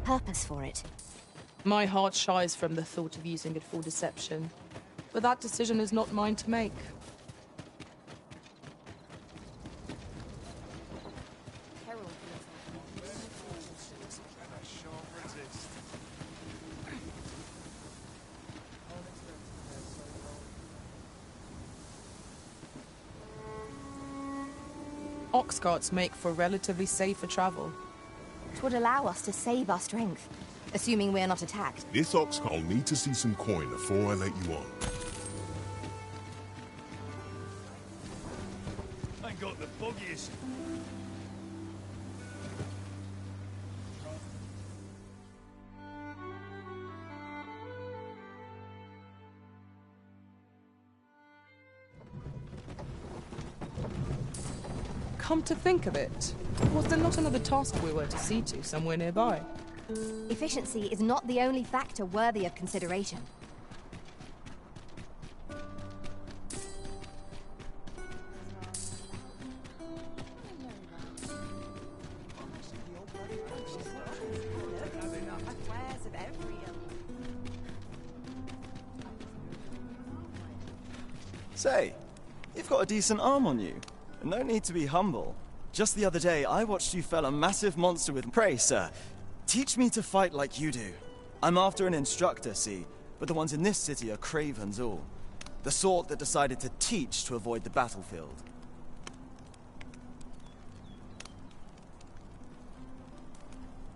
purpose for it. My heart shies from the thought of using it for deception, but that decision is not mine to make. Ox carts make for relatively safer travel. It would allow us to save our strength, assuming we're not attacked. This ox cart will need to see some coin before I let you on. I got the buggiest. Come to think of it, was there not another task we were to see to somewhere nearby? Efficiency is not the only factor worthy of consideration. Say, you've got a decent arm on you. No need to be humble. Just the other day, I watched you fell a massive monster with... Pray, sir, teach me to fight like you do. I'm after an instructor, see, but the ones in this city are cravens all. The sort that decided to teach to avoid the battlefield.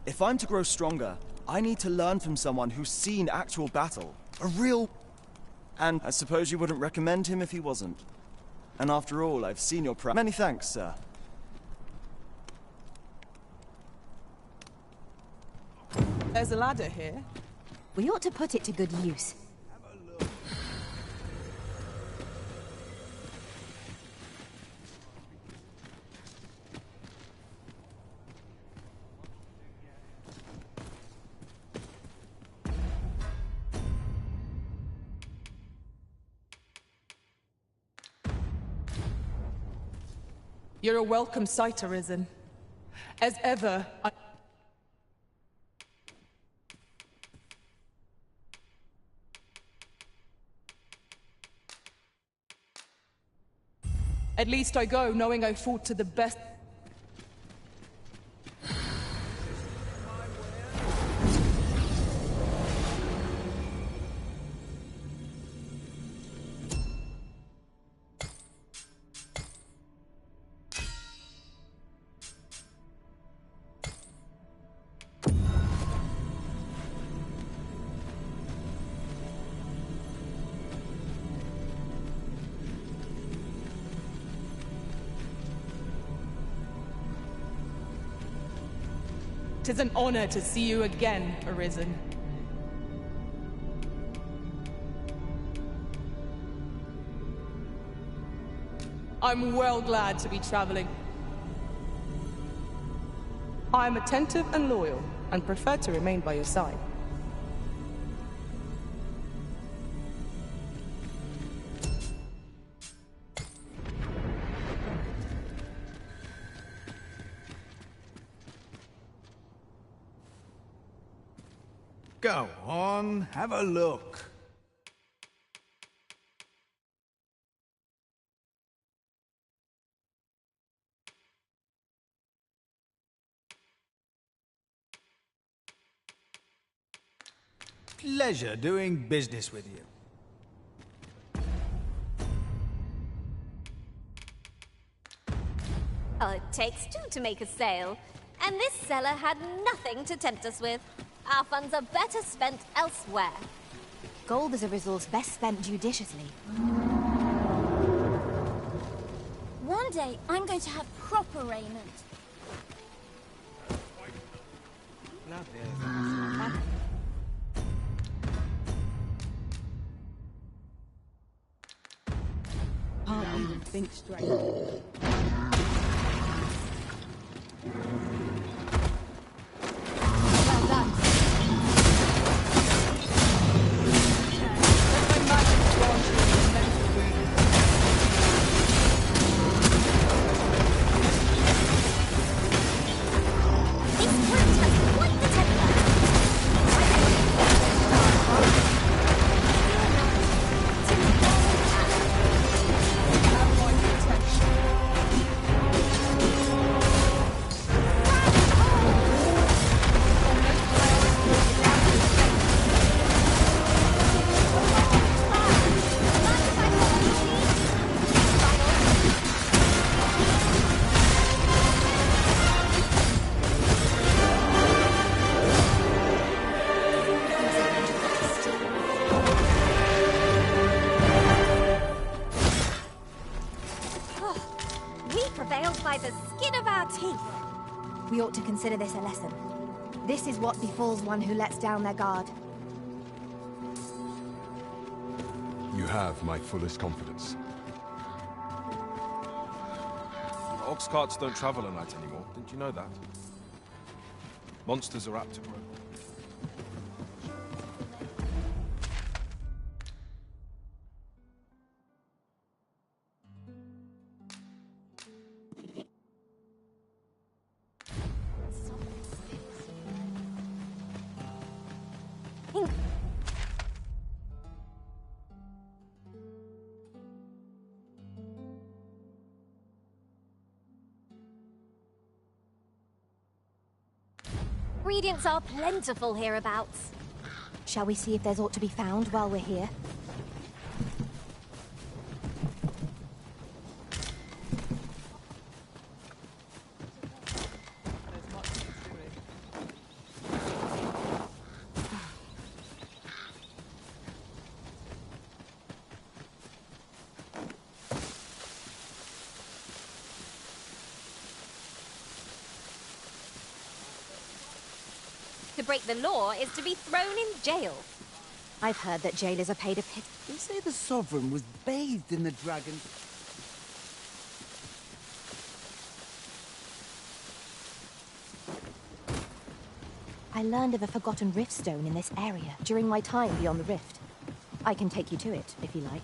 If I'm to grow stronger, I need to learn from someone who's seen actual battle. A real... And I suppose you wouldn't recommend him if he wasn't. And after all, I've seen your Many thanks, sir. There's a ladder here. We ought to put it to good use. You're a welcome sight, Arisen. As ever, At least I go knowing I fought to the best. Tis an honor to see you again, Arisen. I'm well glad to be traveling. I'm attentive and loyal, and prefer to remain by your side. Go on, have a look. Pleasure doing business with you. Oh, it takes two to make a sale. And this seller had nothing to tempt us with. Our funds are better spent elsewhere. Gold is a resource best spent judiciously. One day, I'm going to have proper raiment. Can't even think straight. This fruit has quite the temper. the skin of our teeth. We ought to consider this a lesson. This is what befalls one who lets down their guard. You have my fullest confidence. Ox carts don't travel at night anymore. Didn't you know that? Monsters are apt to grow. Ingredients are plentiful hereabouts. Shall we see if there's aught to be found while we're here? There's much to do. To break the law is to be thrown in jail. I've heard that jailers are paid a pit. They say the Sovereign was bathed in the dragon. I learned of a forgotten rift stone in this area during my time beyond the rift. I can take you to it, if you like.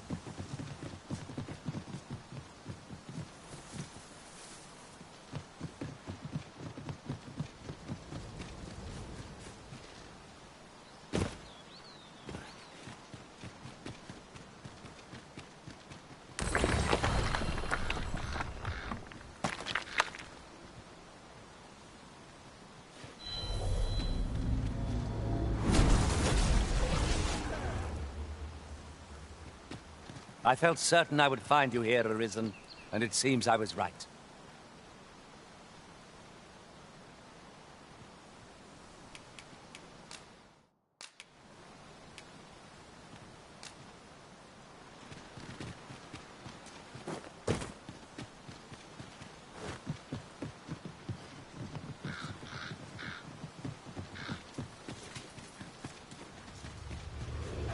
I felt certain I would find you here, Arisen, and it seems I was right.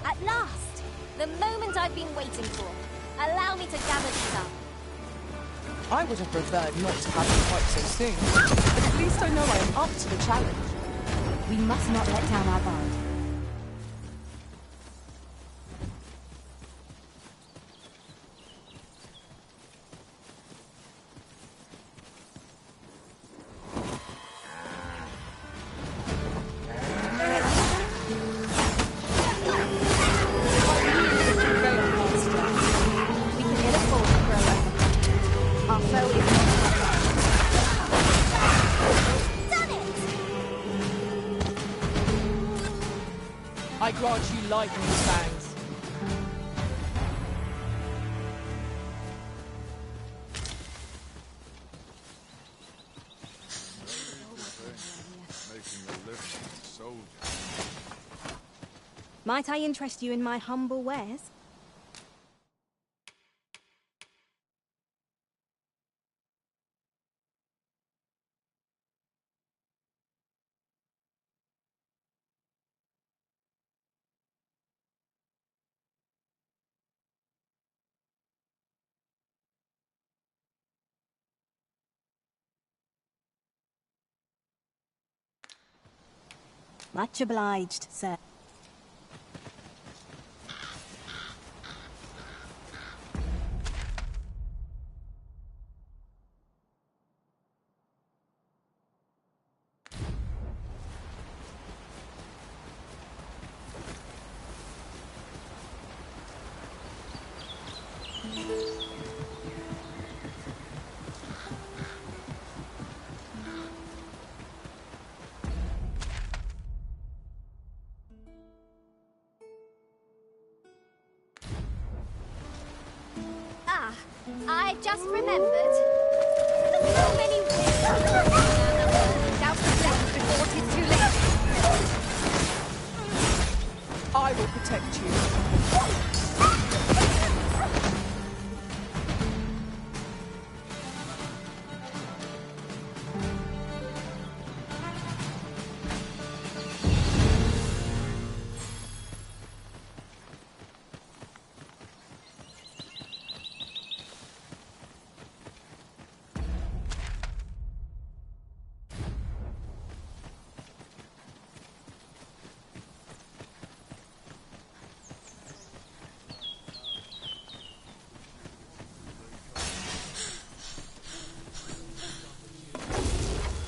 At last! The moment I've been waiting for. Allow me to gather these up. I would have preferred not to have it quite so soon, but at least I know I am up to the challenge. We must not let down our guard. We can ill afford to grow over. Our foe is not Done it! I grant you lightning fangs. Making a living as a soldier. Might I interest you in my humble wares? Much obliged, sir. Ah, I just remembered. Look how many doubt the left before it is too late. I will protect you.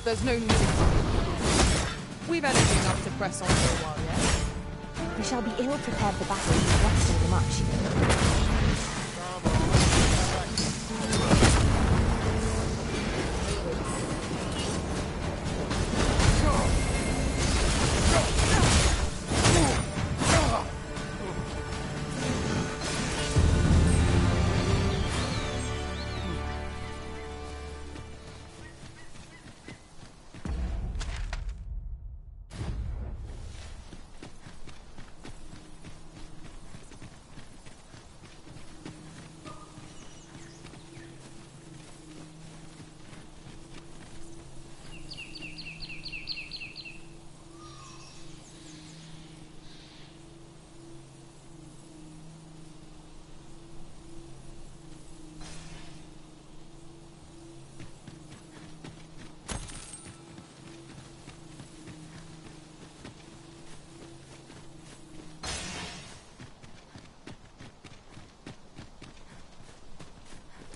There's no need to... We've energy enough to press on for a while yet. We shall be ill prepared for battle if we rest overmuch.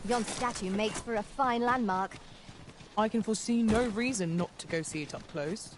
Yon statue makes for a fine landmark. I can foresee no reason not to go see it up close.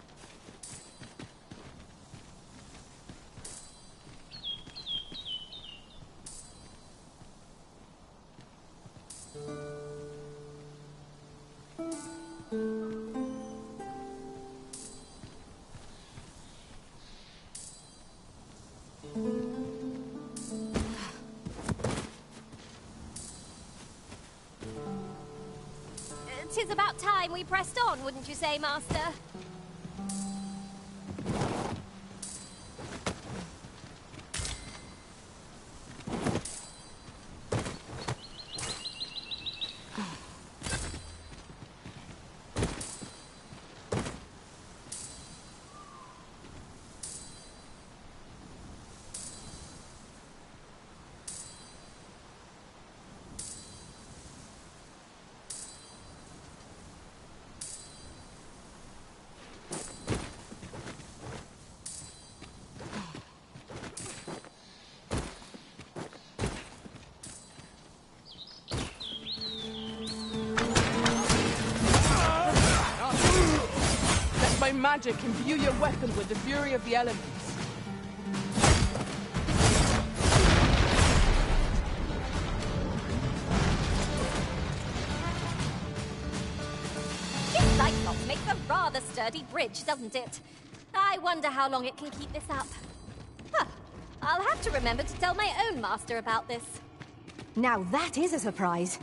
Tis about time we pressed on, wouldn't you say, Master? Let my magic imbue your weapon with the fury of the elements. This lightbox makes a rather sturdy bridge, doesn't it? I wonder how long it can keep this up. Huh. I'll have to remember to tell my own master about this. Now that is a surprise.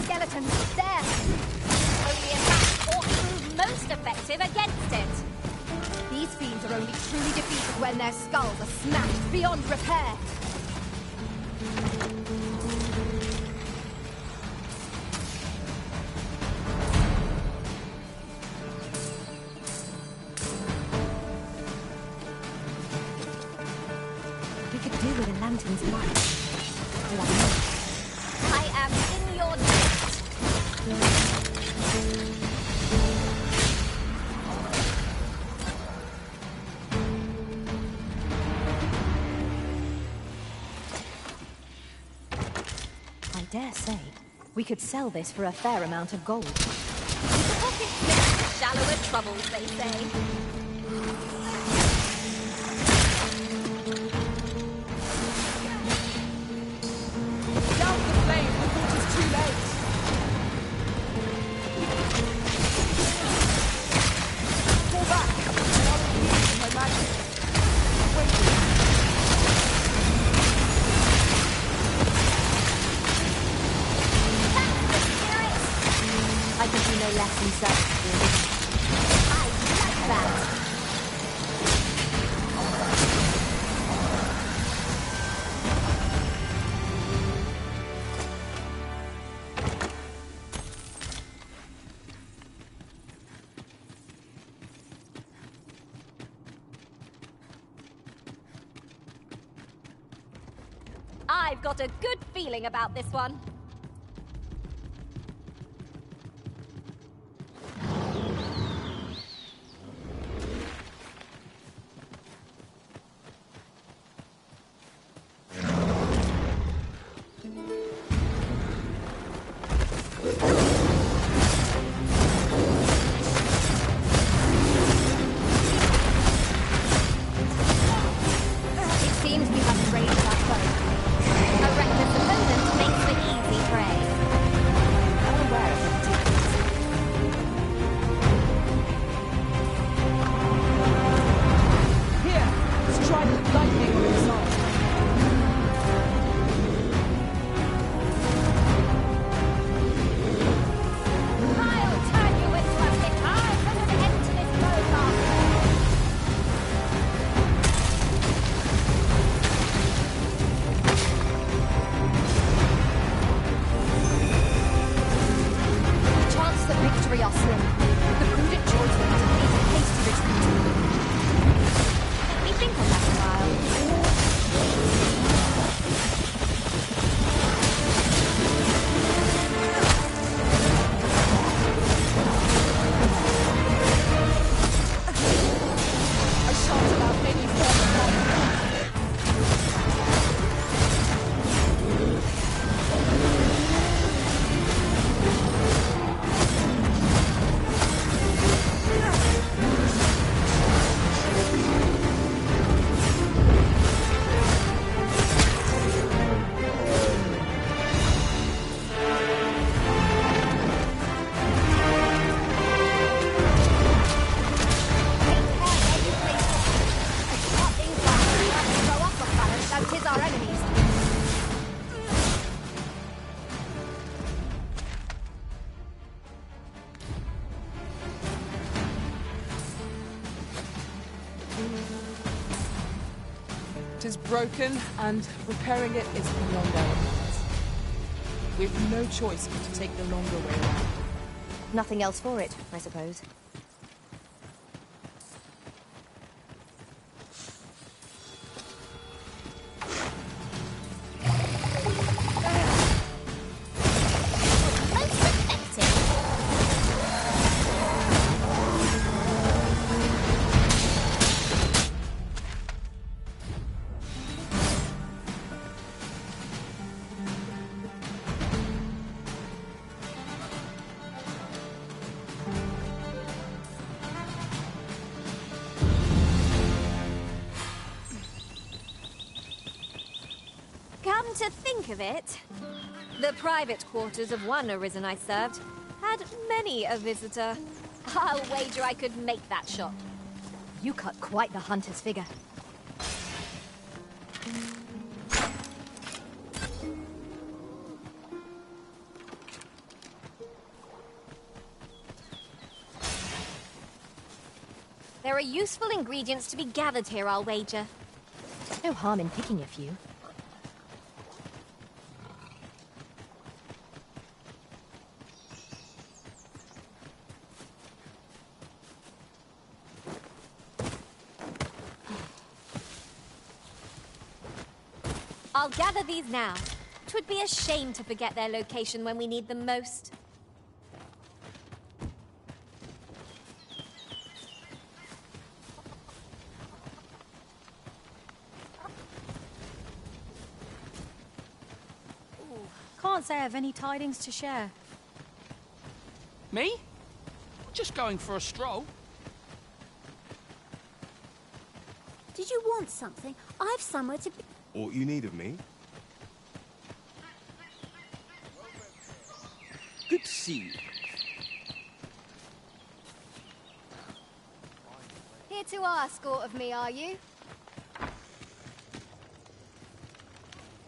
Skeletons, there! Only attack ought to prove most effective against it. These fiends are only truly defeated when their skulls are smashed beyond repair. We could do with a lantern's light. I am in your debt. I dare say, we could sell this for a fair amount of gold. The pockets make shallower troubles, they say. Down the flame before it is too late. Fall back, and I will use my magic. Wait. That's the spirit! I can do no less in service to the original. I like that. I've got a good feeling about this one. victory are slim. The prudent choice will be to make hasty retreat. Let me think on that a while. I shan't allow any further harm. It is broken, and repairing it is beyond our abilities. We have no choice but to take the longer way around. Nothing else for it, I suppose. Most effective. Come to think of it, the private quarters of one Arisen I served had many a visitor. I'll wager I could make that shot. You cut quite the hunter's figure. There are useful ingredients to be gathered here, I'll wager. No harm in picking a few. I'll gather these now. 'Twould be a shame to forget their location when we need them most. Can't say I have any tidings to share. Me? Just going for a stroll. Did you want something? I've somewhere to be. Aught you need of me? Good to see you. Here to ask aught of me, are you?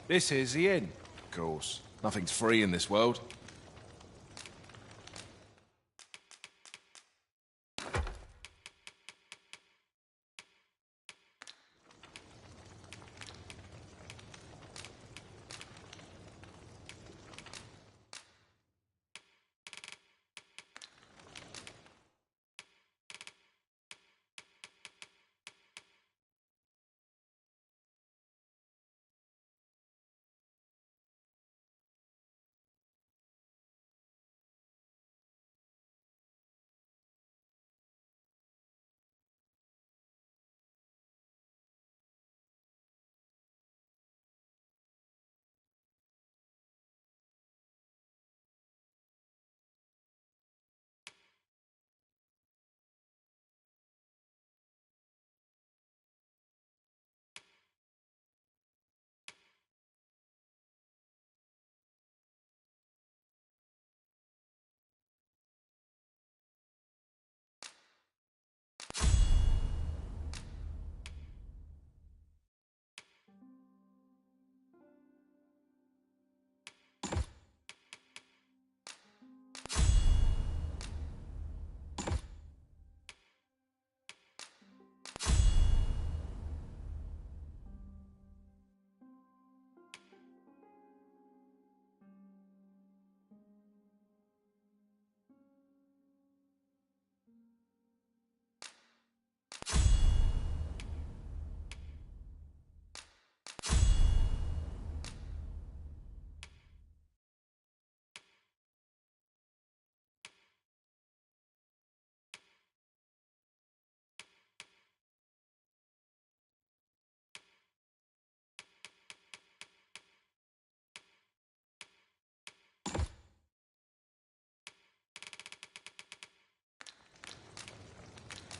This is the inn. Of course. Nothing's free in this world.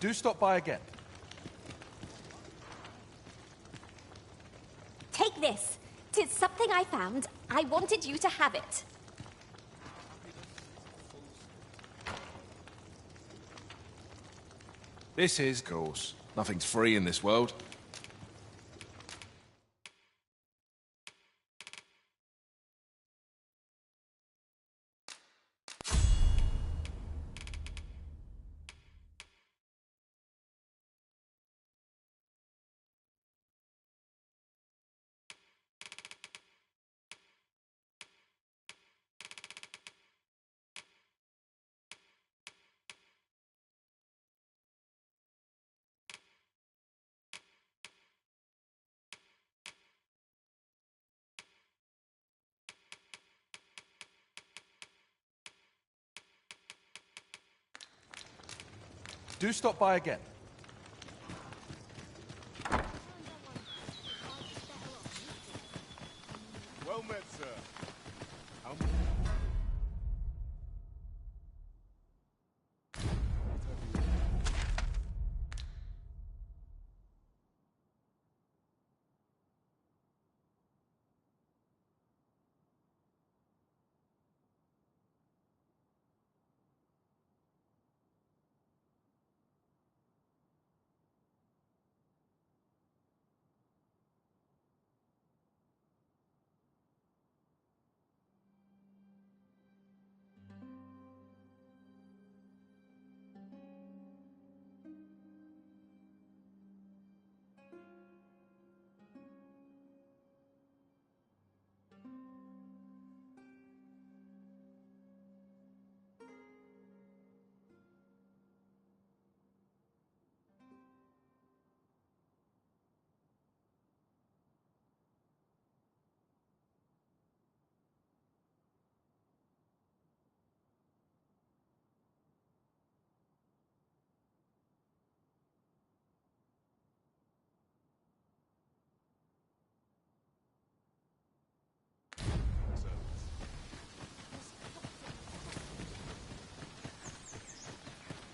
Do stop by again. Take this. 'Tis something I found. I wanted you to have it. This is... Of course. Nothing's free in this world. Do stop by again. Well met, sir.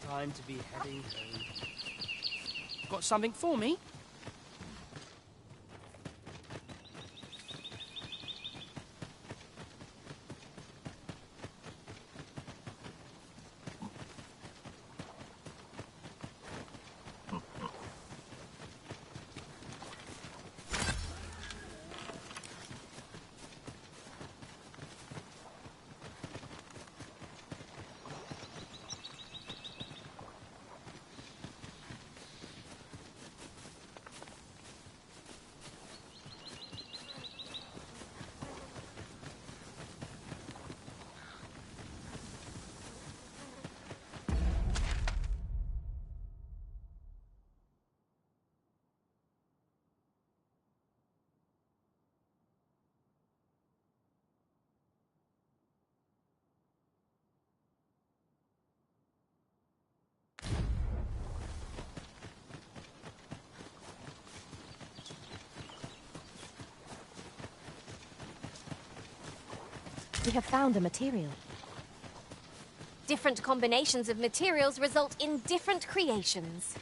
Time to be heading home. Got something for me? We have found a material. Different combinations of materials result in different creations.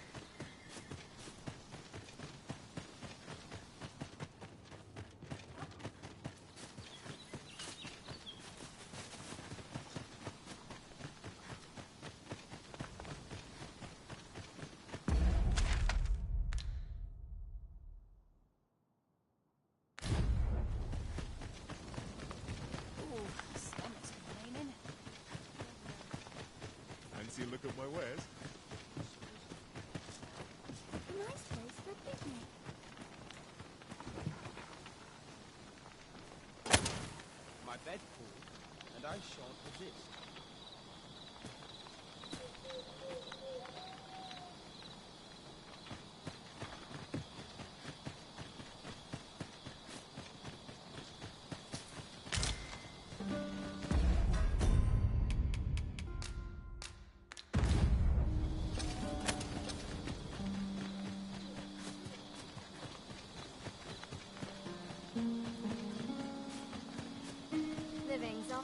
Fancy a look at my wares? Nice place for a picnic. My bed full, and I shan't resist.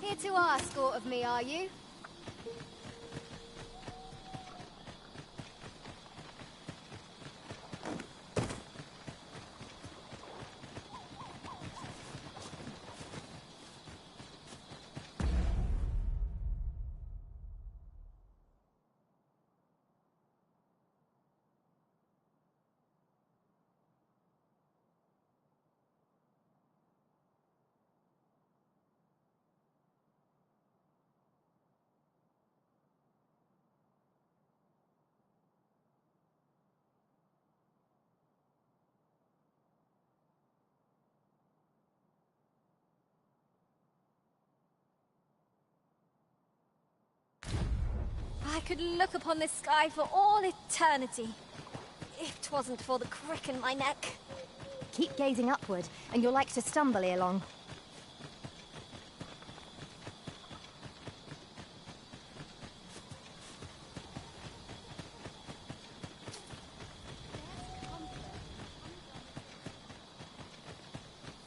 Here to ask aught of me, are you? I could look upon this sky for all eternity. If 'twasn't for the crick in my neck. Keep gazing upward, and you'll like to stumble ere long.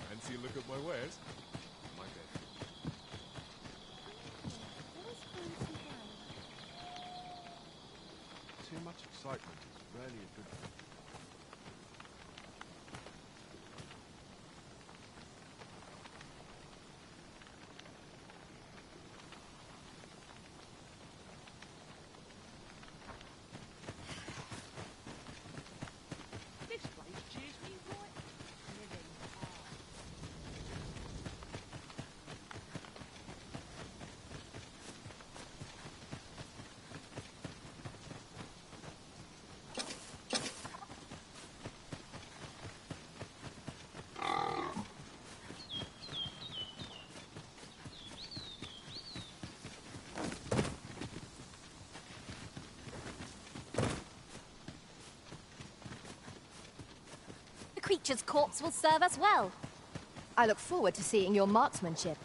Fancy a look at my wares? My bed. Too much excitement is rarely a good thing. This place cheers me right. Living hard. The creature's corpse will serve us well. I look forward to seeing your marksmanship.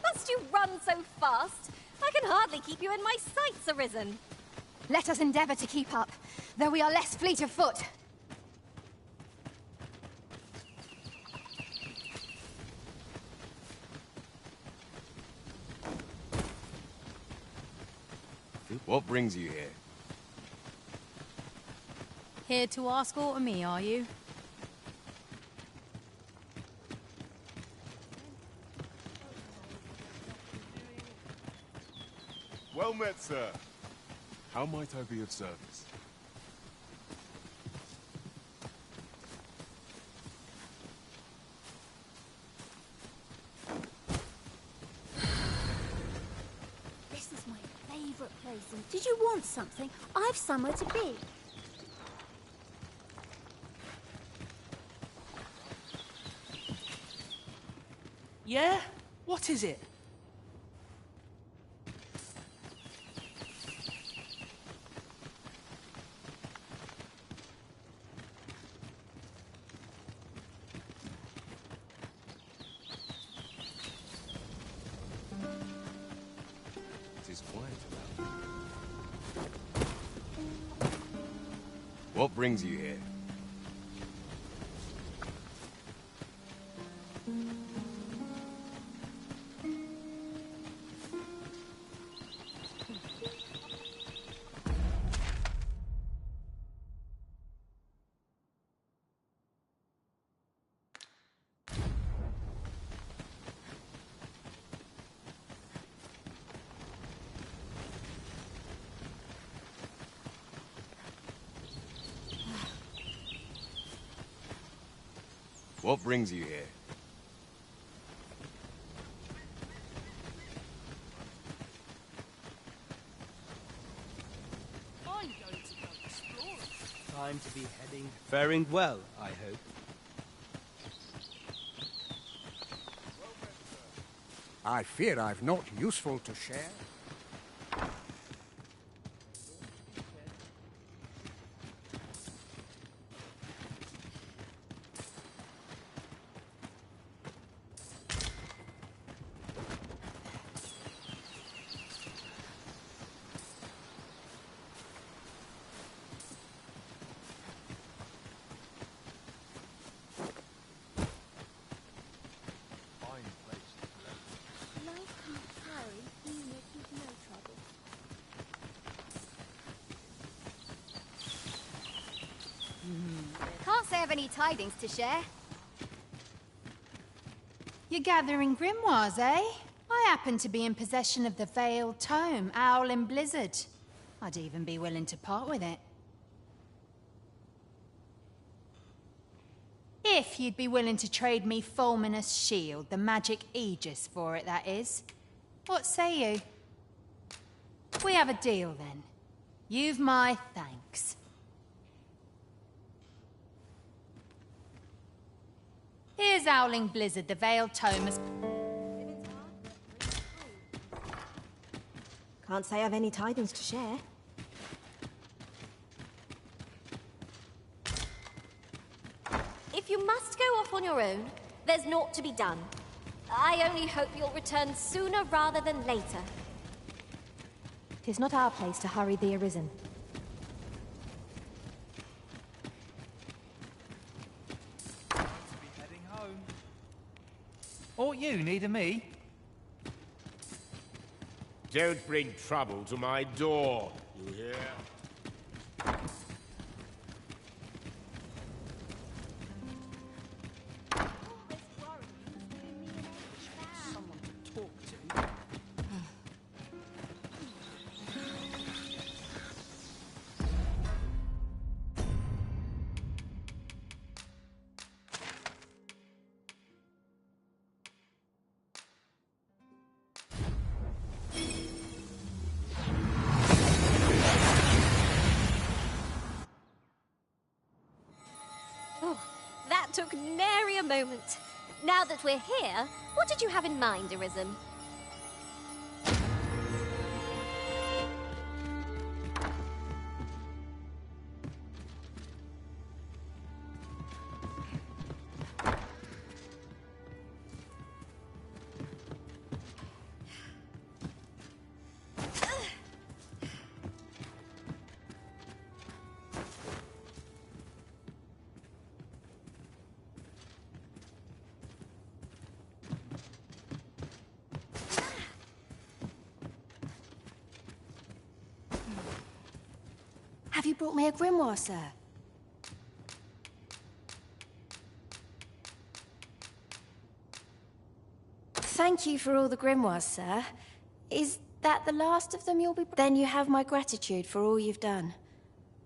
Must you run so fast? I can hardly keep you in my sights, Arisen. Let us endeavor to keep up, though we are less fleet of foot. What brings you here? Here to ask aught of me, are you? Well met, sir. How might I be of service? This is my favourite place. And did you want something? I've somewhere to be. Yeah? What is it? It is quiet about you. What brings you here? What brings you here? Time to be heading. Faring well, I hope. I fear I've naught useful to share. Life can't carry, even if you've no trouble. Can't say I've any tidings to share. You're gathering grimoires, eh? I happen to be in possession of the Veiled Tome, Owl in Blizzard. I'd even be willing to part with it. If you'd be willing to trade me Fulminous Shield, the magic Aegis for it, that is. What say you? We have a deal, then. You've my thanks. Here's Owling Blizzard, the Veiled Tome. Can't say I've any tidings to share. If you must go off on your own, there's naught to be done. I only hope you'll return sooner rather than later. 'Tis not our place to hurry the Arisen. To be heading home. Ought you needing me? Don't bring trouble to my door, you hear? Someone to talk to. Oh, that took nary a moment. Now that we're here, what did you have in mind, Arisen? Have you brought me a grimoire, sir? Thank you for all the grimoires, sir. Is that the last of them you'll be... Then you have my gratitude for all you've done.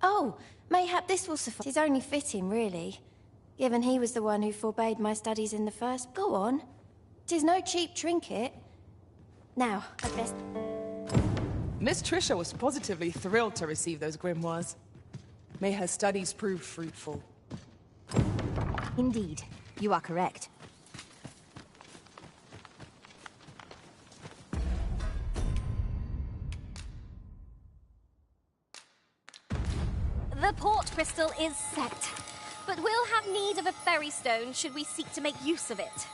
Oh, mayhap this will suffice. It's only fitting, really, given he was the one who forbade my studies in the first... Go on. 'Tis no cheap trinket. Now, I'd best... Miss Trisha was positively thrilled to receive those grimoires. May her studies prove fruitful. Indeed, you are correct. The port crystal is set, but we'll have need of a ferry stone should we seek to make use of it.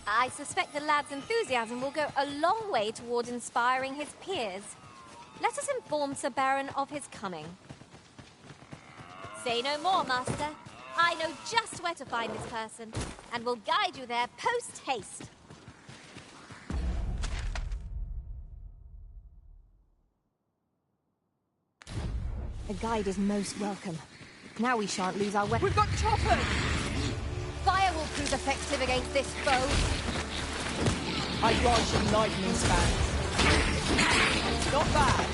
I suspect the lad's enthusiasm will go a long way toward inspiring his peers. Let us inform Sir Baron of his coming. Say no more, Master. I know just where to find this person, and will guide you there post-haste. A guide is most welcome. Now we shan't lose our way. We've got choppers! Fire will prove effective against this foe. I grant you lightning spans. Not bad.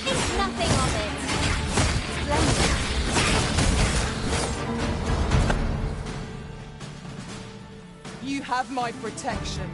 Think nothing of it. Splendid. You have my protection.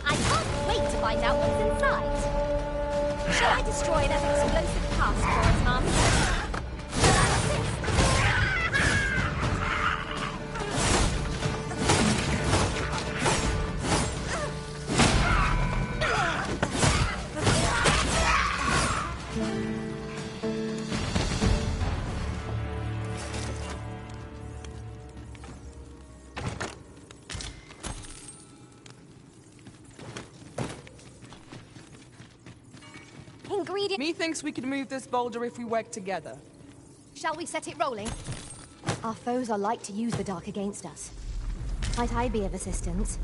I can't wait to find out what's inside. Shall I destroy that explosive task for us, Master? Ingredient. Methinks we could move this boulder if we work together. Shall we set it rolling? Our foes are like to use the dark against us. Might I be of assistance?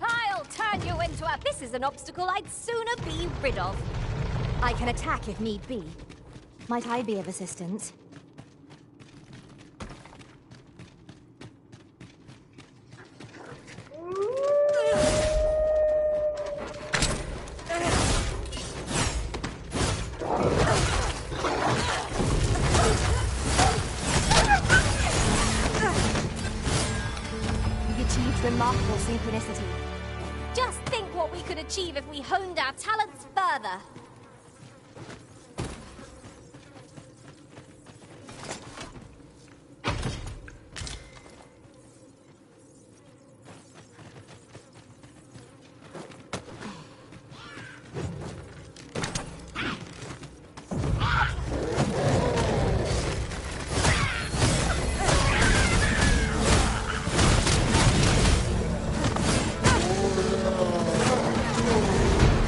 I'll turn you into a... This is an obstacle I'd sooner be rid of. I can attack if need be. Might I be of assistance? We achieved remarkable synchronicity. Just think what we could achieve if we honed our talents further.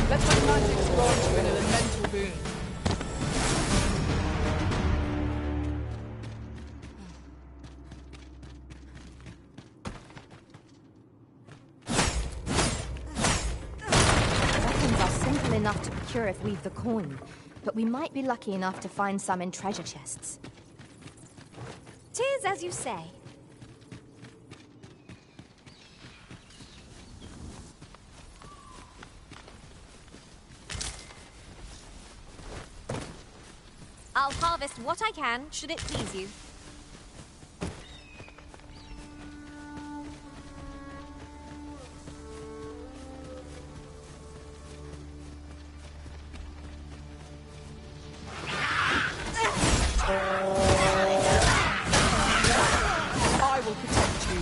Let my magic grant you an elemental boon. Weapons are simple enough to procure if we've the coin, but we might be lucky enough to find some in treasure chests. 'Tis as you say. I'll harvest what I can, should it please you. I will protect you.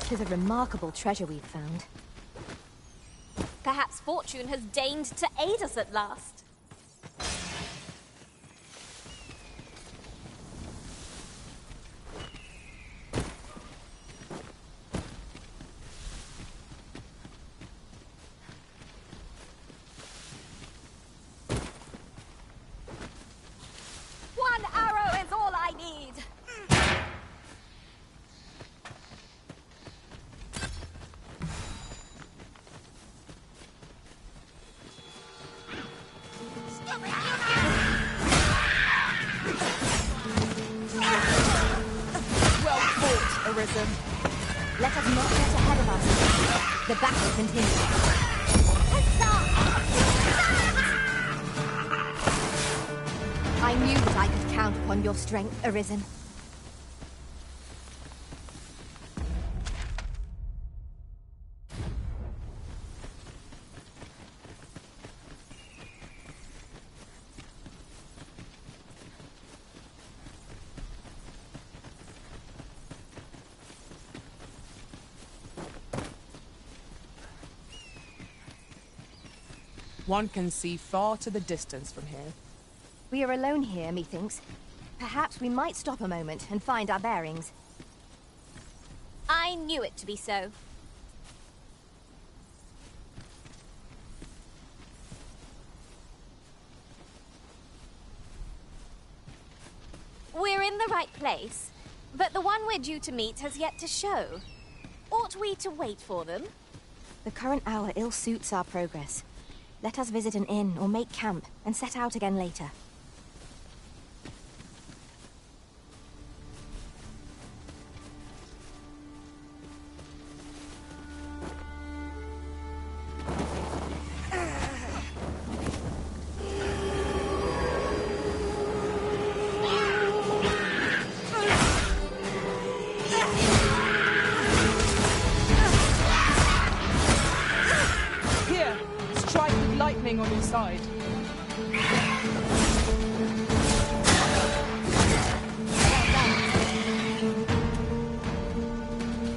Tis a remarkable treasure we've found. Perhaps fortune has deigned to aid us at last. is not yet ahead of us. The battle continues. I knew that I could count upon your strength, Arisen. One can see far to the distance from here. We are alone here, methinks. Perhaps we might stop a moment and find our bearings. I knew it to be so. We're in the right place, but the one we're due to meet has yet to show. Ought we to wait for them? The current hour ill suits our progress. Let us visit an inn or make camp and set out again later. Here! Strike with lightning on your side.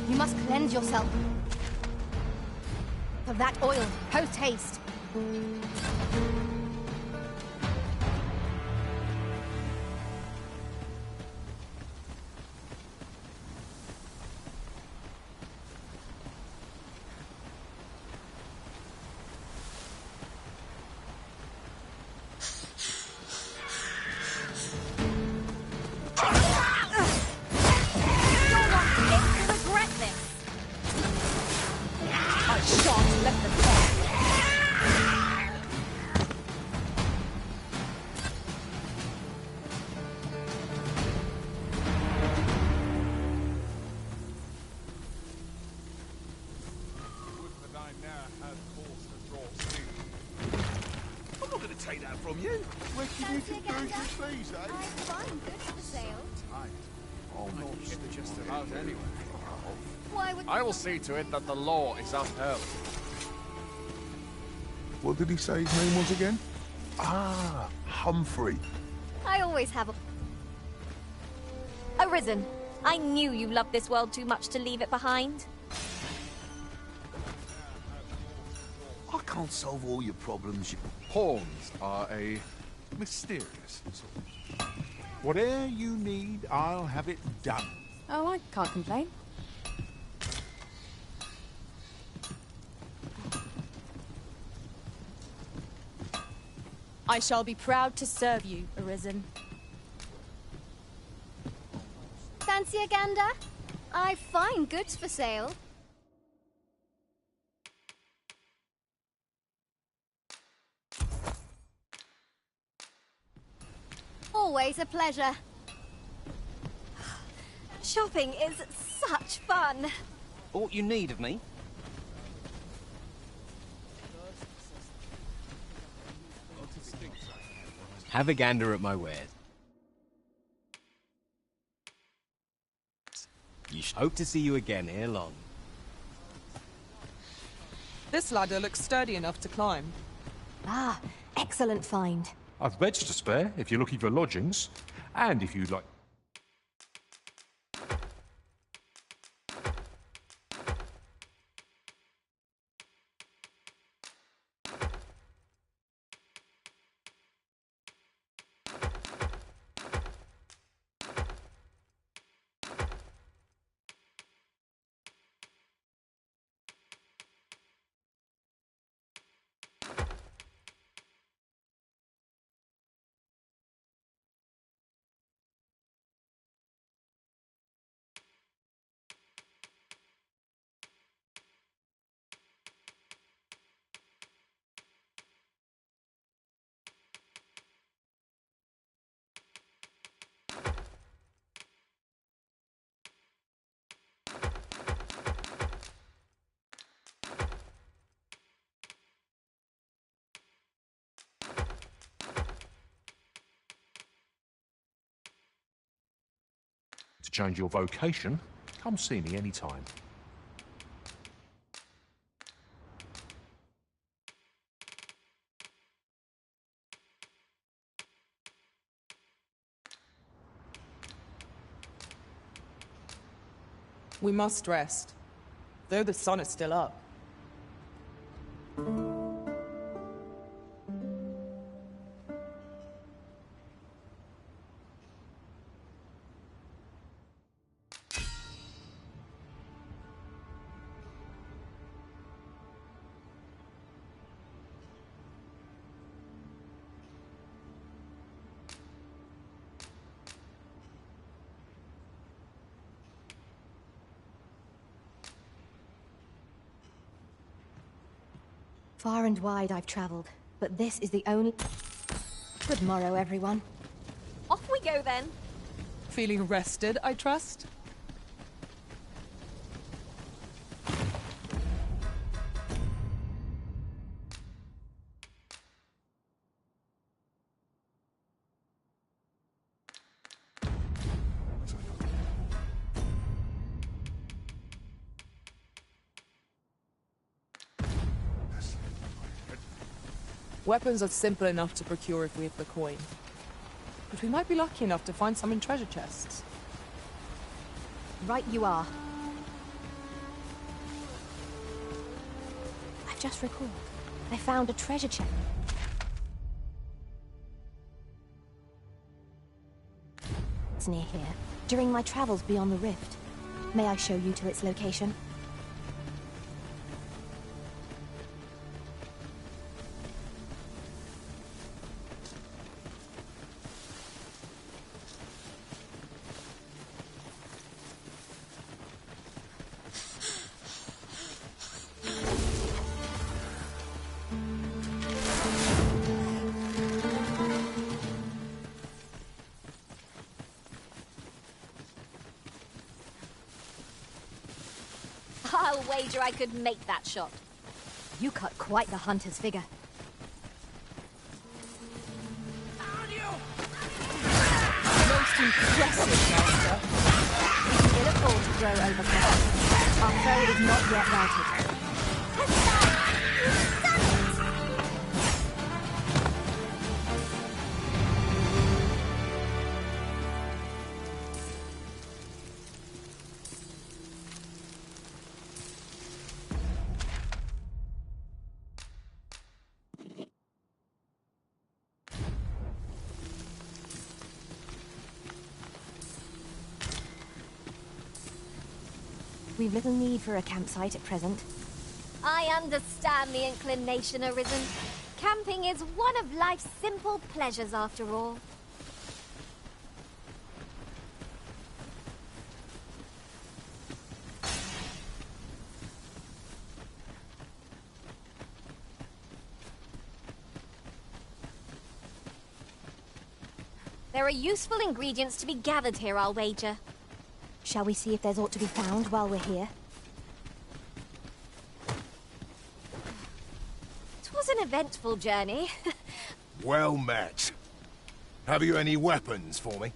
You must cleanse yourself. Of that oil, post haste. I'm not going to take that from you. Reckon you can do this these days? I find goods for sale. Oh, not just about anyway. Why would I will see to it that the law is upheld. What did he say his name was again? Ah, Humphrey. I always have a... Arisen, I knew you loved this world too much to leave it behind. I can't solve all your problems. Pawns are a mysterious sort. Whatever you need, I'll have it done. Oh, I can't complain. I shall be proud to serve you, Arisen. fancy a gander? I find goods for sale. Always a pleasure. Shopping is such fun. Aught you need of me? Have a gander at my wares. Hope to see you again ere long. This ladder looks sturdy enough to climb. Ah, excellent find. I've beds to spare if you're looking for lodgings, and if you'd like... to change your vocation, come see me anytime. We must rest, though the sun is still up. Far and wide I've traveled, but this is the only... Good morrow, everyone. Off we go then. Feeling rested, I trust? Weapons are simple enough to procure if we have the coin. But we might be lucky enough to find some in treasure chests. Right you are. I've just recalled. I found a treasure chest. It's near here. During my travels beyond the rift. May I show you to its location? I'll wager I could make that shot. You cut quite the hunter's figure. Most impressive, Master. We can ill afford to grow overconfident. Our foe is not yet routed. We've little need for a campsite at present. I understand the inclination arisen. Camping is one of life's simple pleasures after all. There are useful ingredients to be gathered here, I'll wager. Shall we see if there's aught to be found while we're here? It was an eventful journey. Well met. Have you any weapons for me?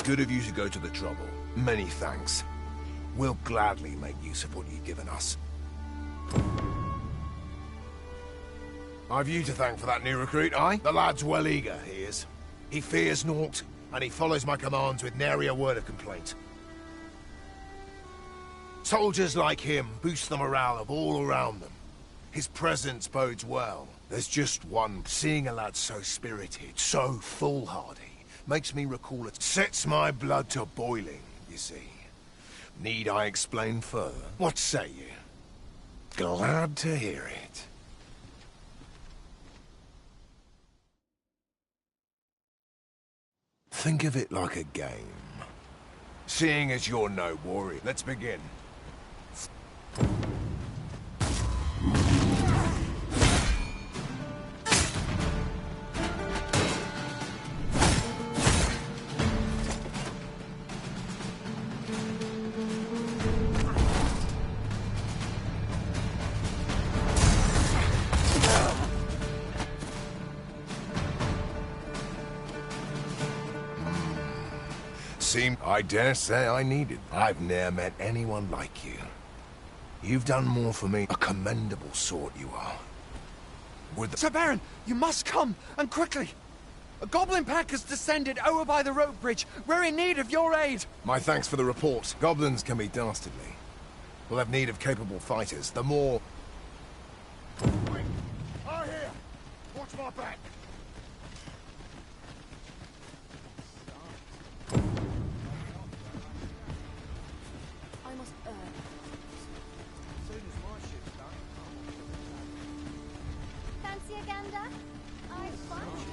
Good of you to go to the trouble. Many thanks. We'll gladly make use of what you've given us. I've you to thank for that new recruit, aye? The lad's well eager, he is. He fears naught, and he follows my commands with nary a word of complaint. Soldiers like him boost the morale of all around them. His presence bodes well. There's just one. Seeing a lad so spirited, so foolhardy, makes me recall it. Sets my blood to boiling, you see. Need I explain further? What say you? Glad to hear it. Think of it like a game. Seeing as you're no warrior, let's begin. seem, I dare say, I needed. I've ne'er met anyone like you. You've done more for me, a commendable sort you are. With the... Sir Baron, you must come, and quickly! A goblin pack has descended over by the rope bridge. We're in need of your aid! My thanks for the report. Goblins can be dastardly. We'll have need of capable fighters. The more... Quick! I here! Watch my back! I must earn. As soon as my ship's done, Fancy a gander? I'd find you.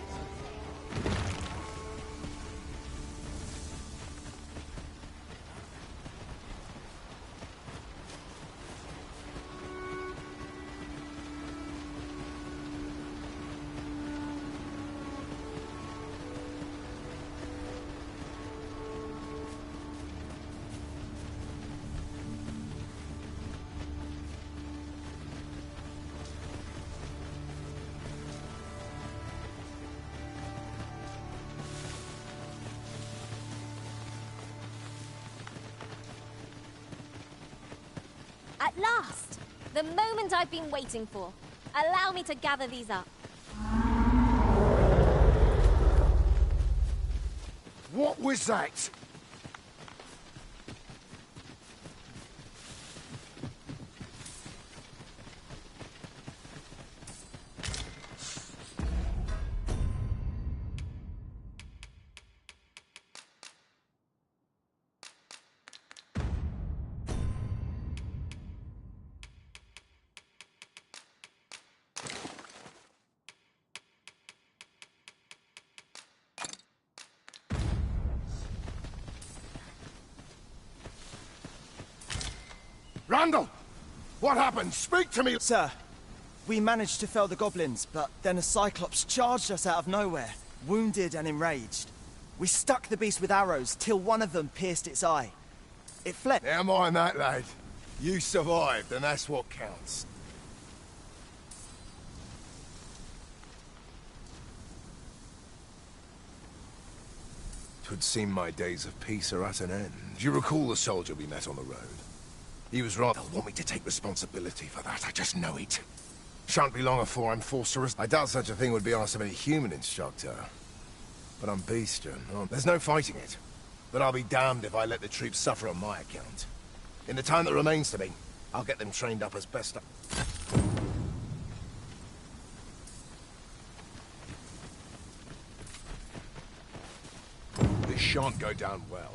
At last! The moment I've been waiting for. Allow me to gather these up. What was that? Randall! What happened? Speak to me! Sir, we managed to fell the goblins, but then a Cyclops charged us out of nowhere, wounded and enraged. We stuck the beast with arrows till one of them pierced its eye. It fled. Never mind that, lad. You survived, and that's what counts. Twould seem my days of peace are at an end. Do you recall the soldier we met on the road? He was right. They'll want me to take responsibility for that, I just know it. Shan't be long afore I'm forced to I doubt such a thing would be asked of any human instructor. But I'm bestian. There's no fighting it. But I'll be damned if I let the troops suffer on my account. In the time that remains to me, I'll get them trained up as best I... This shan't go down well.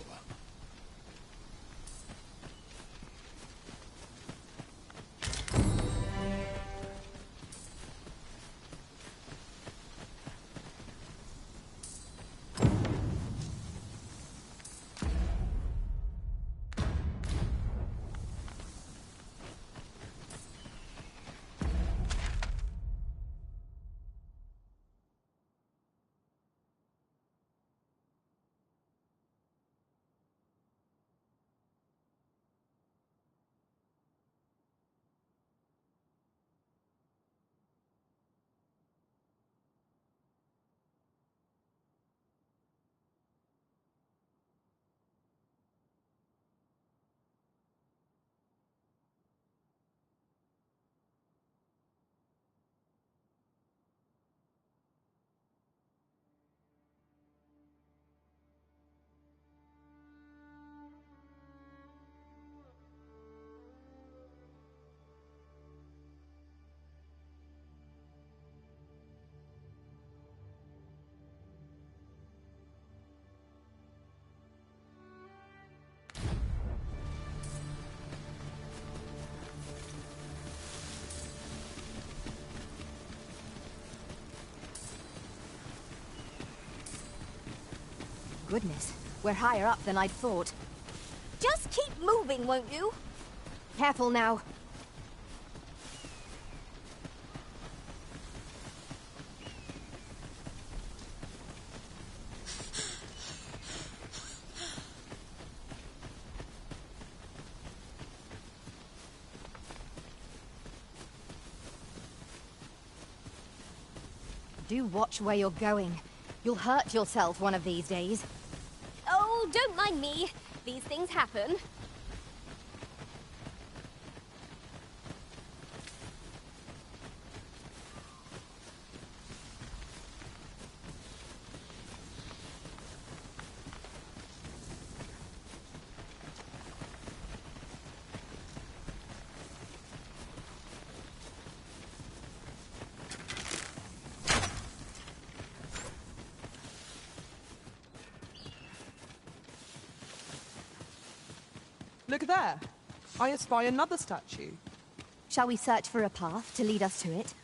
Goodness, we're higher up than I'd thought. Just keep moving, won't you? Careful now. Do watch where you're going. You'll hurt yourself one of these days. Oh, don't mind mind me. These things happen. Look there. I espy another statue. Shall we search for a path to lead us to it?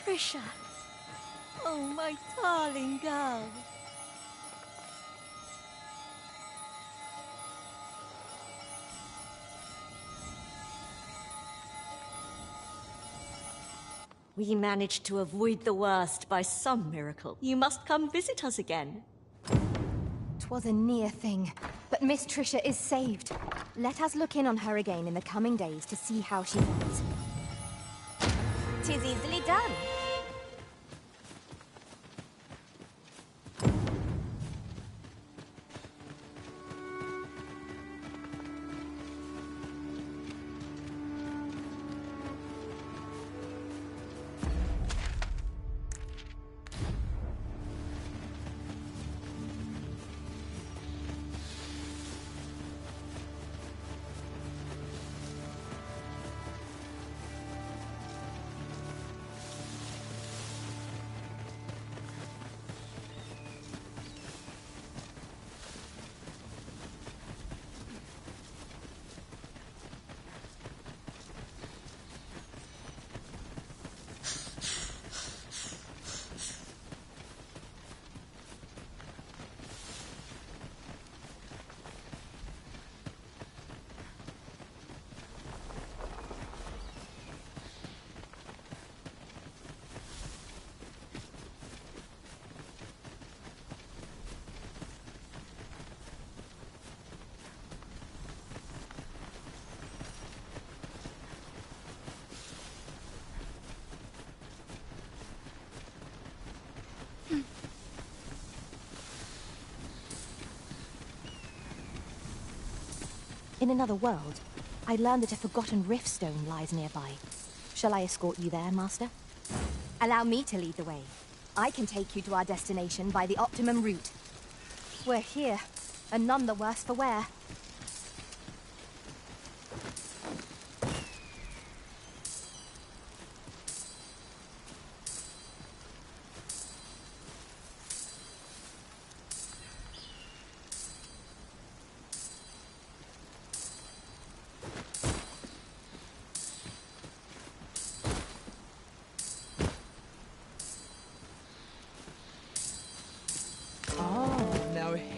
Trisha! Oh, my darling girl. We managed to avoid the worst by some miracle. You must come visit us again. 'Twas a near thing, but Miss Trisha is saved. Let us look in on her again in the coming days to see how she fares. 'Tis easily done. In another world, I learned that a forgotten rift stone lies nearby. Shall I escort you there, Master? Allow me to lead the way. I can take you to our destination by the optimum route. We're here, and none the worse for wear.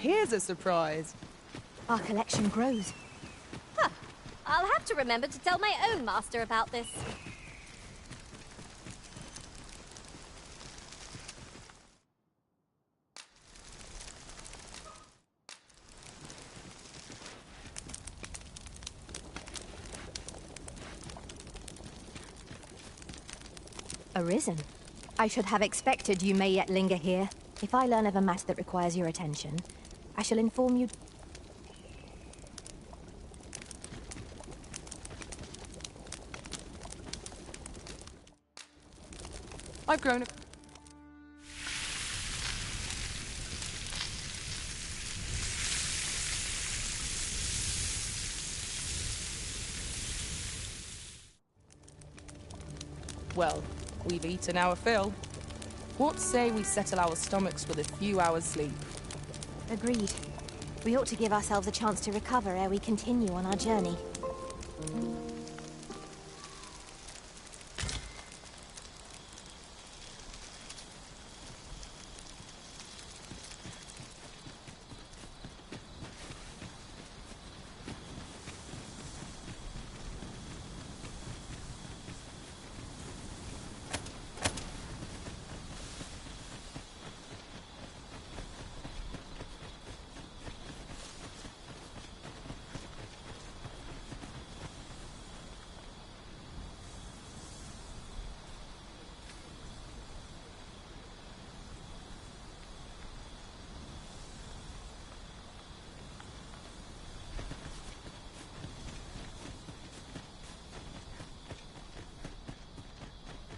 Here's a surprise. Our collection grows. Huh. I'll have to remember to tell my own master about this. Arisen. I should have expected you may yet linger here. If I learn of a matter that requires your attention, I shall inform you. I've grown up. Well, We've eaten our fill. What say we settle our stomachs with a few hours' sleep? Agreed. We ought to give ourselves a chance to recover ere we continue on our journey.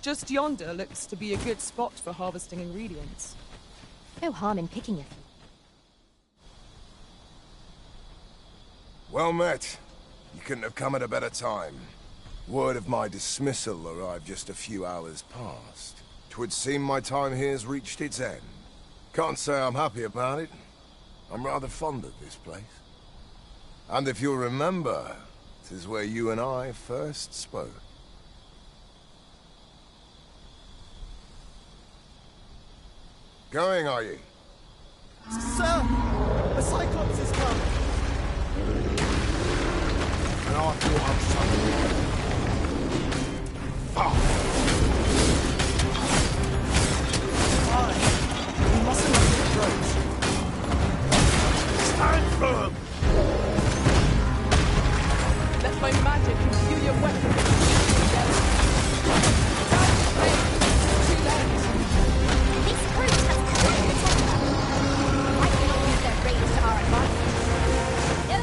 Just yonder looks to be a good spot for harvesting ingredients. No harm in picking a few. Well met. You couldn't have come at a better time. Word of my dismissal arrived just a few hours past. 'Twould seem my time here's reached its end. Can't say I'm happy about it. I'm rather fond of this place. And if you'll remember, 'tis where you and I first spoke. Going, are you? Sir! A Cyclops has come! And I thought I was We mustn't let him approach. Stand firm! Let my magic imbue your weapons. Too late. This brute has corrupted the temper. I cannot use their rage to our advantage. No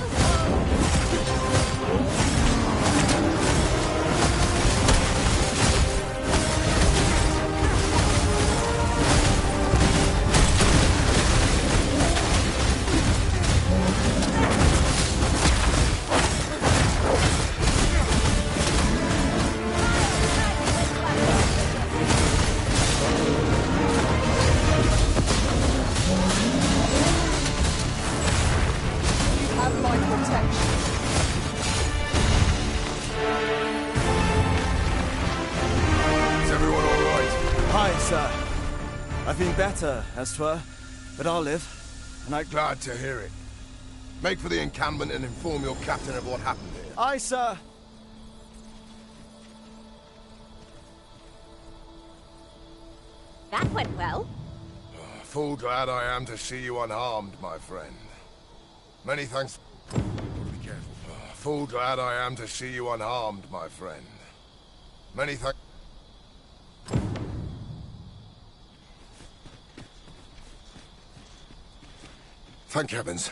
Have my protection. Is everyone all right? Hi, sir. I've been better, as 'twere, but I'll live. And I'm glad to hear it. Make for the encampment and inform your captain of what happened here. Aye, sir. That went well. Full glad I am to see you unharmed, my friend. Many thanks. Be careful. Full glad I am to see you unharmed, my friend. Many thanks. Thank heavens.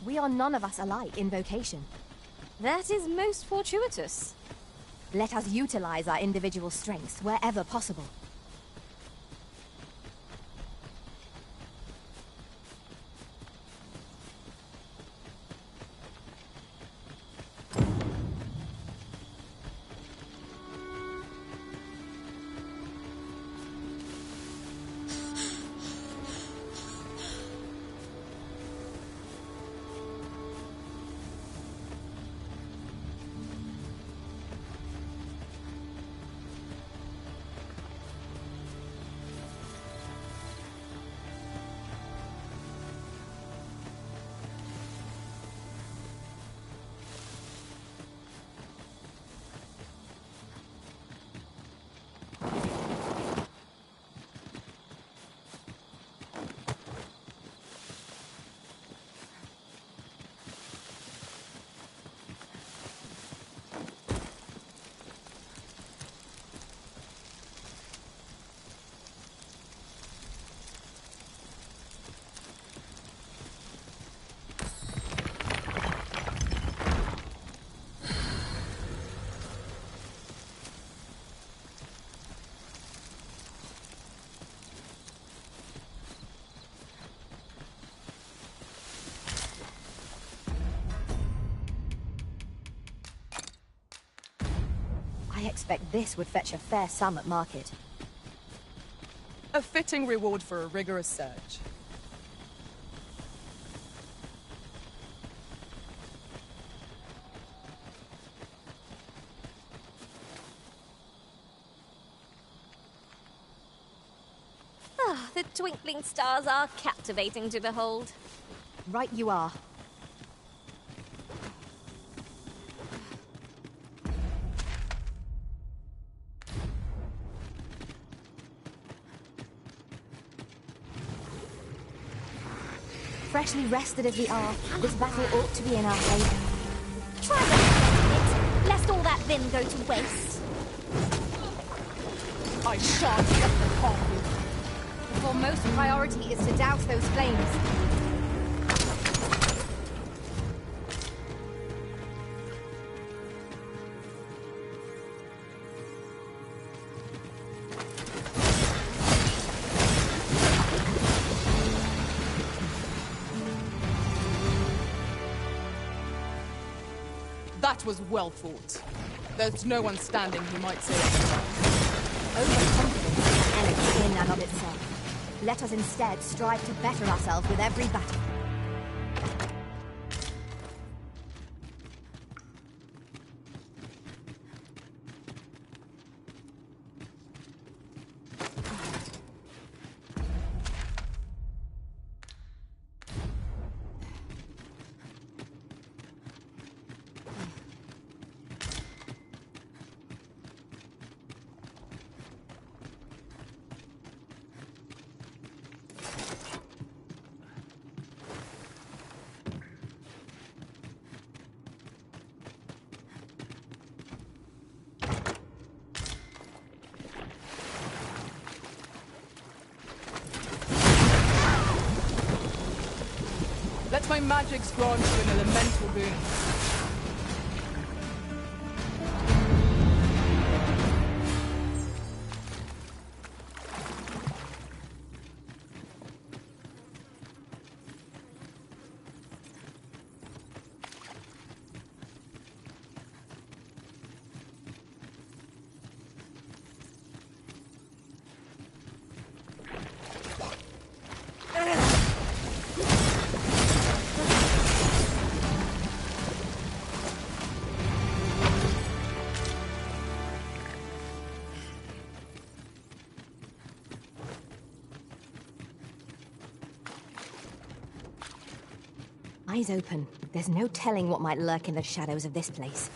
We are none of us alike in vocation. That is most fortuitous. Let us utilize our individual strengths wherever possible. expect this would fetch a fair sum at market. A fitting reward for a rigorous search. Ah, the twinkling stars are captivating to behold. Right you are. Freshly rested as we are, this battle ought to be in our favor. Try it, lest all that vim go to waste. I shan't let them harm you. The foremost priority is to douse those flames. That was well fought. There's no one standing who might say it. Overconfidence is an enemy in and of itself. Let us instead strive to better ourselves with every battle. Let my magics grant you an elemental boon. Eyes open. There's no telling what might lurk in the shadows of this place.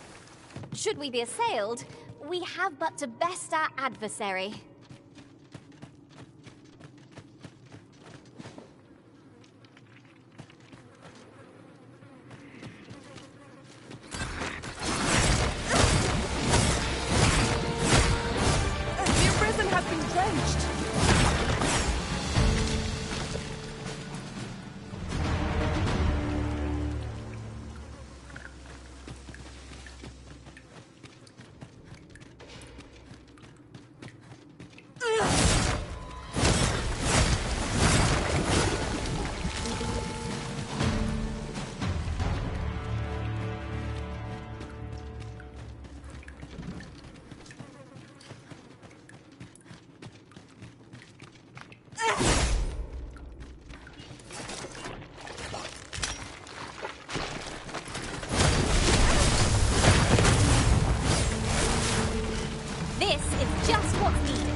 Should we be assailed, we have but to best our adversary. The arisen has been drenched. This is just what's needed.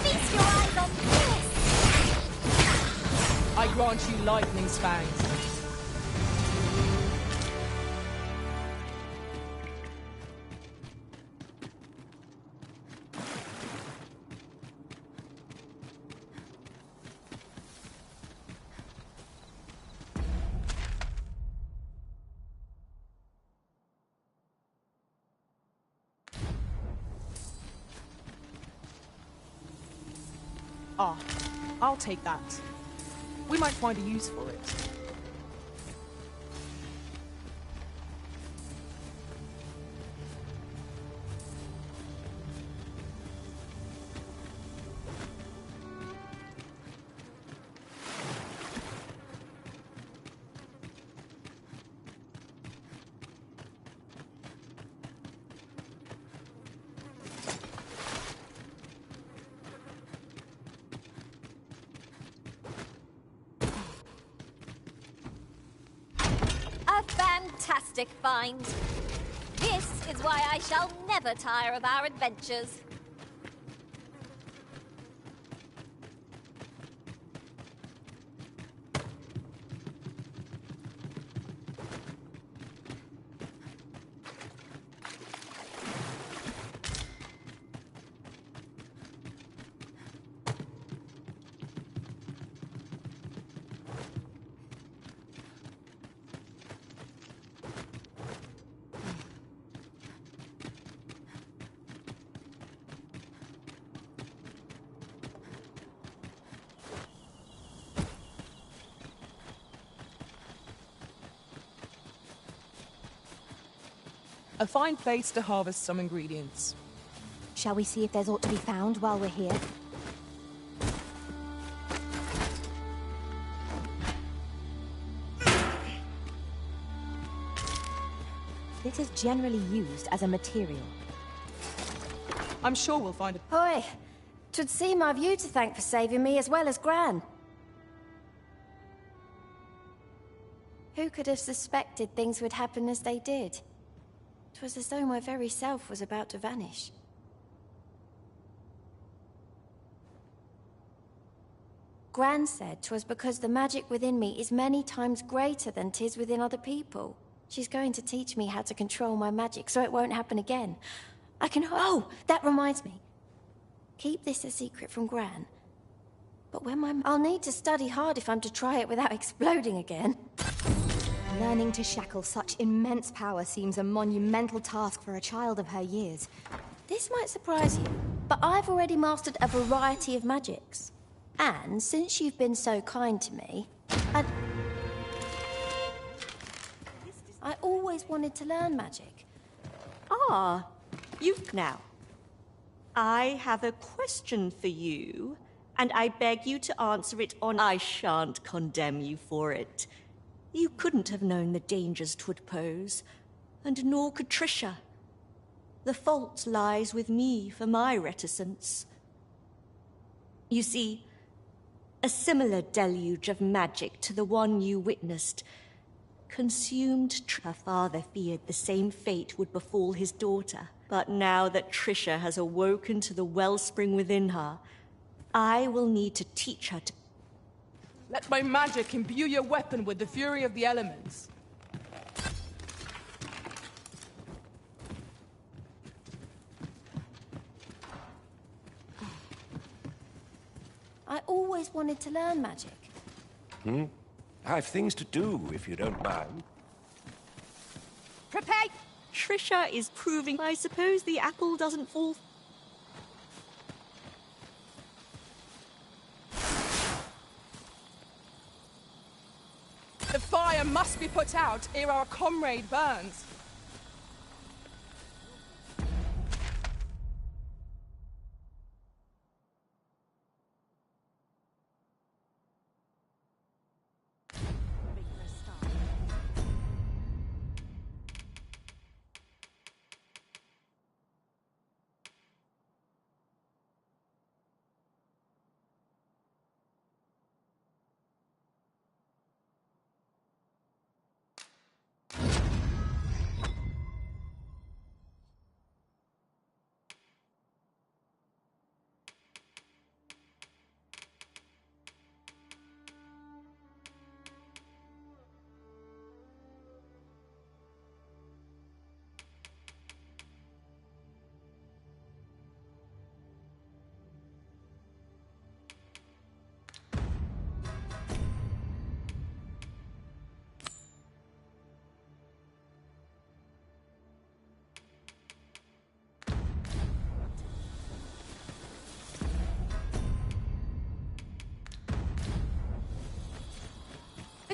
Feast your eyes on this! I grant you lightning's fangs. Ah, I'll take that. We might find a use for it. A fantastic find. This is why I shall never tire of our adventures. A fine place to harvest some ingredients. Shall we see if there's aught to be found while we're here? This is generally used as a material. I'm sure we'll find it. Hoy! 'Twould seem I've you to thank for saving me as well as Gran. Who could have suspected things would happen as they did? 'Twas as though my very self was about to vanish. Gran said 'twas because the magic within me is many times greater than 'tis within other people. She's going to teach me how to control my magic so it won't happen again. I can... Oh! That reminds me. Keep this a secret from Gran. But when I'll need to study hard if I'm to try it without exploding again. Learning to shackle such immense power seems a monumental task for a child of her years. This might surprise you, but I've already mastered a variety of magics. And since you've been so kind to me, I always wanted to learn magic. Ah, you've now. I have a question for you, and I beg you to answer it on. I shan't condemn you for it. You couldn't have known the dangers 'twould pose, and nor could Trisha. The fault lies with me for my reticence. You see, a similar deluge of magic to the one you witnessed consumed. Her father feared the same fate would befall his daughter. But now that Trisha has awoken to the wellspring within her, I will need to teach her to... Let my magic imbue your weapon with the fury of the elements. I always wanted to learn magic. I've things to do, if you don't mind. Prepare! Trisha is proving... I suppose the apple doesn't fall... The fire must be put out ere our comrade burns.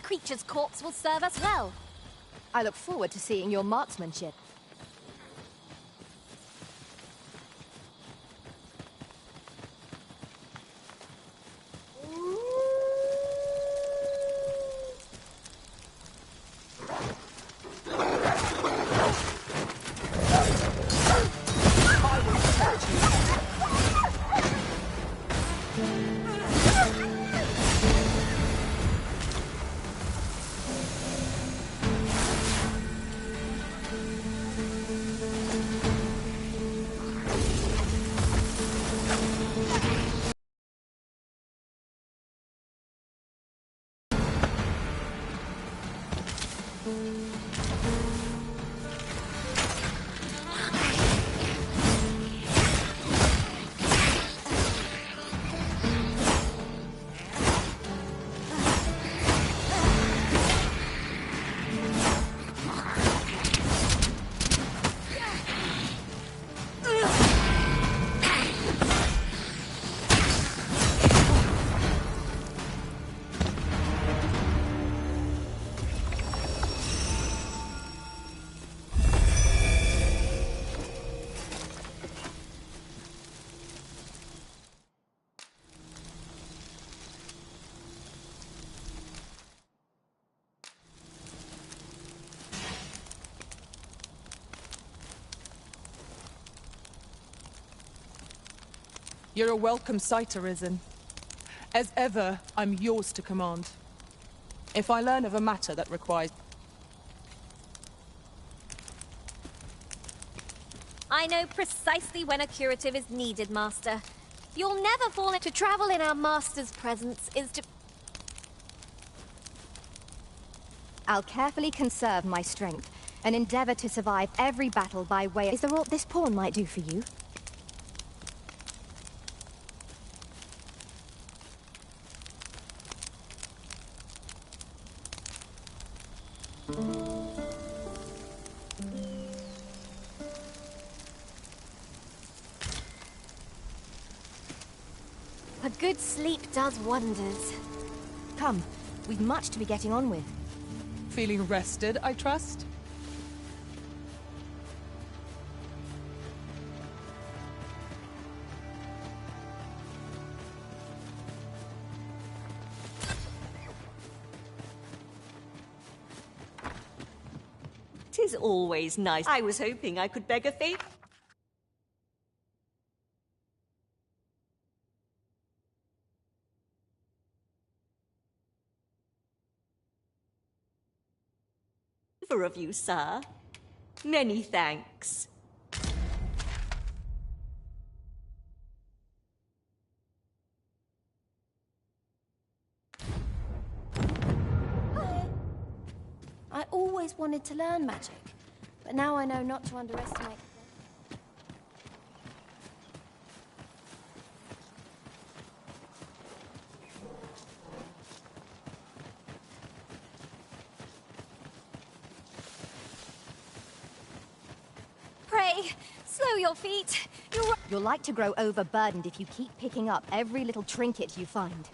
creature's corpse will serve us well. I look forward to seeing your marksmanship. You're a welcome sight, Arisen. As ever, I'm yours to command. If I learn of a matter that requires... I know precisely when a curative is needed, Master. You'll never fall into travel in our Master's presence is to... I'll carefully conserve my strength and endeavor to survive every battle by way... Is there aught this pawn might do for you? A good sleep does wonders. Come, we've much to be getting on with. Feeling rested, I trust? Tis always nice. I was hoping I could beg a favor. Of you, sir. Many thanks. I always wanted to learn magic, but now I know not to underestimate... Pray, slow your feet. You're like to grow overburdened if you keep picking up every little trinket you find.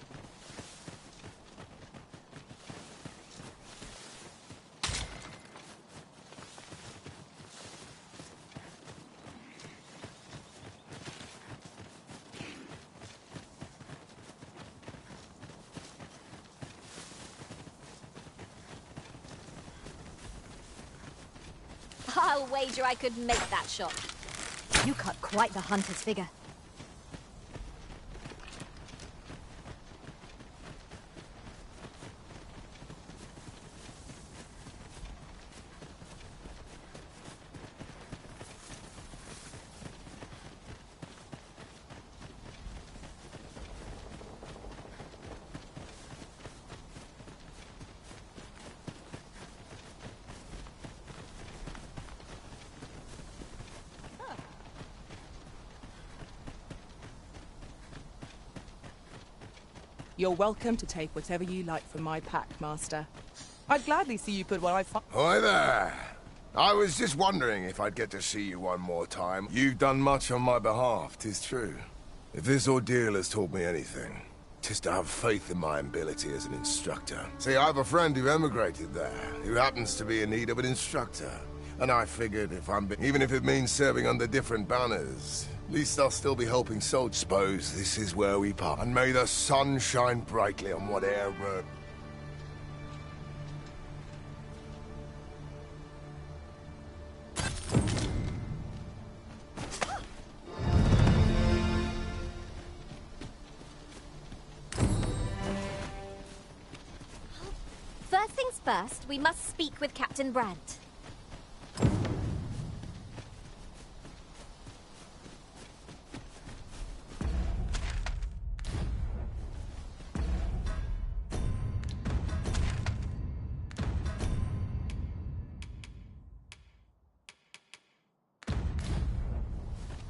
I'll wager I could make that shot. You cut quite the hunter's figure. You're welcome to take whatever you like from my pack, Master. I'd gladly see you put what I find... Hi there. I was just wondering if I'd get to see you one more time. You've done much on my behalf, 'tis true. If this ordeal has taught me anything, Just to have faith in my ability as an instructor. See, I have a friend who emigrated there, who happens to be in need of an instructor. And I figured even if it means serving under different banners, at least I'll still be helping soldiers. Suppose this is where we part. And may the sun shine brightly on whatever... First things first, we must speak with Captain Brandt.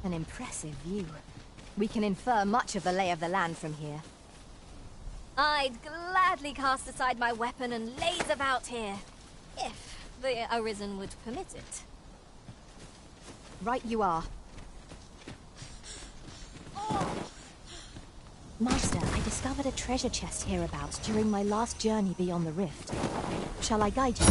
An impressive view. We can infer much of the lay of the land from here. I'd gladly cast aside my weapon and laze about here, if the Arisen would permit it. Right you are. Master, I discovered a treasure chest hereabouts during my last journey beyond the rift. Shall I guide you?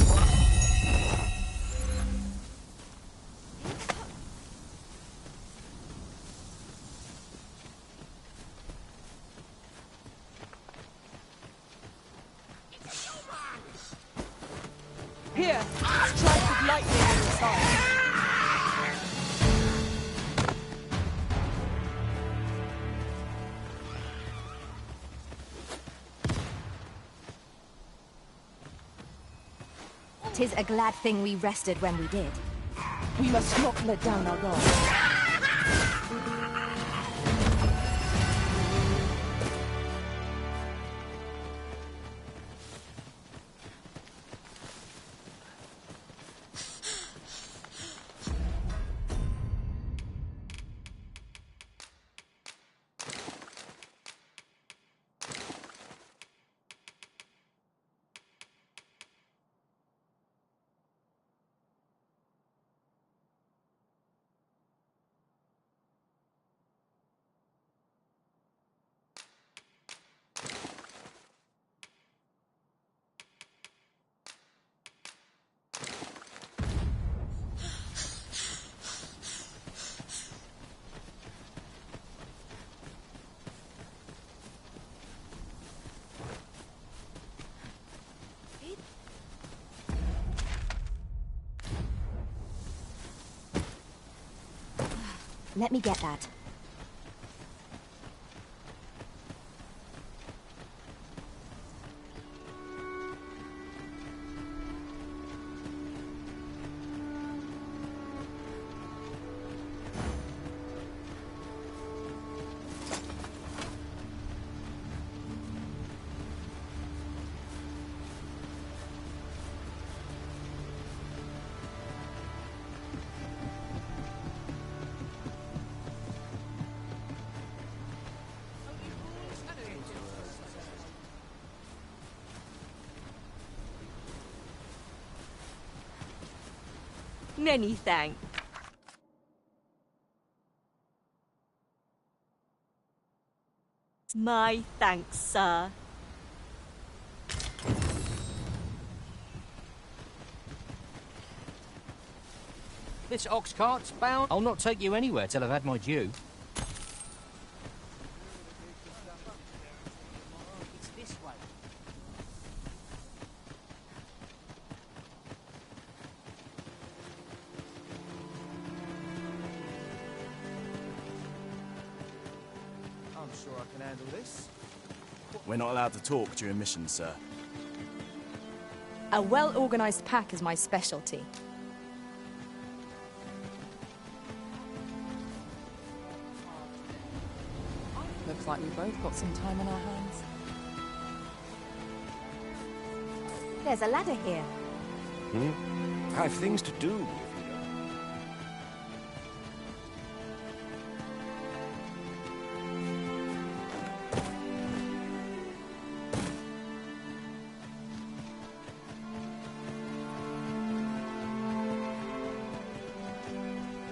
Here, strike with lightning on your side. Tis a glad thing we rested when we did. We must not let down our guard. Let me get that. Many thanks. My thanks, sir. This ox cart's bound. I'll not take you anywhere till I've had my due. It's this way. I'm sure I can handle this. We're not allowed to talk during missions, sir. A well-organized pack is my specialty. Looks like we both got some time on our hands. There's a ladder here. I've things to do.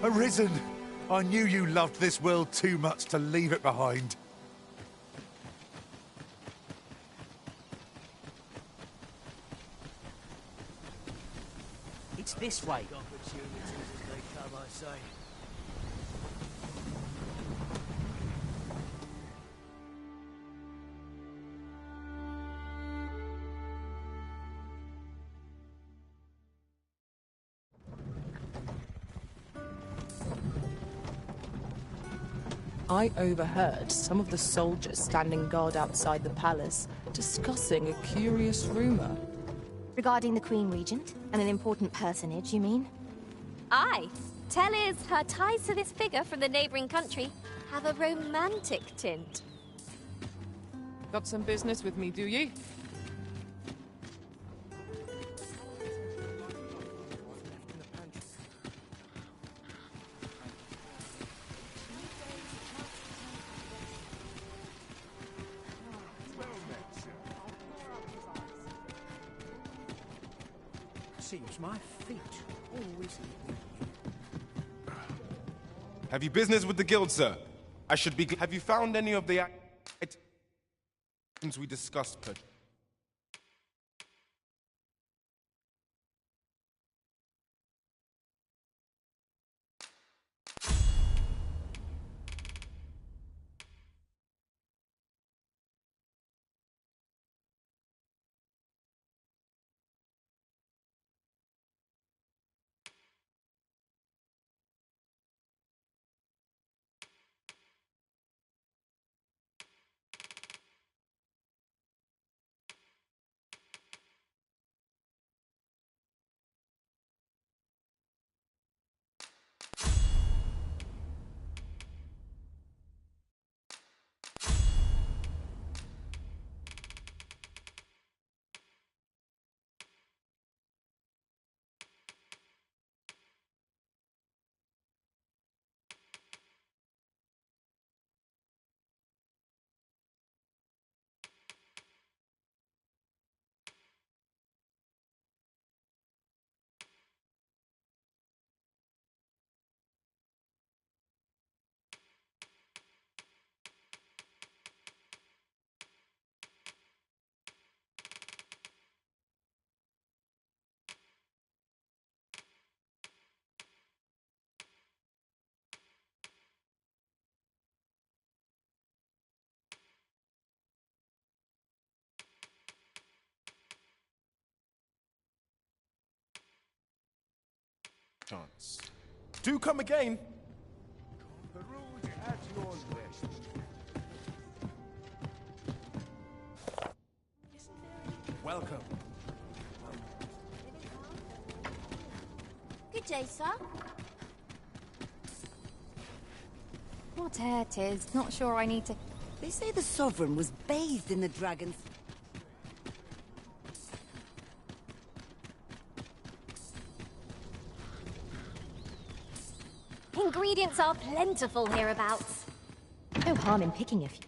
Arisen! I knew you loved this world too much to leave it behind. This way. Opportunities as they come, I say. I overheard some of the soldiers standing guard outside the palace discussing a curious rumor. Regarding the Queen Regent and an important personage, you mean? Aye. Tell is her ties to this figure from the neighboring country have a romantic tint. Got some business with me, do ye? Seems my feet always lead me. Have you business with the guild, sir? I should be. Have you found any of the items we discussed, per? Chance. Do come again. Peruse at your leisure. Welcome. Good day, sir. What air 'tis? Not sure I need to... They say the Sovereign was bathed in the dragon's... Ingredients are plentiful hereabouts. No harm in picking a few.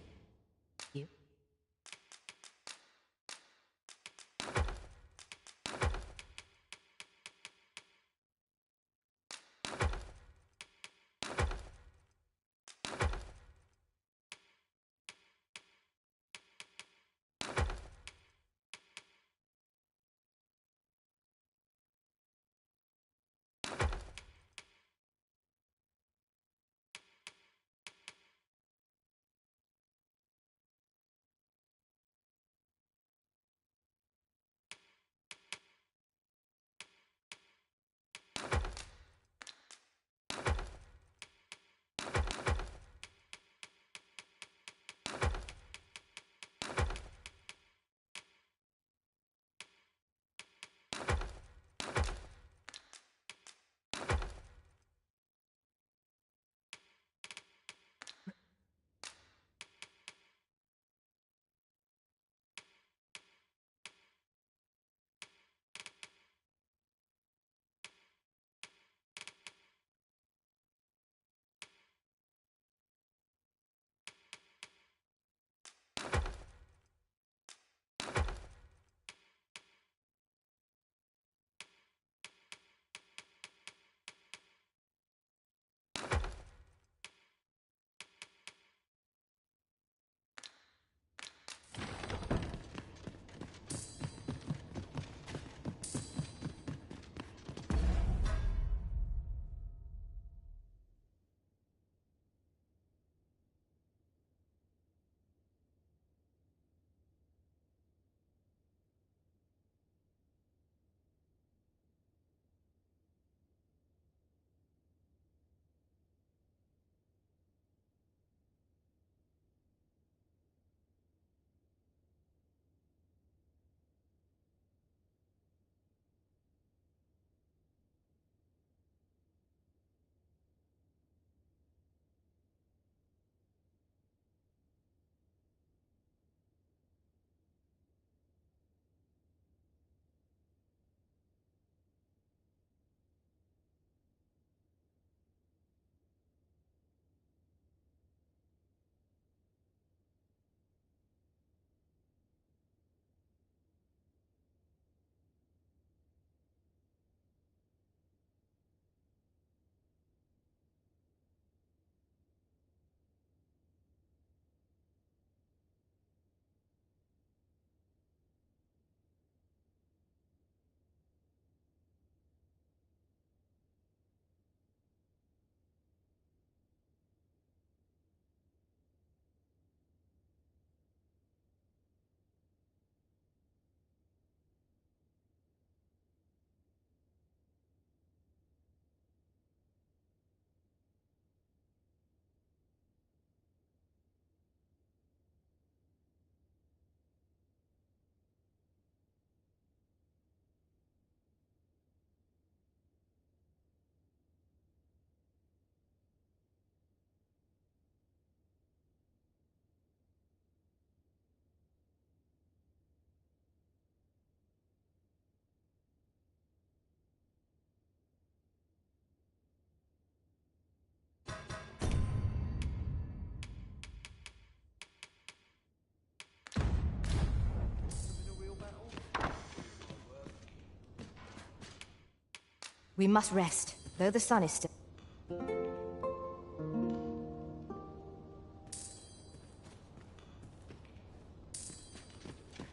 We must rest, though the sun is still...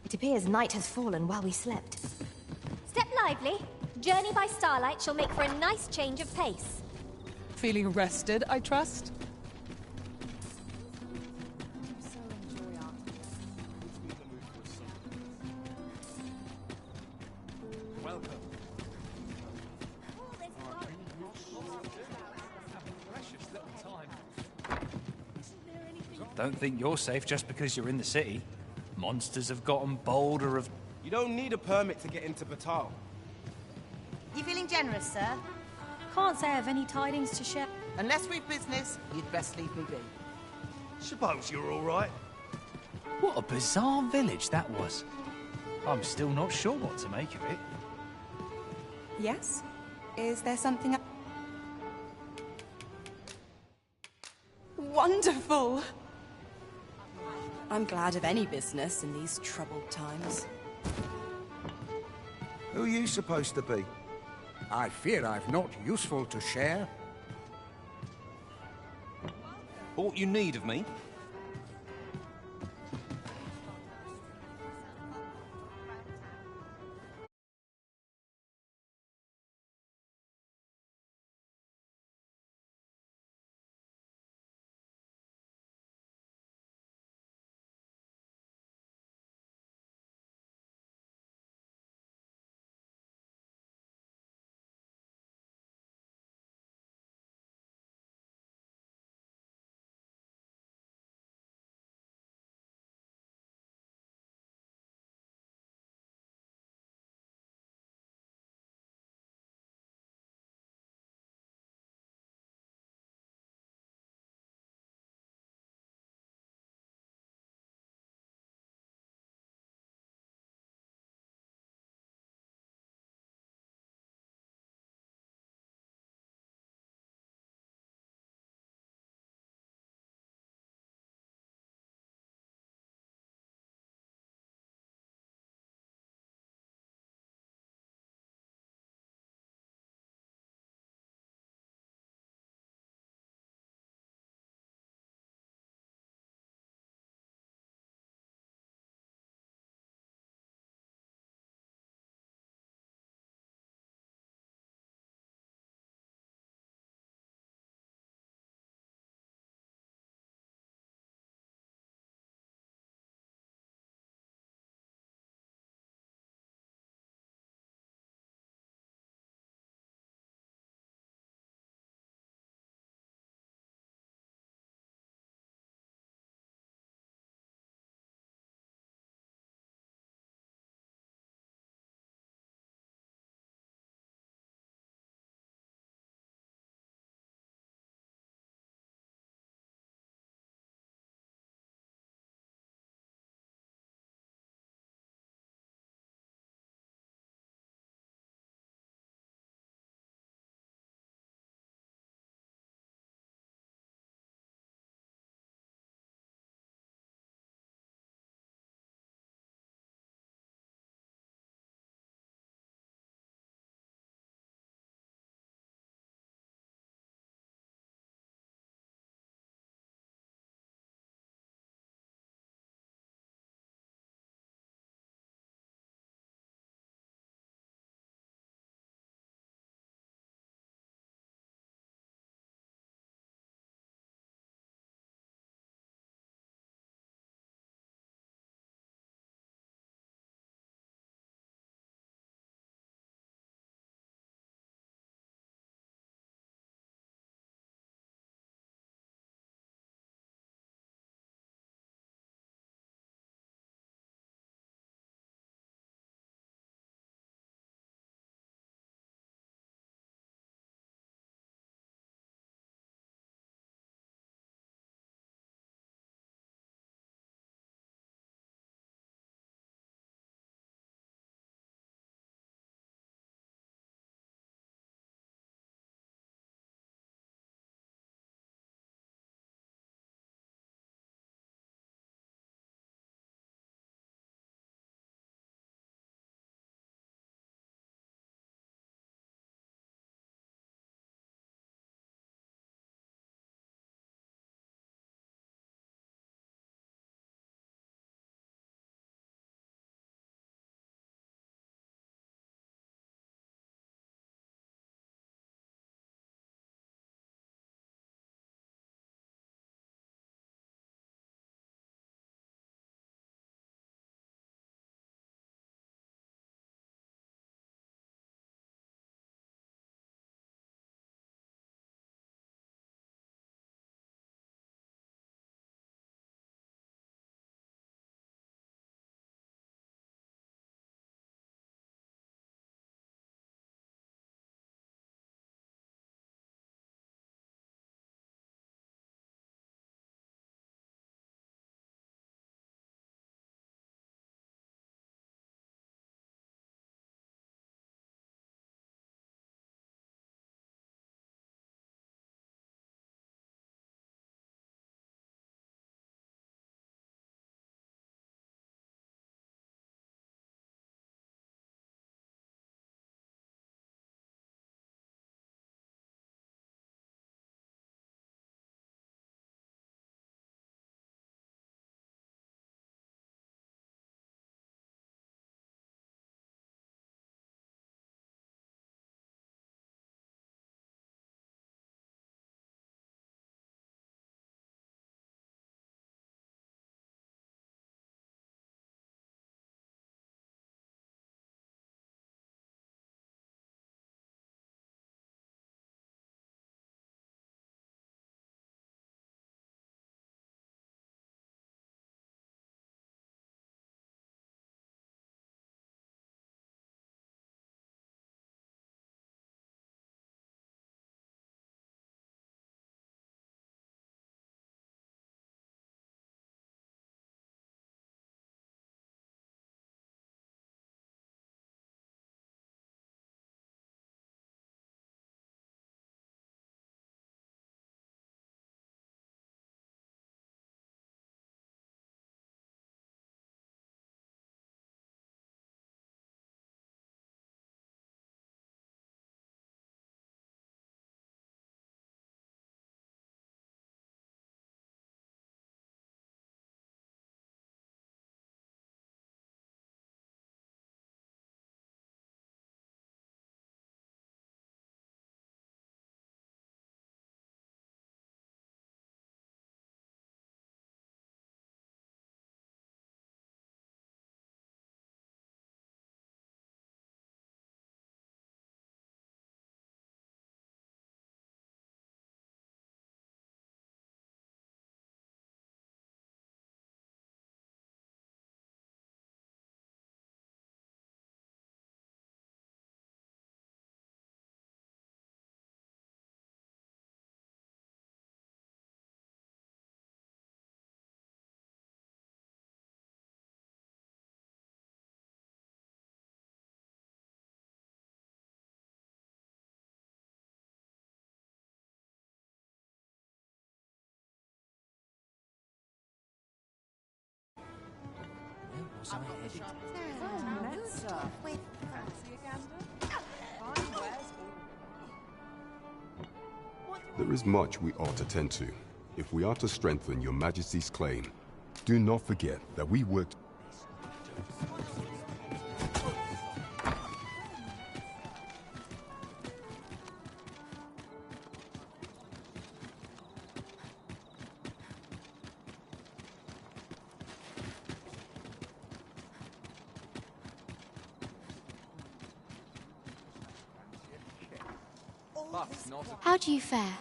It appears night has fallen while we slept. Step lively. Journey by starlight shall make for a nice change of pace. Feeling rested, I trust? Don't think you're safe just because you're in the city. Monsters have gotten bolder of... You don't need a permit to get into Batal. You feeling generous, sir? Can't say I've any tidings to share. Unless we've business, you'd best leave me be. Suppose you're all right. What a bizarre village that was. I'm still not sure what to make of it. Yes? Is there something... Wonderful! I'm glad of any business in these troubled times. Who are you supposed to be? I fear I've not useful to share. Aught you need of me? Was I headed? There is much we ought to tend to. If we are to strengthen your Majesty's claim, do not forget that we worked... How do you fare?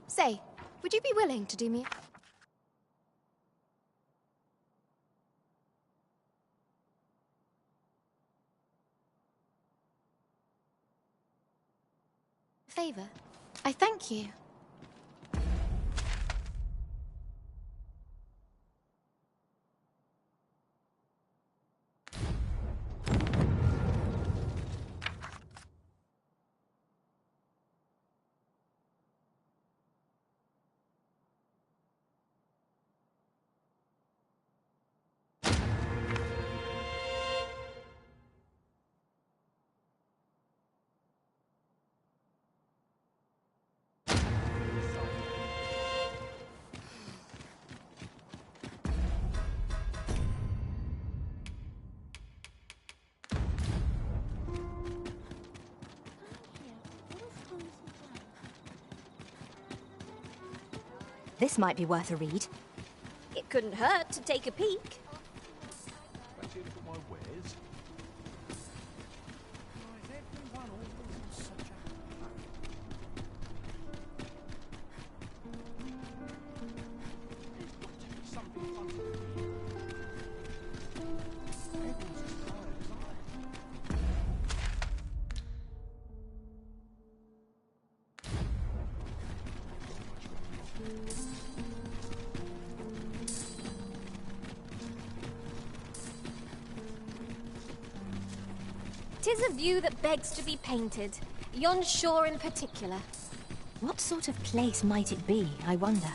Say, would you be willing to do me a favor? I thank you. This might be worth a read. It couldn't hurt to take a peek. Fancy a look at my wares? Tis a view that begs to be painted, yon shore in particular. What sort of place might it be, I wonder?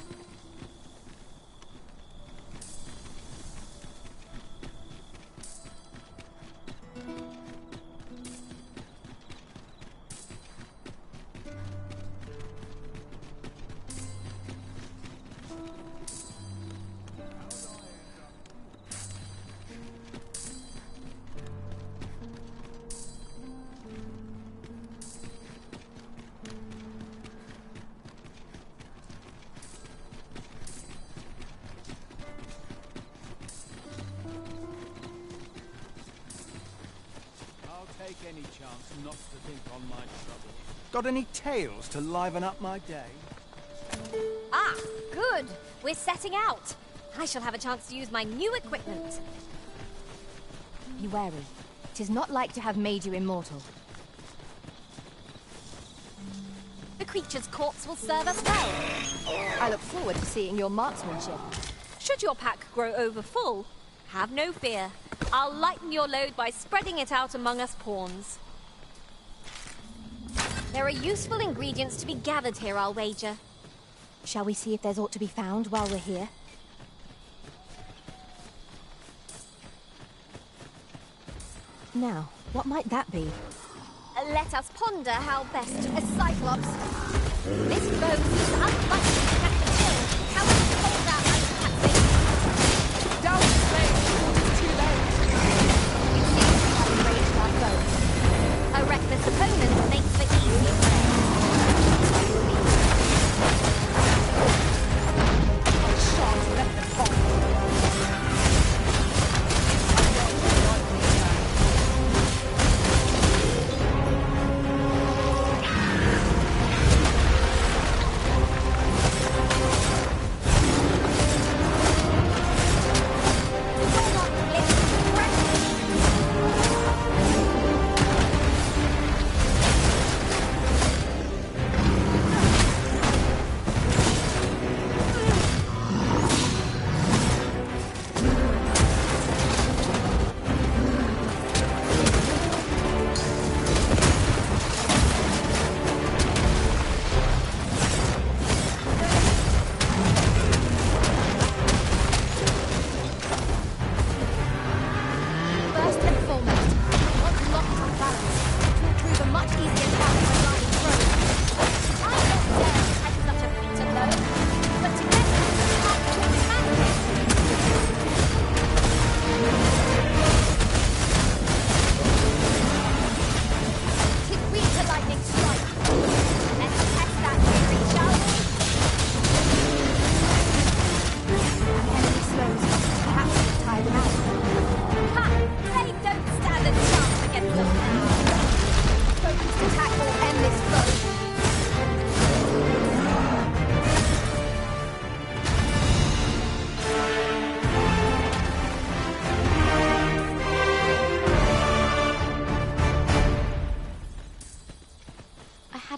Take any chance not to think on my trouble. Got any tales to liven up my day? Ah, good. We're setting out. I shall have a chance to use my new equipment. Be wary. 'Tis not like to have made you immortal. The creature's corpse will serve us well. I look forward to seeing your marksmanship. Should your pack grow over full, have no fear. I'll lighten your load by spreading it out among us pawns. There are useful ingredients to be gathered here, I'll wager. Shall we see if there's aught to be found while we're here? Now, what might that be? Let us ponder how best to... A Cyclops. This bow seems unlikely to catch the chill. How would you hold that untapping? Down the blade! Too late! You seem to have raised our bow. A reckless opponent makes for easy prey. I shan't let them fall.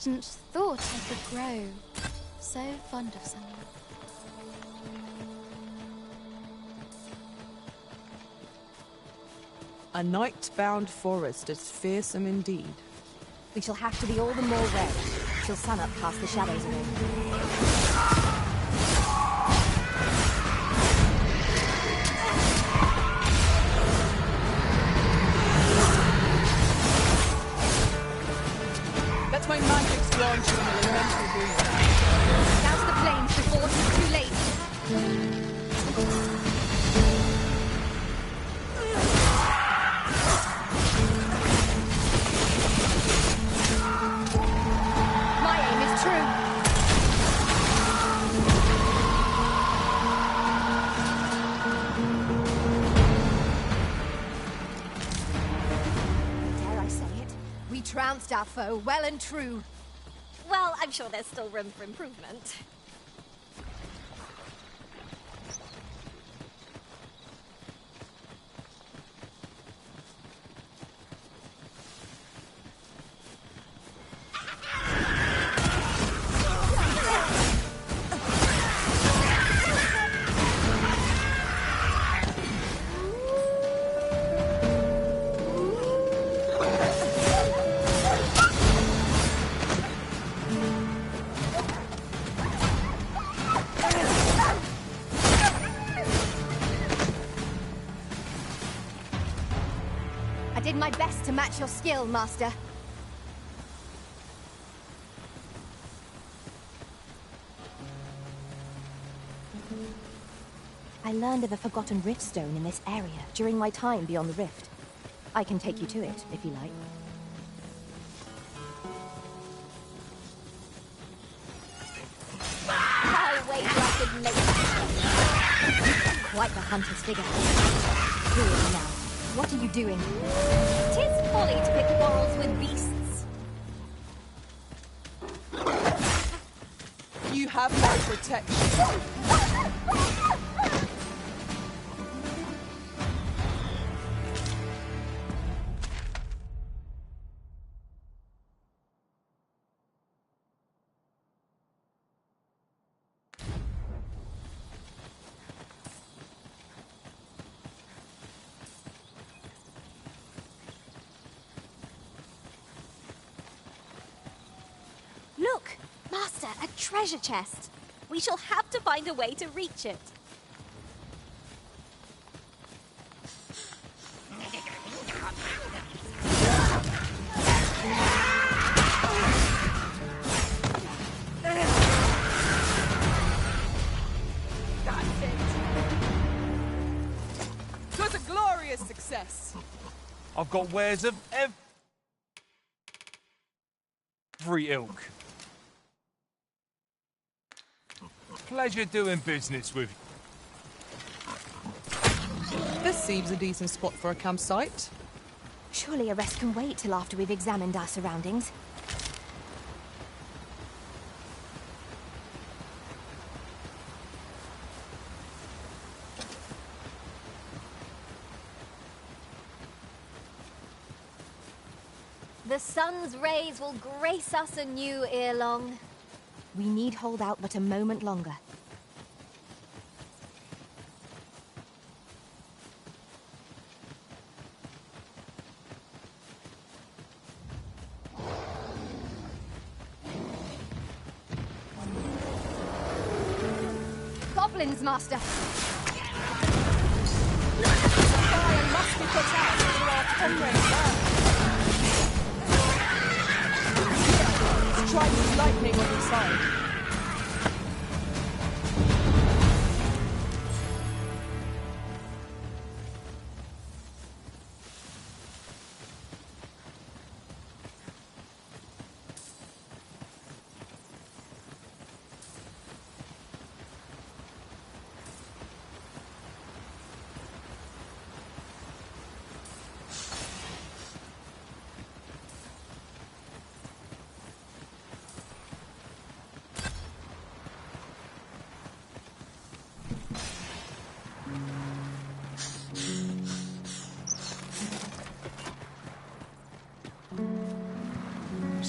hadn't thought I could grow so fond of someone. A night-bound forest is fearsome indeed. We shall have to be all the more wary till sunup casts the shadows away. Let my magic grant you an elemental boon. Douse the flames before it is too late. My aim is true. Dare I say it? We trounced our foe, well and true. Well, I'm sure there's still room for improvement. I did my best to match your skill, Master. I learned of a forgotten rift stone in this area during my time beyond the rift. I can take you to it, if you like. I'll wager I could make that. Quite the hunter's figure. Really now, what are you doing? 'Tis folly to pick quarrels with beasts. You have my protection. Look, Master, a treasure chest. We shall have to find a way to reach it. That's it. 'Twas a glorious success. I've got wares of every ilk. Pleasure doing business with you. This seems a decent spot for a campsite. Surely a rest can wait till after we've examined our surroundings. The sun's rays will grace us anew ere long. We need hold out but a moment longer. Goblins, Master! Fire must be put out for our comrades burn. Strike with lightning on your side.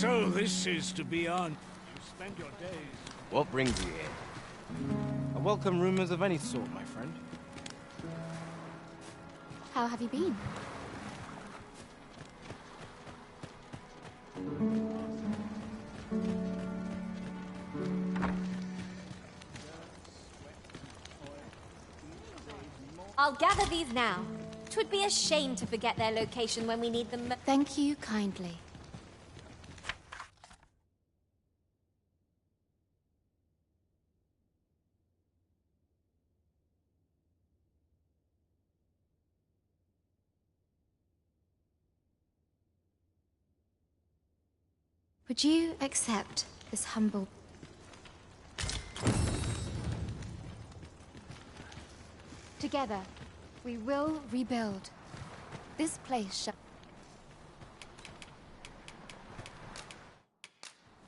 So this is to be on. You spend your days. What brings you here? I welcome rumors of any sort, my friend. How have you been? I'll gather these now. 'Twould be a shame to forget their location when we need them. Thank you kindly. Would you accept this humble... Together, we will rebuild. This place shall...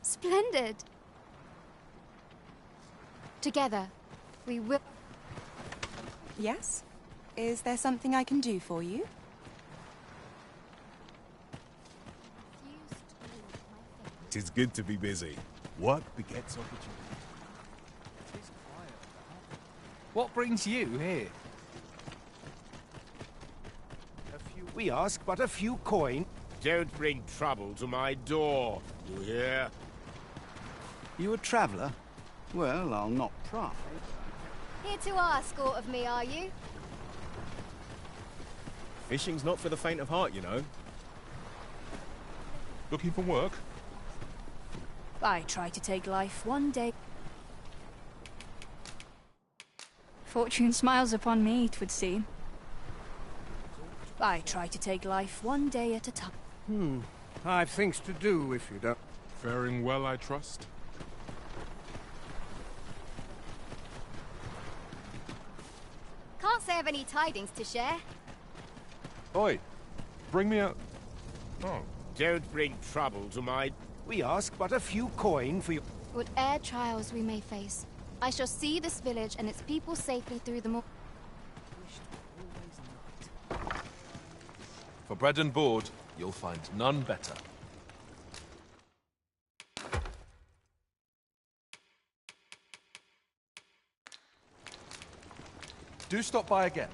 Splendid! Together, we will... Yes? Is there something I can do for you? Tis good to be busy. Work begets opportunity. What brings you here? We ask but a few coin. Don't bring trouble to my door, you hear? You a traveller? Well, I'll not pry. Here to ask aught of me, are you? Fishing's not for the faint of heart, you know. Looking for work? I try to take life one day. Fortune smiles upon me, 'twould seem. I try to take life one day at a time. I've things to do if you don't. Faring well, I trust? Can't say I've any tidings to share. Oi, bring me a... Oh. Don't bring trouble to my... We ask but a few coin for you. Whate'er trials we may face, I shall see this village and its people safely through them all. For bread and board, you'll find none better. Do stop by again.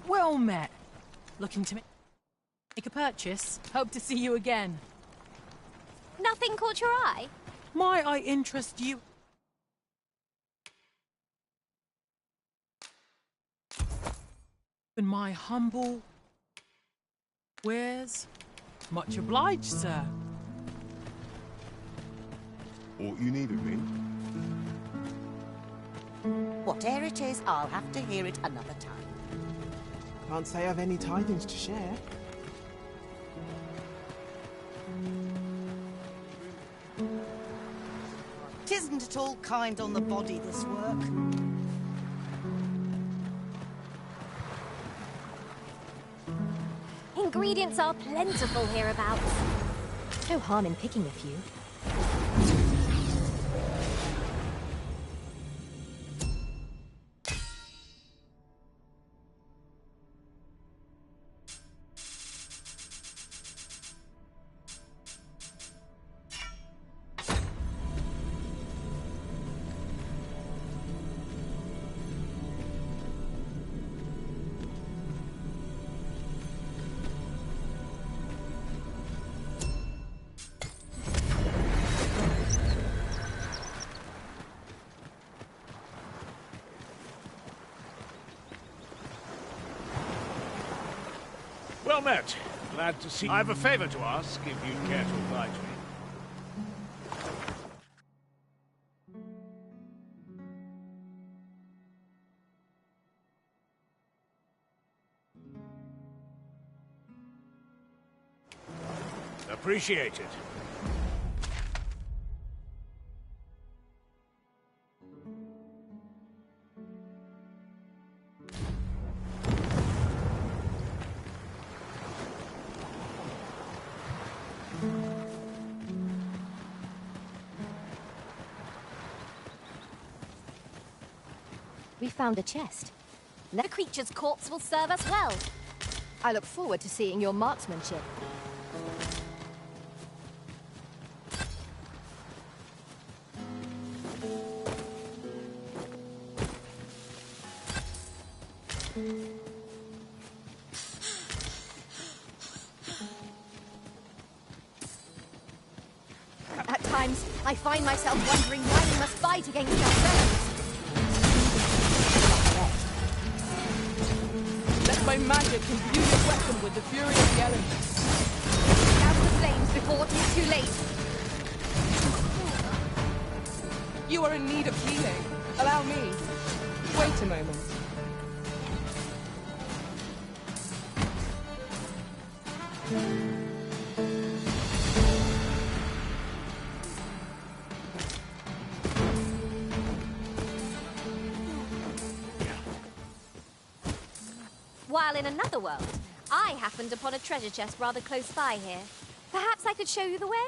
Well met. Looking to make a purchase. Hope to see you again. Nothing caught your eye? Might I interest you? In my humble wares? Much obliged, sir. Aught you need of me? Whatever it is, I'll have to hear it another time. Can't say I've any tidings to share. Tisn't at all kind on the body, this work. Ingredients are plentiful hereabouts. No harm in picking a few. Well met. Glad to see you. I have a favor to ask, if you'd care to oblige me. Appreciated. We found a chest. The creature's corpse will serve us well. I look forward to seeing your marksmanship. At times, I find myself wondering why we must fight against our foes. Let my magic imbue your weapon with the fury of the elements. Douse the flames before it is too late. You are in need of healing. Allow me. Wait a moment. While in another world, I happened upon a treasure chest rather close by here. Perhaps I could show you the way?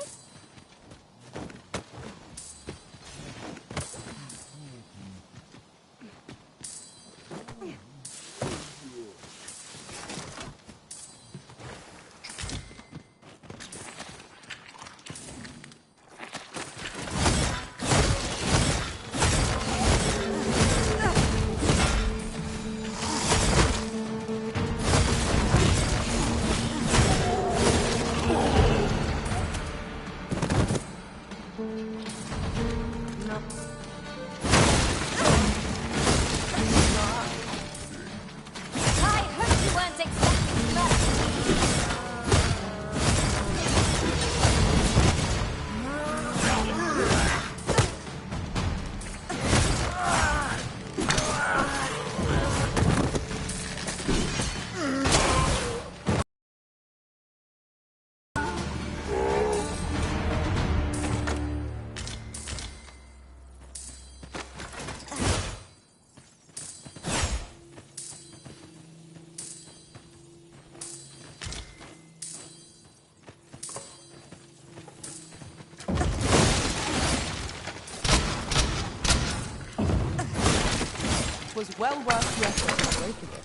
Was well worth the effort of breaking it.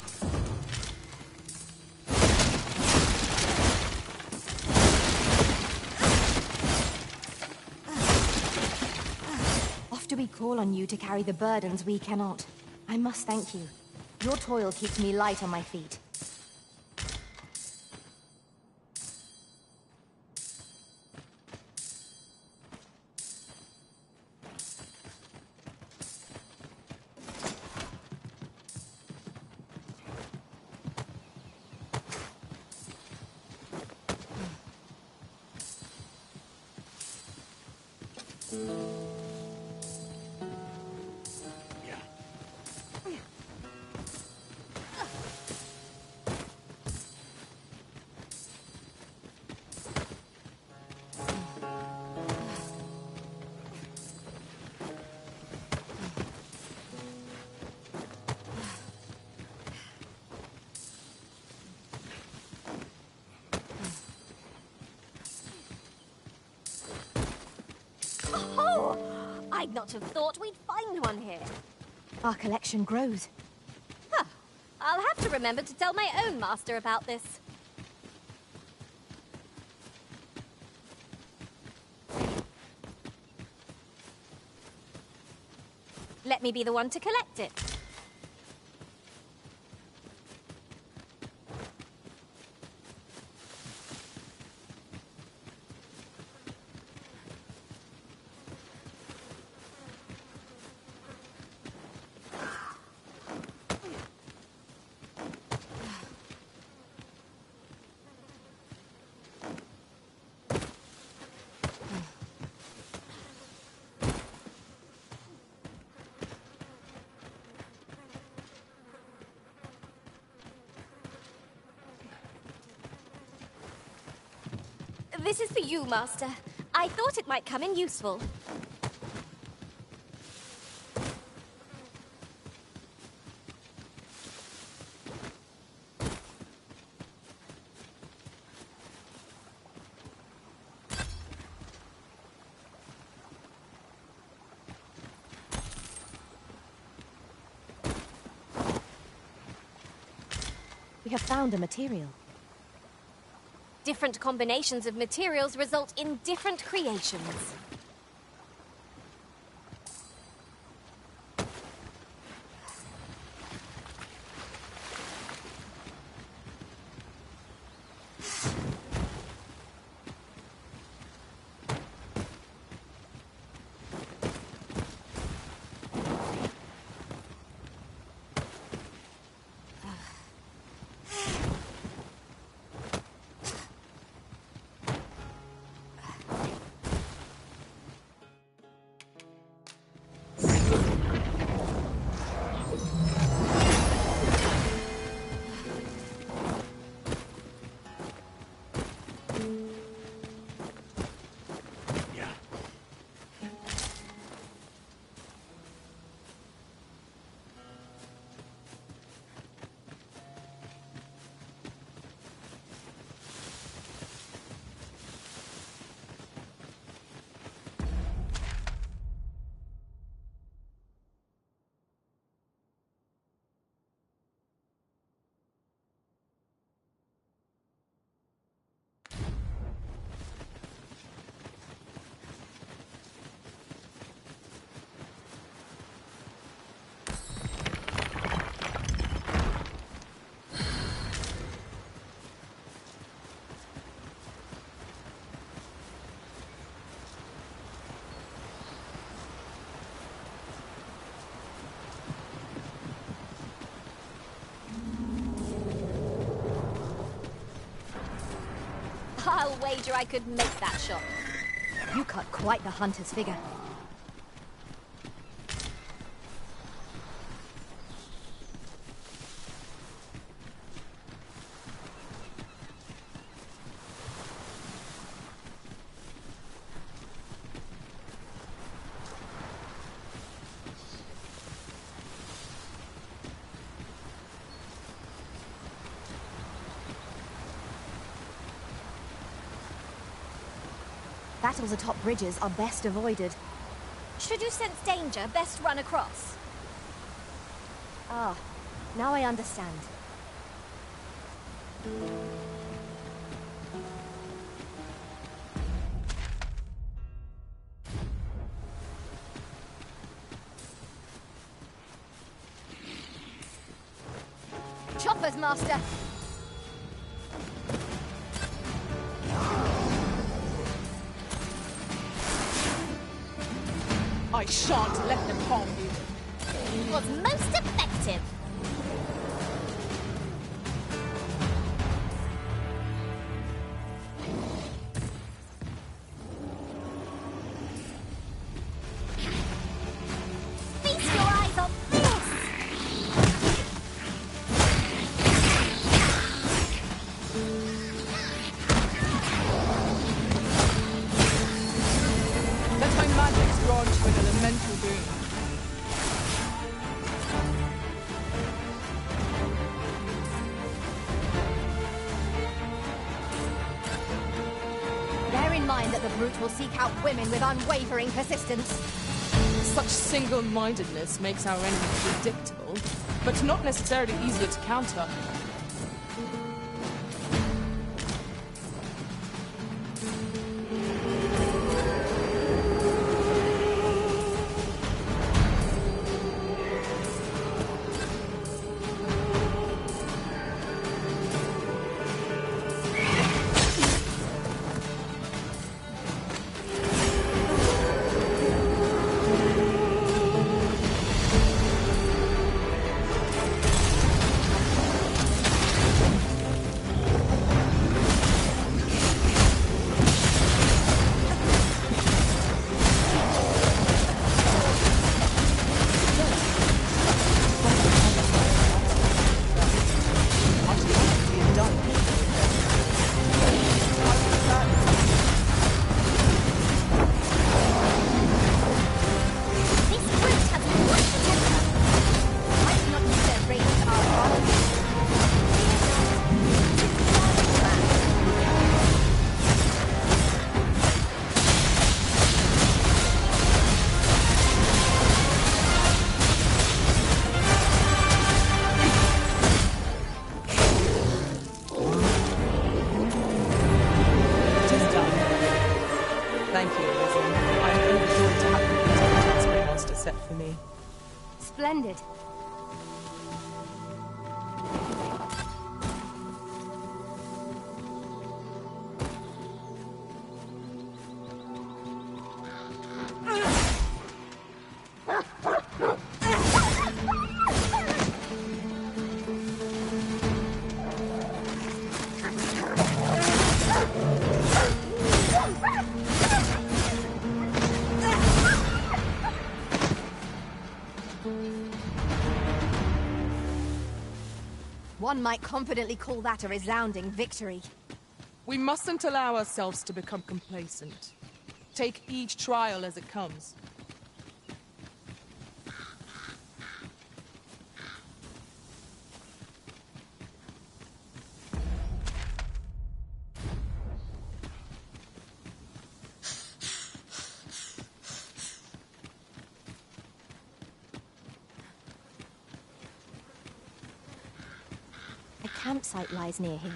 Often we call on you to carry the burdens we cannot. I must thank you. Your toil keeps me light on my feet. Oh! I'd not have thought we'd find one here. Our collection grows. Huh. I'll have to remember to tell my own master about this. Let me be the one to collect it. This is for you, Master. I thought it might come in useful. have found a material. Different combinations of materials result in different creations. I'll wager I could make that shot. You cut quite the hunter's figure. Battles atop bridges are best avoided. Should you sense danger, best run across. Ah, now I understand. Choppers, Master! I shan't let them harm you. It was most effective. Feast your eyes on this! Let my magic grant you an elemental boon. Bear in mind that the brute will seek out women with unwavering persistence. Such single-mindedness makes our enemy predictable, but not necessarily easier to counter. for me. Splendid. One might confidently call that a resounding victory. We mustn't allow ourselves to become complacent. Take each trial as it comes. A campsite lies near here.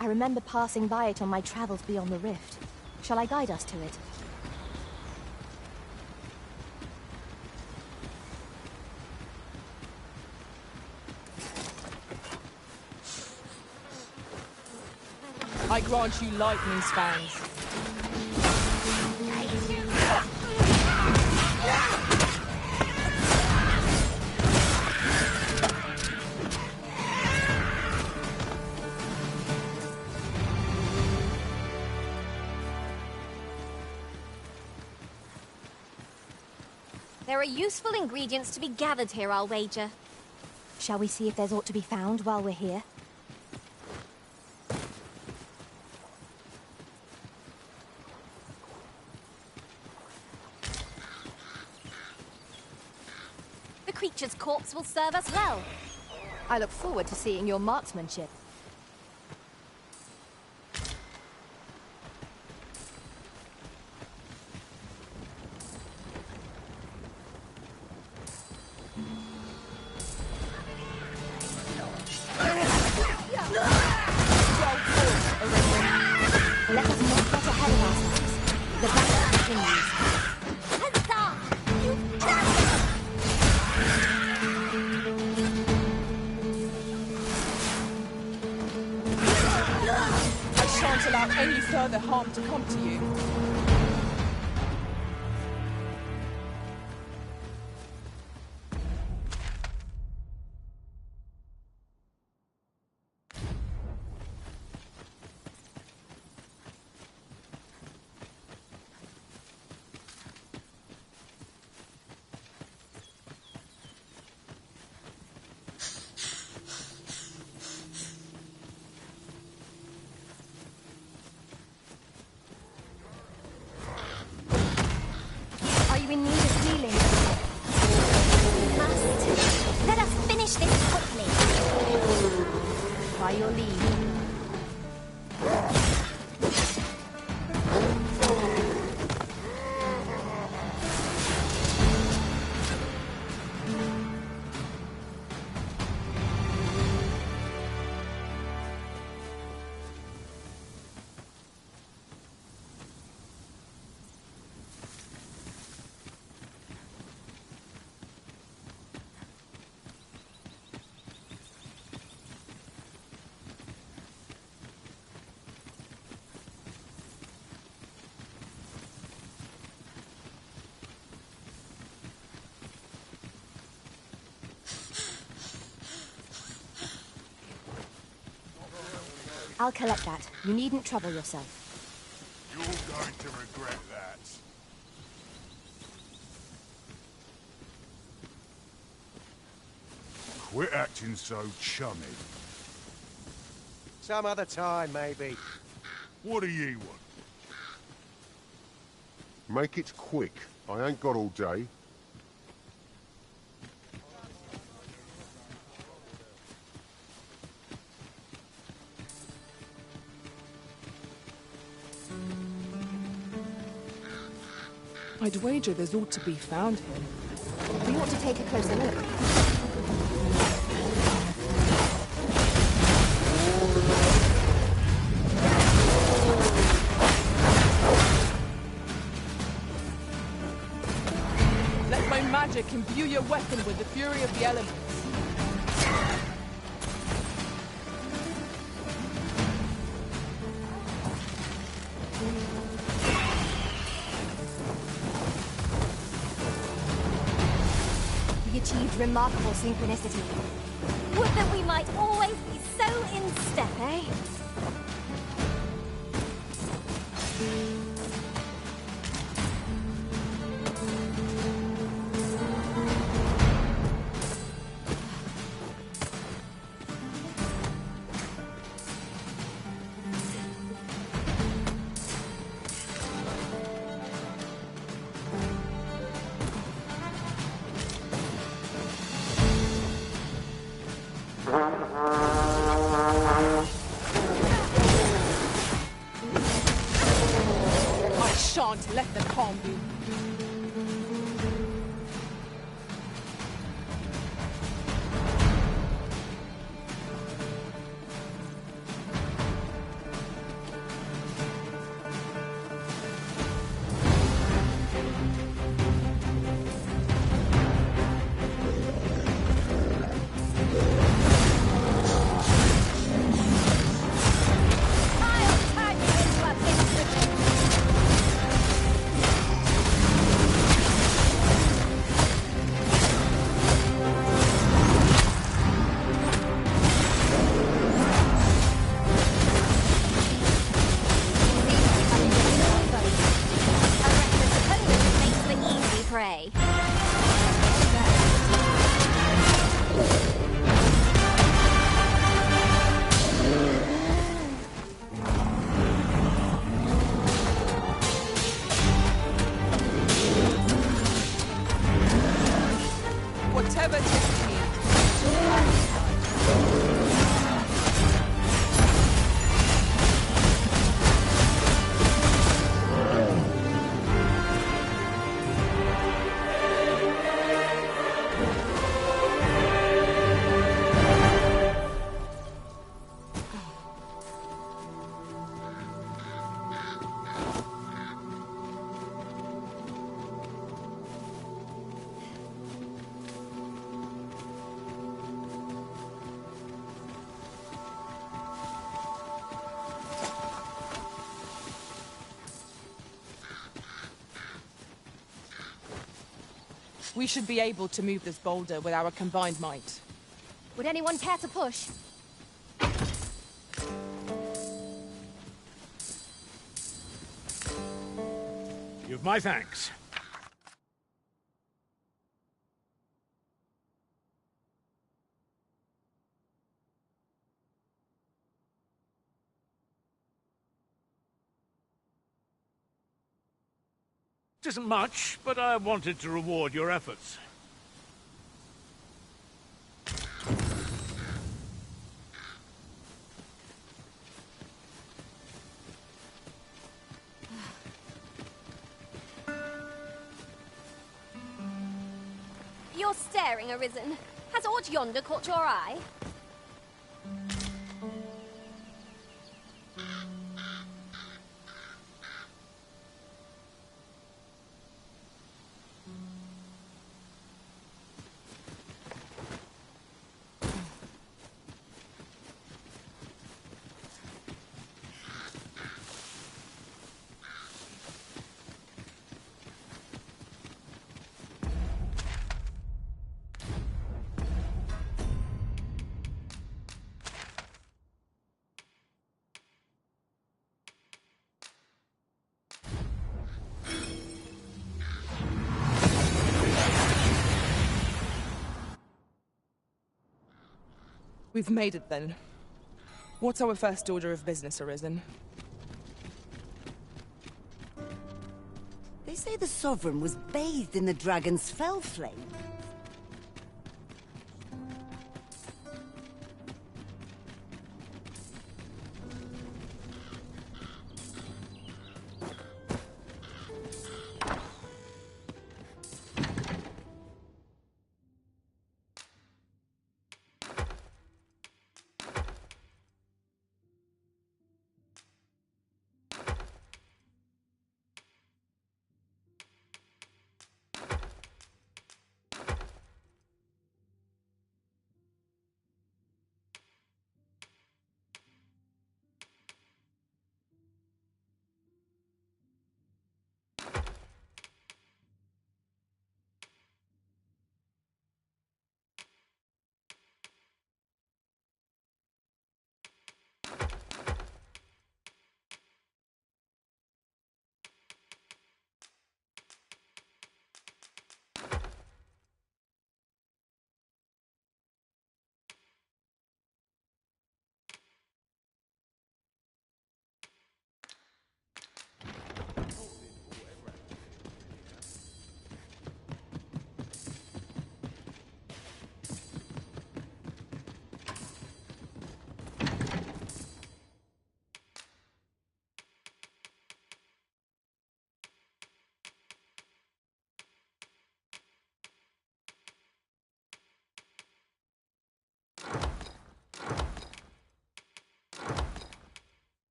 I remember passing by it on my travels beyond the rift. Shall I guide us to it? I grant you lightning spans. There are useful ingredients to be gathered here, I'll wager. Shall we see if there's aught to be found while we're here? The creature's corpse will serve us well. I look forward to seeing your marksmanship. Let us not get ahead of ourselves. The battle continues. Huzzah! You've done I shan't allow any further harm to come to you. Are you in need of healing? must. Let us finish this quickly. By your leave. I'll collect that. You needn't trouble yourself. You're going to regret that. Quit acting so chummy. Some other time, maybe. What do you want? Make it quick. I ain't got all day. I'd wager there's ought to be found here. We ought to take a closer look. Let my magic magic, imbue your weapon with the fury of the elements. We achieved remarkable synchronicity. Would that we might always be so in step, eh? I shan't let them harm you. Prey. Whatever takes me. We should be able to move this boulder with our combined might. Would anyone care to push? You've my thanks. It isn't much, but I wanted to reward your efforts. You're staring, Arisen. Has aught yonder caught your eye? We've made it then. What's our first order of business, Arisen? They say the Sovereign was bathed in the dragon's fell flame.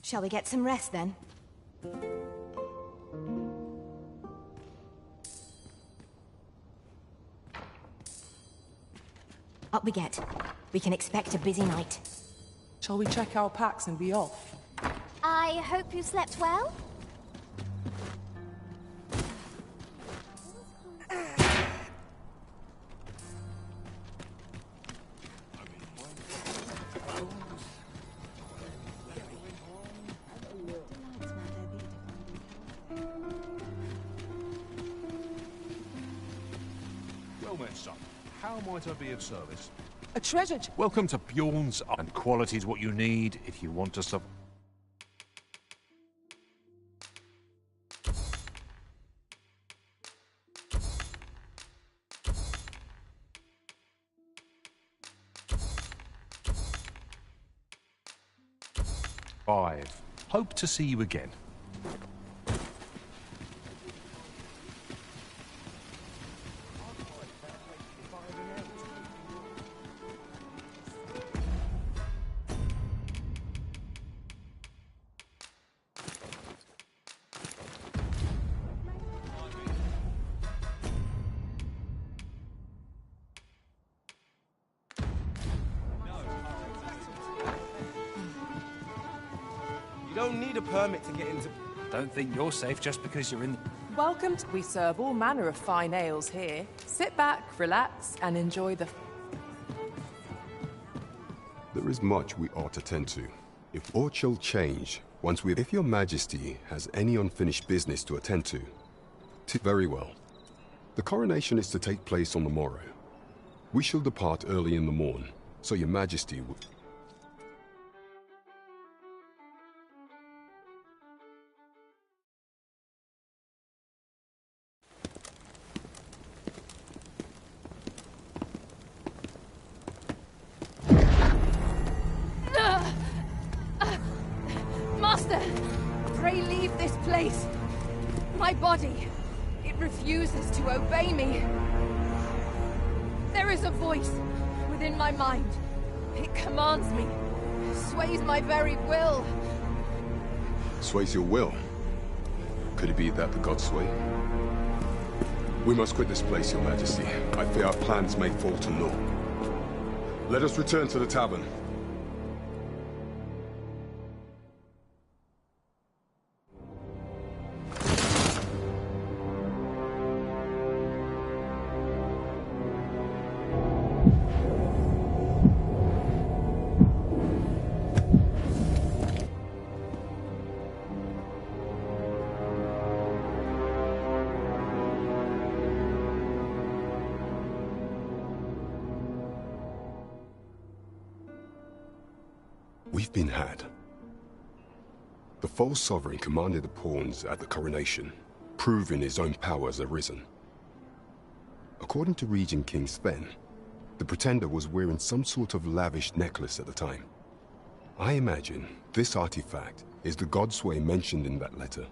Shall we get some rest then? Up we get. We can expect a busy night. Shall we check our packs and be off? I hope you slept well. Well met, son. How might I be of service? A treasure Welcome to Bjorn's, and quality is what you need if you want to survive. Hope to see you again. You don't need a permit to get into... Don't think you're safe just because you're in... Welcome to... We serve all manner of fine ales here. Sit back, relax, and enjoy the... There is much we ought to tend to. If aught shall change, once we... If your majesty has any unfinished business to attend to... Very well. The coronation is to take place on the morrow. We shall depart early in the morn, so your majesty will... Master! Pray leave this place. My body, it refuses to obey me. There is a voice within my mind. It commands me, sways my very will. Sways your will? Could it be that the gods sway? We must quit this place, your majesty. I fear our plans may fall to naught. Let us return to the tavern. We've been had. The false sovereign commanded the pawns at the coronation, proving his own power has arisen. According to Regent King Sven, the pretender was wearing some sort of lavish necklace at the time. I imagine this artifact is the Godsway mentioned in that letter.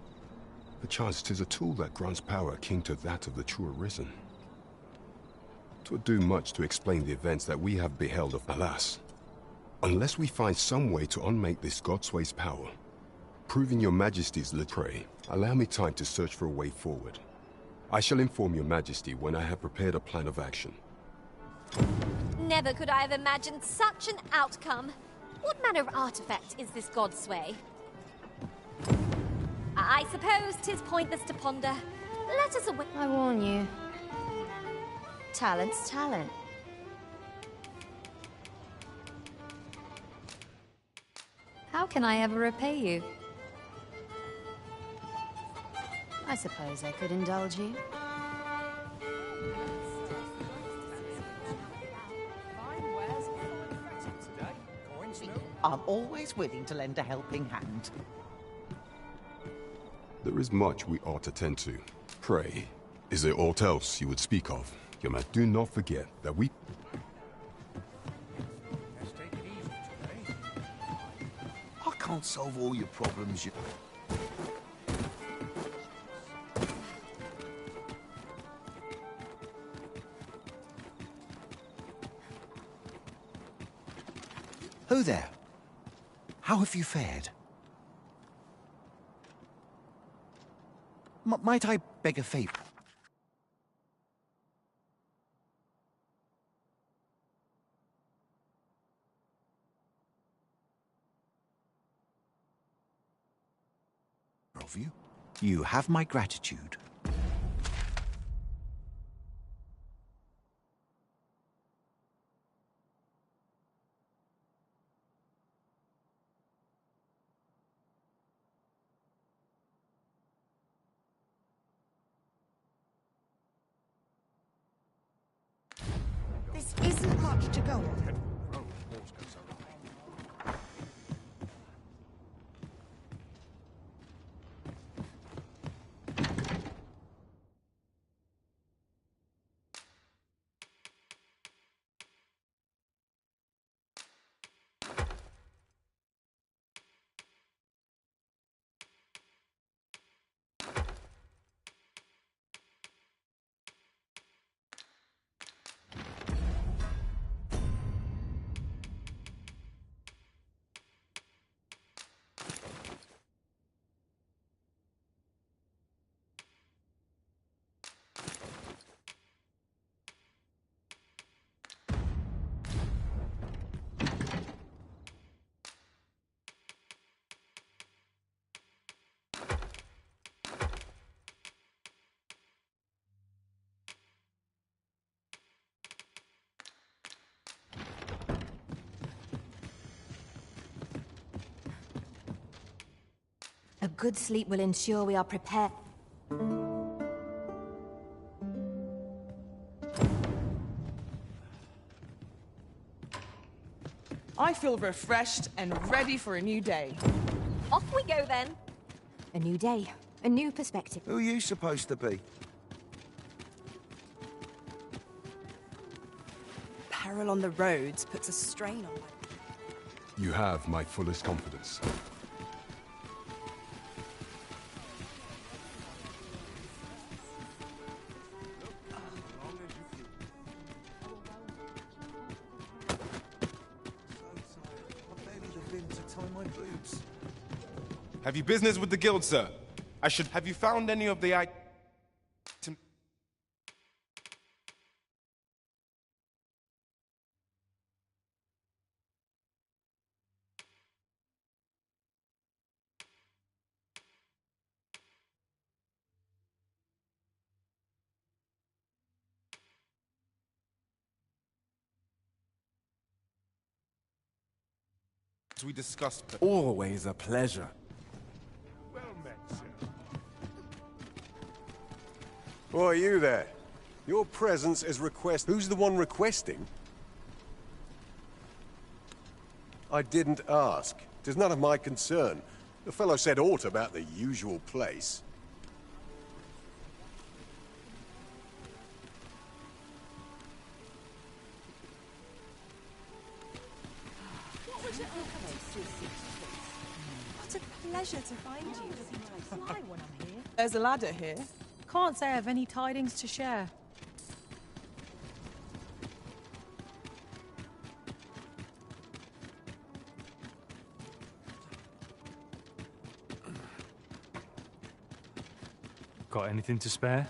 Perchance 'tis a tool that grants power akin to that of the true arisen. 'Twould do much to explain the events that we have beheld of, alas. Unless we find some way to unmake this Godsway's power, proving your majesty's pray, allow me time to search for a way forward. I shall inform your majesty when I have prepared a plan of action. Never could I have imagined such an outcome. What manner of artifact is this Godsway? I suppose 'tis pointless to ponder. Let us away. I warn you. Talent's talent. How can I ever repay you? I suppose I could indulge you. I'm always willing to lend a helping hand. There is much we ought to tend to. Pray, is there aught else you would speak of? Your man, do not forget that we... I can't solve all your problems, you... Who there? How have you fared? Might I beg a favor? Of you. You have my gratitude. This isn't much to go on. A good sleep will ensure we are prepared. I feel refreshed and ready for a new day. Off we go then. A new day, a new perspective. Who are you supposed to be? Peril on the roads puts a strain on my... You have my fullest confidence. Have you business with the guild, sir? Have you found any of the items? We discussed. Always a pleasure. Well met, sir. Why are you there? Your presence is request. Who's the one requesting? I didn't ask. It is none of my concern. The fellow said aught about the usual place. What a pleasure to find you. There's a ladder here. Can't say I've any tidings to share. Got anything to spare?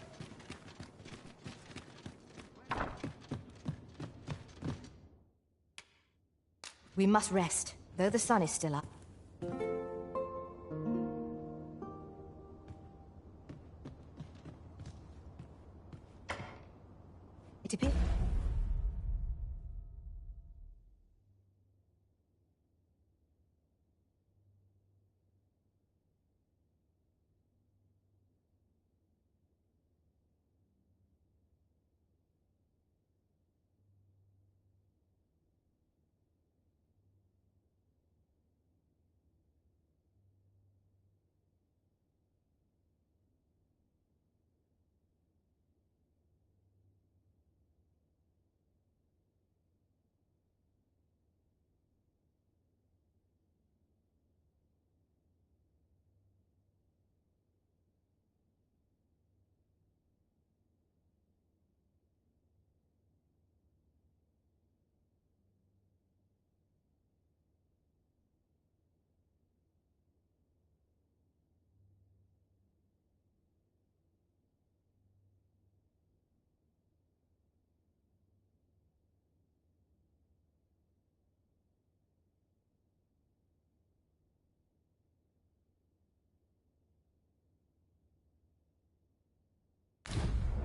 We must rest, though the sun is still up. It appears...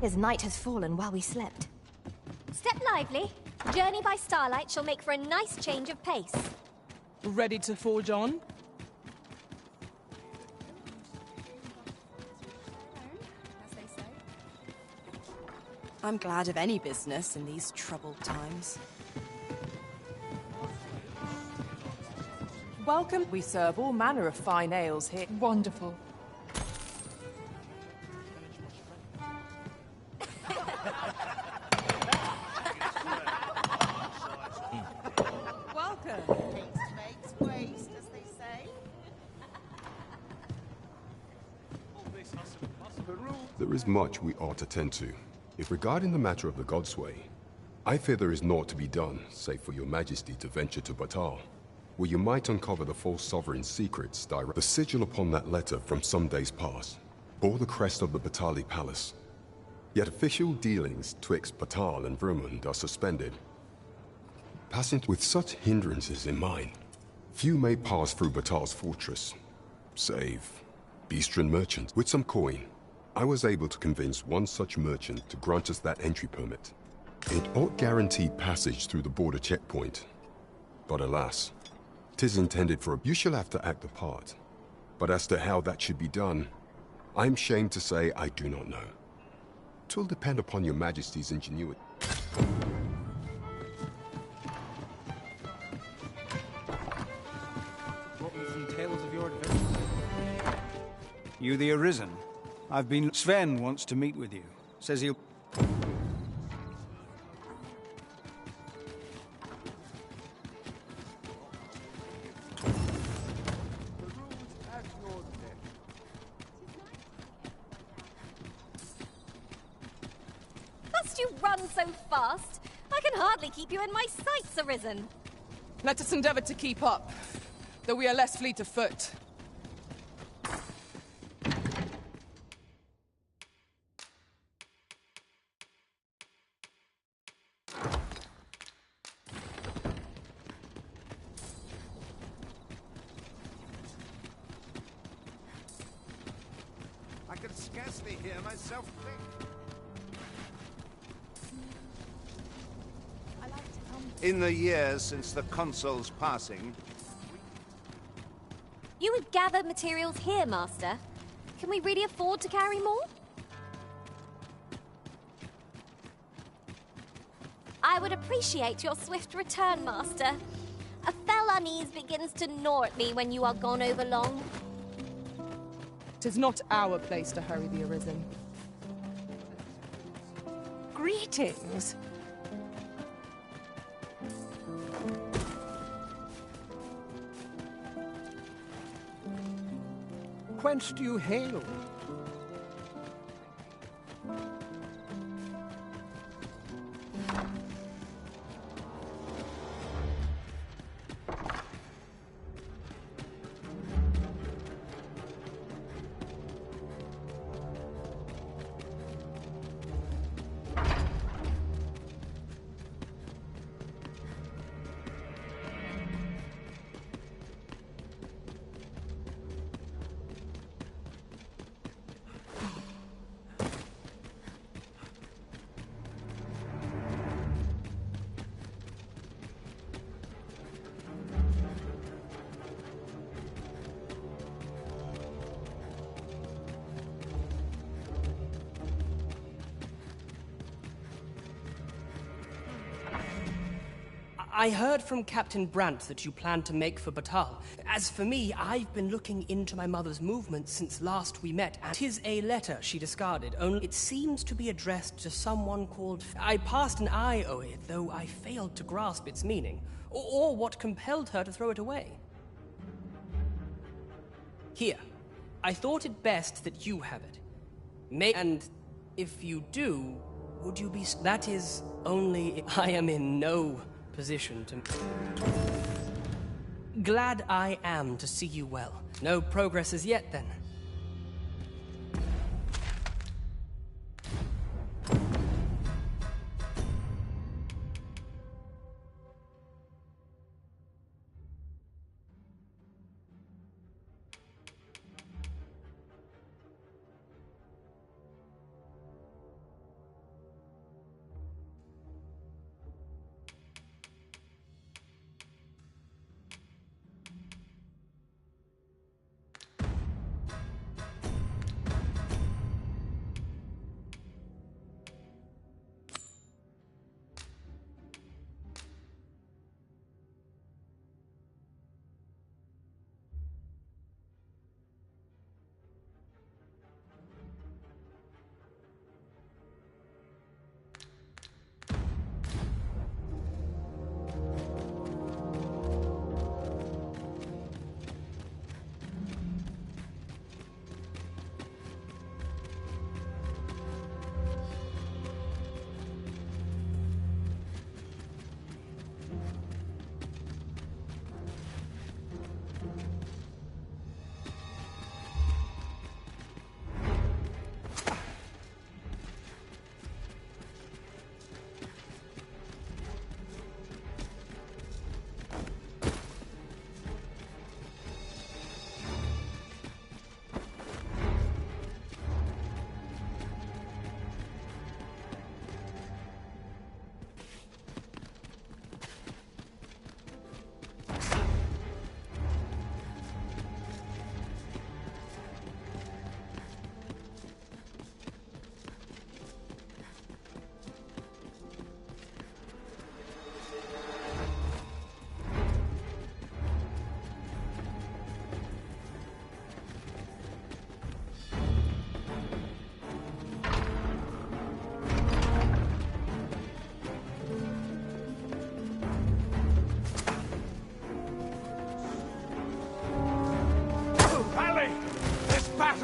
His night has fallen while we slept. Step lively. Journey by starlight shall make for a nice change of pace. Ready to forge on? I'm glad of any business in these troubled times. Welcome. We serve all manner of fine ales here. Wonderful. Welcome. Haste makes waste, as they say. There is much we ought to tend to. If regarding the matter of the Godsway, I fear there is naught to be done, save for your majesty to venture to Batal, where you might uncover the false sovereign's secrets direct. The sigil upon that letter from some days past bore the crest of the Batali Palace. Yet official dealings twixt Batal and Vermund are suspended. Passing with such hindrances in mind, few may pass through Batal's fortress, save Beastren merchants. With some coin, I was able to convince one such merchant to grant us that entry permit. It ought guaranteed passage through the border checkpoint. But alas, 'tis intended for you shall have to act a part. But as to how that should be done, I'm ashamed to say I do not know. 'Twill depend upon your majesty's ingenuity. Brought me some tales of your adventures. You the Arisen? I've been... Sven wants to meet with you. Says he'll... Must you run so fast? I can hardly keep you in my sights, Arisen. Let us endeavor to keep up, though we are less fleet of foot. I can scarcely hear myself think. In the years since the consul's passing... You would gather materials here, Master. Can we really afford to carry more? I would appreciate your swift return, Master. A fell unease begins to gnaw at me when you are gone over long. 'Tis not our place to hurry the Arisen. Greetings. Whence do you hail? I heard from Captain Brandt that you plan to make for Batal. As for me, I've been looking into my mother's movements since last we met, and 'tis a letter she discarded, only it seems to be addressed to someone called... I passed an eye o'er it, though I failed to grasp its meaning, or what compelled her to throw it away. Here, I thought it best that you have it. And if you do, would you be... That is only if I am in no position to... Glad I am to see you well. No progress as yet, then.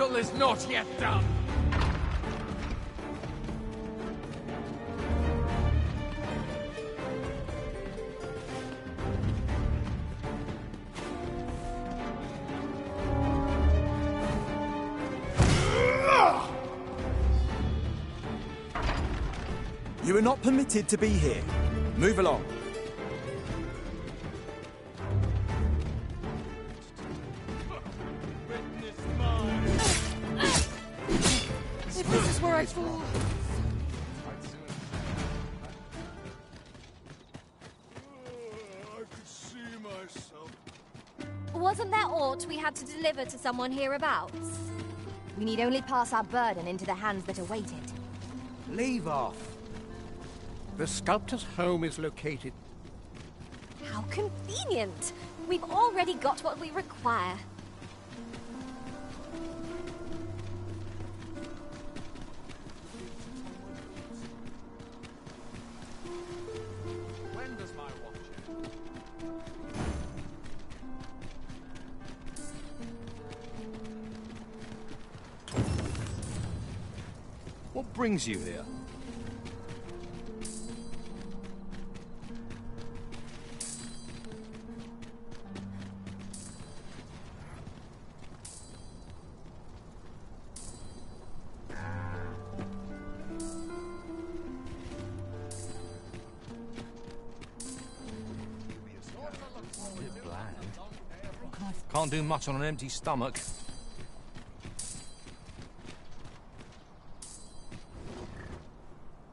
deal is not yet done. You are not permitted to be here. Move along. If this is where I fall... I could see myself. Wasn't there aught we had to deliver to someone hereabouts? We need only pass our burden into the hands that await it. Leave off. The sculptor's home is located... How convenient! We've already got what we require. When does my watch end? What brings you here? Can't do much on an empty stomach.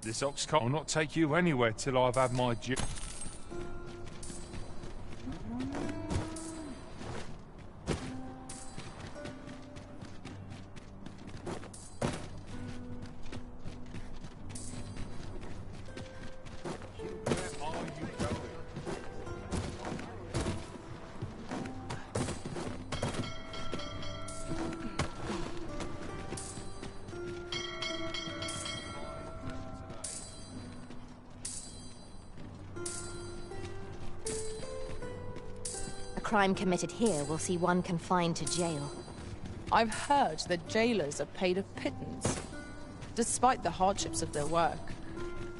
This ox cart will not take you anywhere till I've had my due. Crime committed here will see one confined to jail. I've heard that jailers are paid a pittance, despite the hardships of their work.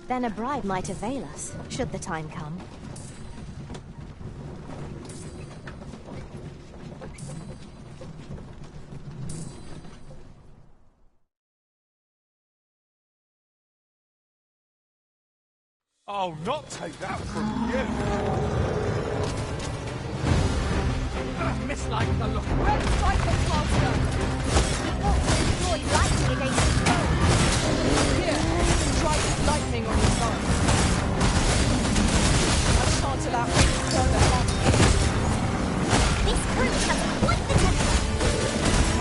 Then a bribe might avail us, should the time come. I'll not take that from you! Mislike the look. Red cycle plaster! Deploy lightning against the foe. Here, strike lightning on the sun. I shan't allow any further harm here. This crew has quite the temper.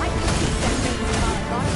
I can see their rings are right.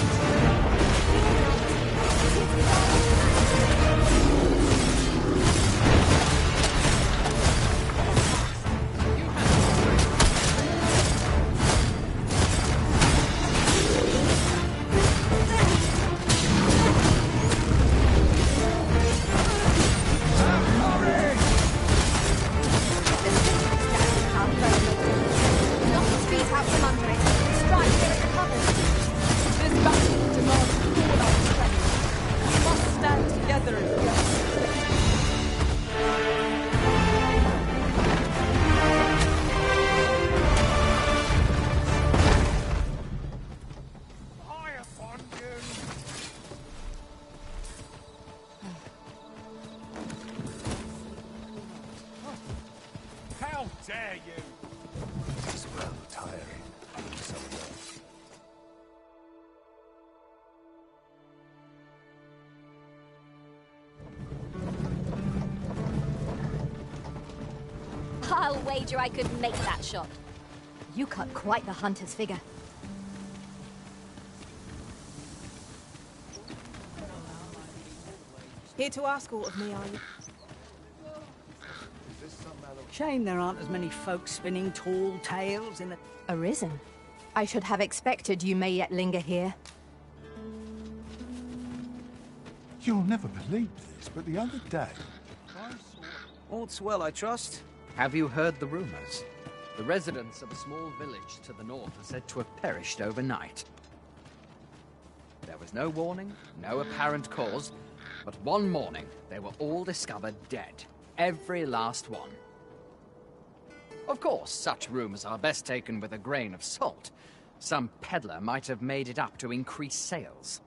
I'll wager I could make that shot. You cut quite the hunter's figure. Here to ask aught of me, are you? Shame there aren't as many folk spinning tall tales in the... Arisen? I should have expected you may yet linger here. You'll never believe this, but the other day... All's well, I trust. Have you heard the rumors? The residents of a small village to the north are said to have perished overnight. was no warning, no apparent cause, but one morning they were all discovered dead. Every last one. Of course, such rumors are best taken with a grain of salt. Some peddler might have made it up to increase sales.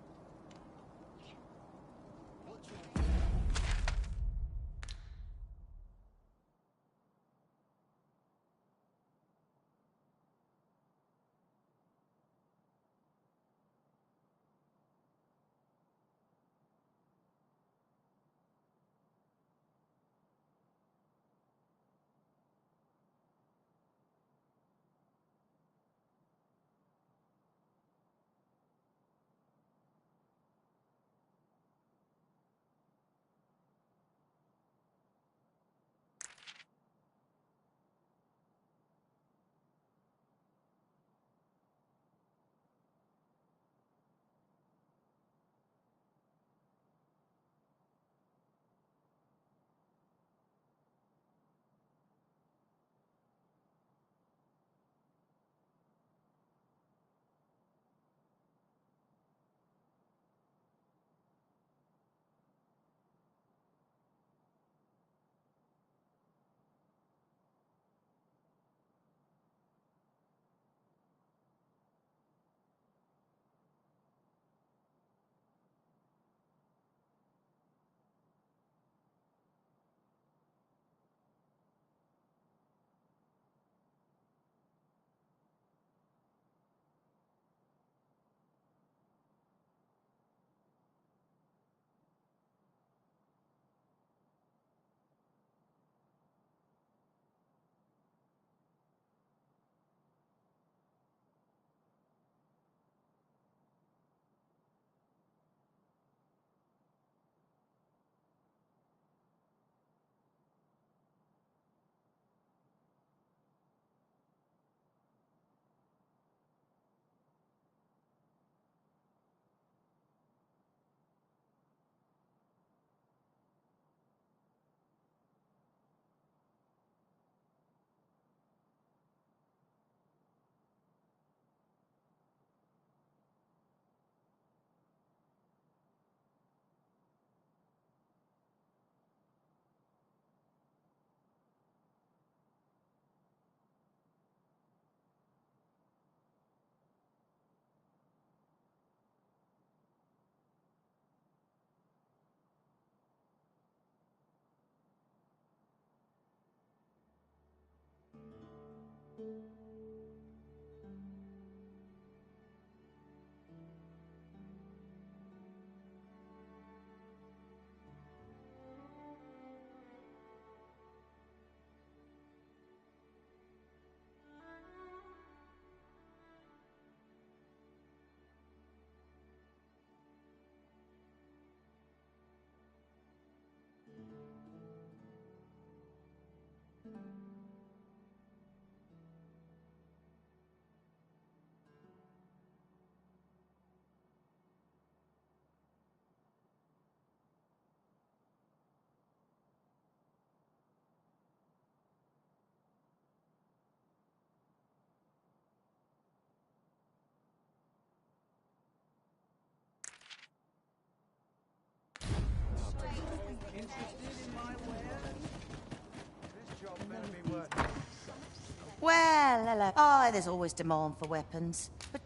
Well, hello. Oh, there's always demand for weapons. But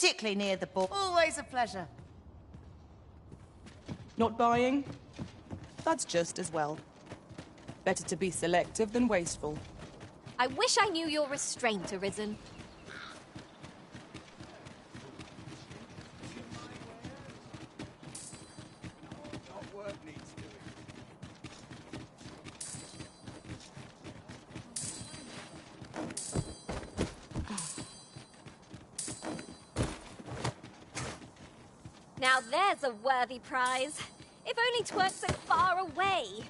particularly near the ball. Always a pleasure. Not buying? That's just as well. Better to be selective than wasteful. I wish I knew your restraint, Arisen. Now there's a worthy prize. If only 'tweren't so far away.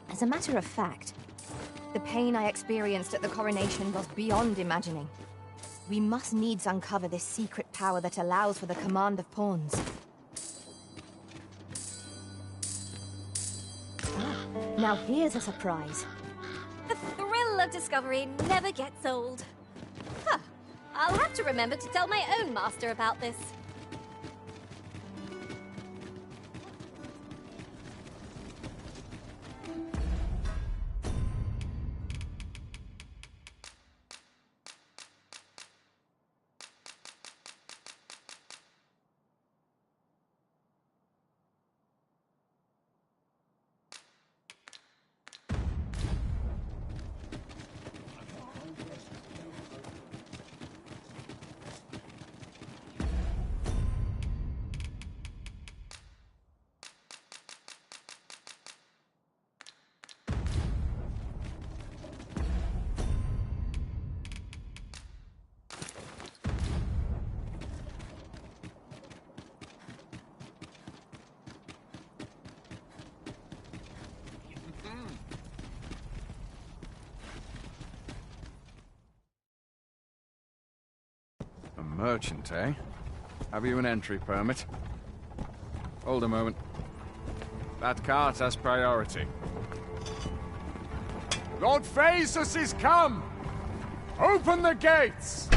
As a matter of fact, the pain I experienced at the coronation was beyond imagining. We must needs uncover this secret power that allows for the command of pawns. Now here's a surprise. The thrill of discovery never gets old. Huh. I'll have to remember to tell my own master about this. A merchant, eh? Have you an entry permit? Hold a moment. That cart has priority. Lord Phaesus is come! Open the gates!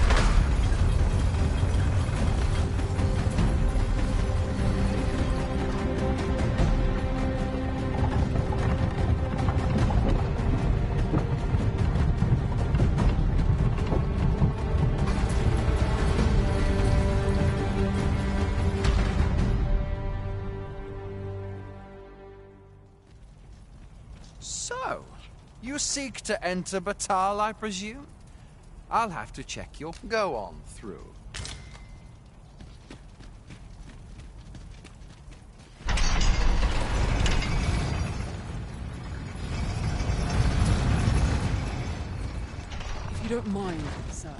So, you seek to enter Batal, I presume? I'll have to check your... Go on through. If you don't mind, sir.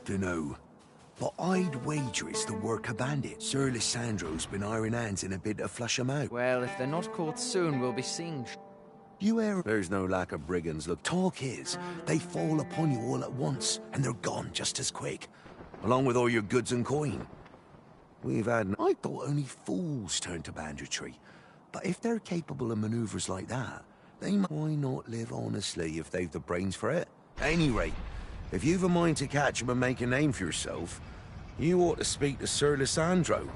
Dunno. But I'd wager it's the work of bandits. Sir Lissandro's been iron hands in a bid to flush 'em out. Well, if they're not caught soon, we'll be seeing... You hear? There's no lack of brigands. Look, talk is, they fall upon you all at once, and they're gone just as quick. Along with all your goods and coin. We've had... I thought only fools turn to banditry. But if they're capable of maneuvers like that, they might... Why not live honestly if they've the brains for it? At any rate, if you've a mind to catch 'em and make a name for yourself, you ought to speak to Sir Lissandro.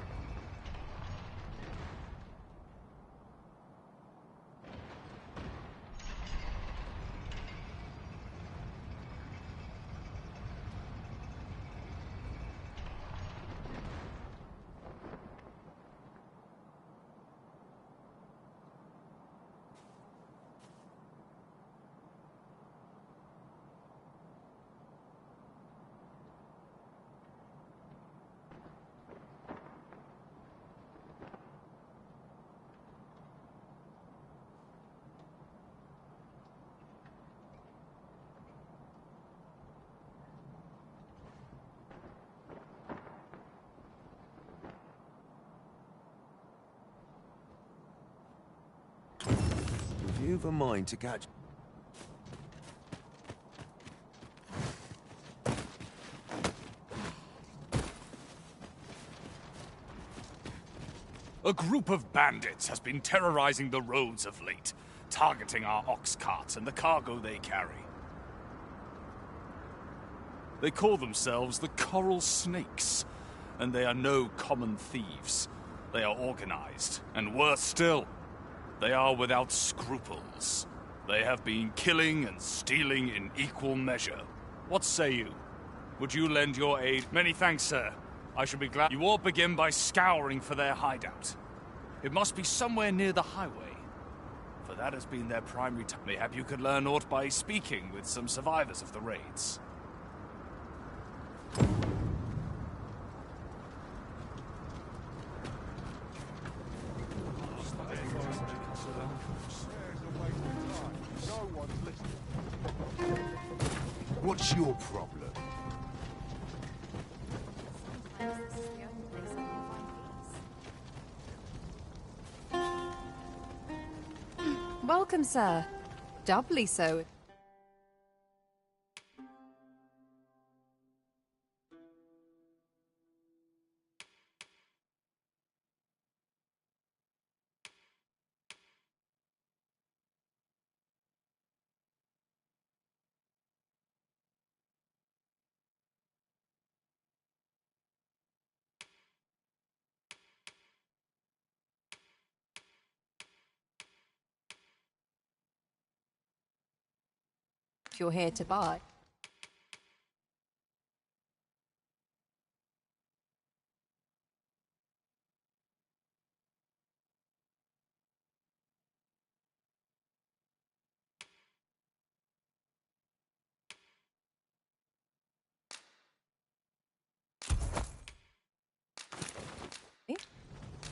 You've a mind to catch... A group of bandits has been terrorizing the roads of late, targeting our ox carts and the cargo they carry. They call themselves the Coral Snakes, and they are no common thieves. They are organized, and worse still, they are without scruples. They have been killing and stealing in equal measure. What say you? Would you lend your aid? Many thanks, sir. I shall be glad. You all begin by scouring for their hideout. It must be somewhere near the highway, for that has been their primary target. Mayhap you could learn aught by speaking with some survivors of the raids. What's your problem? Welcome, sir. Doubly so. If you're here to buy.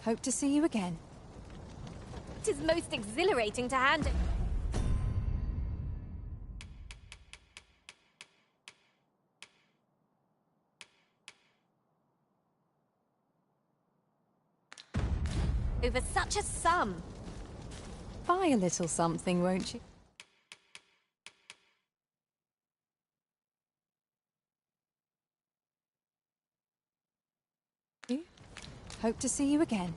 Hope to see you again. It is most exhilarating to hand it. Over such a sum. Buy a little something, won't you? Hope to see you again.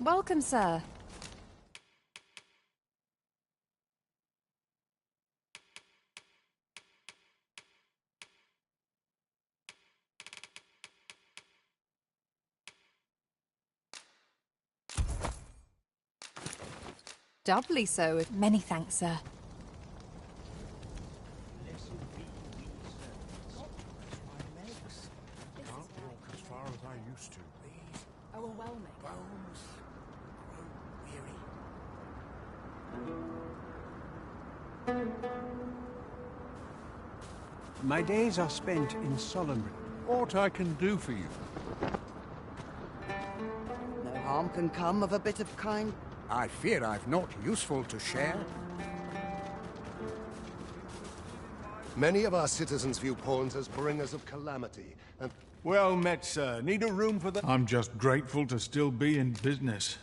Welcome, sir. Doubly so. Many thanks, sir. Can't walk as far as I used to. Overwhelming. Bones grow weary. My days are spent in Solomon. What I can do for you? No harm can come of a bit of kind. I fear I've not useful to share. Many of our citizens view pawns as bringers of calamity, and... Well met, sir. Need a room for the... I'm just grateful to still be in business.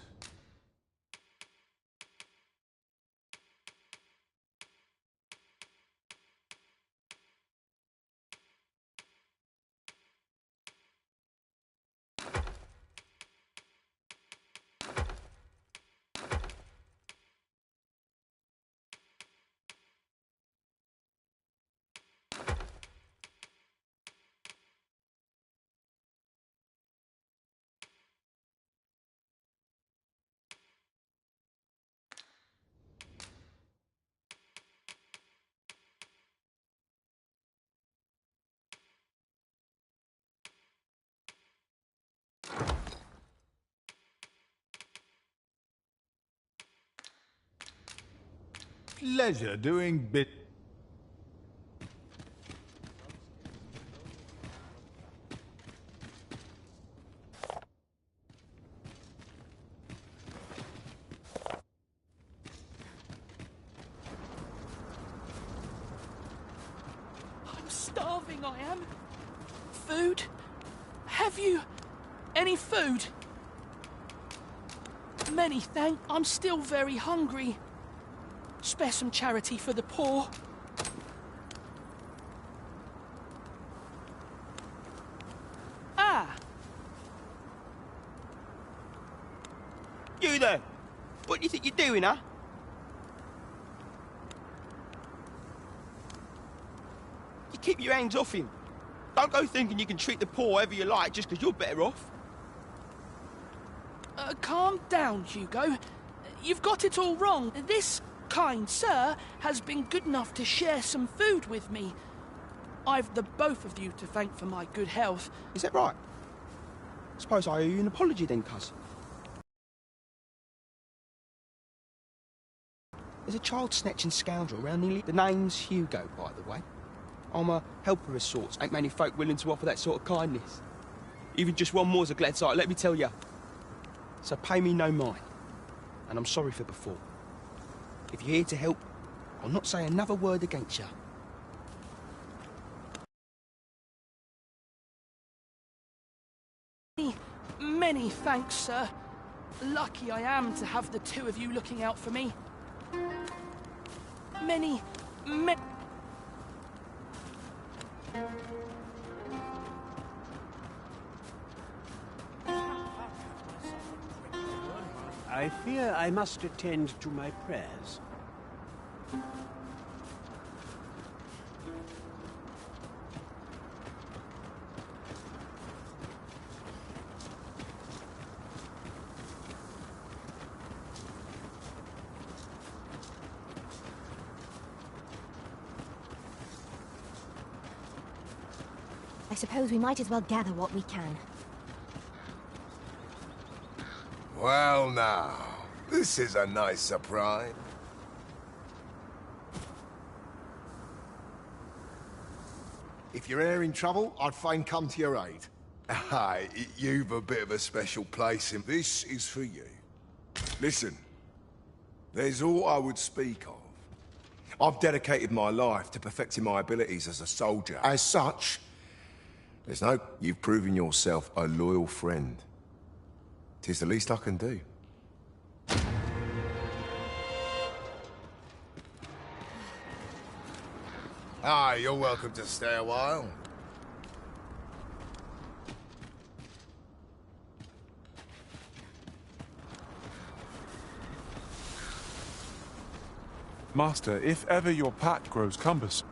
Pleasure doing bit. starving, I am. Food? Have you any food? Many thanks. I'm still very hungry. Spare some charity for the poor. Ah! You there? What do you think you're doing, huh? You keep your hands off him. Don't go thinking you can treat the poor however you like just because you're better off. Calm down, Hugo. You've got it all wrong. This kind sir has been good enough to share some food with me. I've the both of you to thank for my good health. Is that right? Suppose I owe you an apology then, cuz. There's a child-snatching scoundrel around nearly... The name's Hugo, by the way. I'm a helper of sorts. Ain't many folk willing to offer that sort of kindness. Even just one more's a glad sight, let me tell you. So pay me no mind. And I'm sorry for before. If you're here to help, I'll not say another word against you. Many thanks, sir. Lucky I am to have the two of you looking out for me. Many... I fear I must attend to my prayers. I suppose we might as well gather what we can. Well now, this is a nice surprise. If you're e'er in trouble, I'd fain come to your aid. Aye, you've a bit of a special place in... This is for you. Listen, there's all I would speak of. I've dedicated my life to perfecting my abilities as a soldier. As such, there's no... You've proven yourself a loyal friend. 'Tis the least I can do. Aye, you're welcome to stay a while. Master, if ever your path grows cumbersome...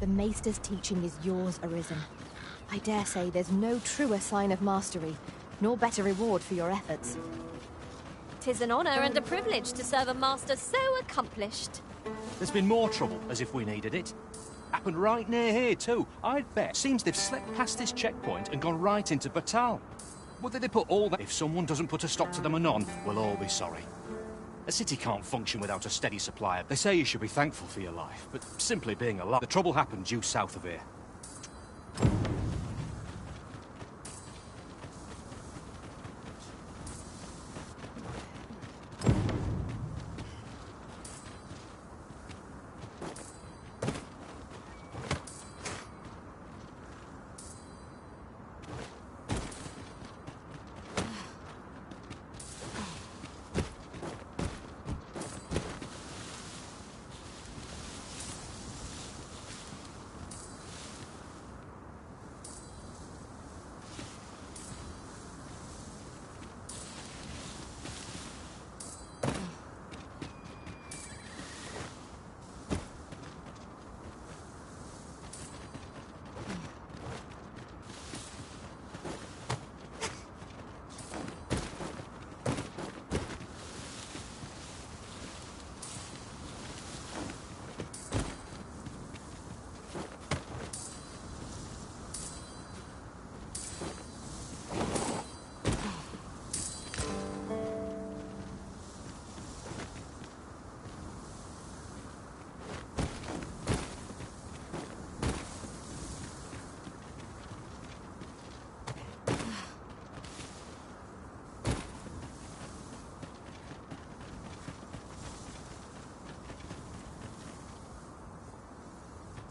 The Maester's teaching is yours, Arisen. I dare say there's no truer sign of mastery, nor better reward for your efforts. 'Tis an honor and a privilege to serve a master so accomplished. There's been more trouble, as if we needed it. Happened right near here, too. I'd bet. Seems they've slipped past this checkpoint and gone right into Batal. Whether they put all that... If someone doesn't put a stop to them anon, we'll all be sorry. A city can't function without a steady supply. They say you should be thankful for your life, but simply being alive... The trouble happened due south of here.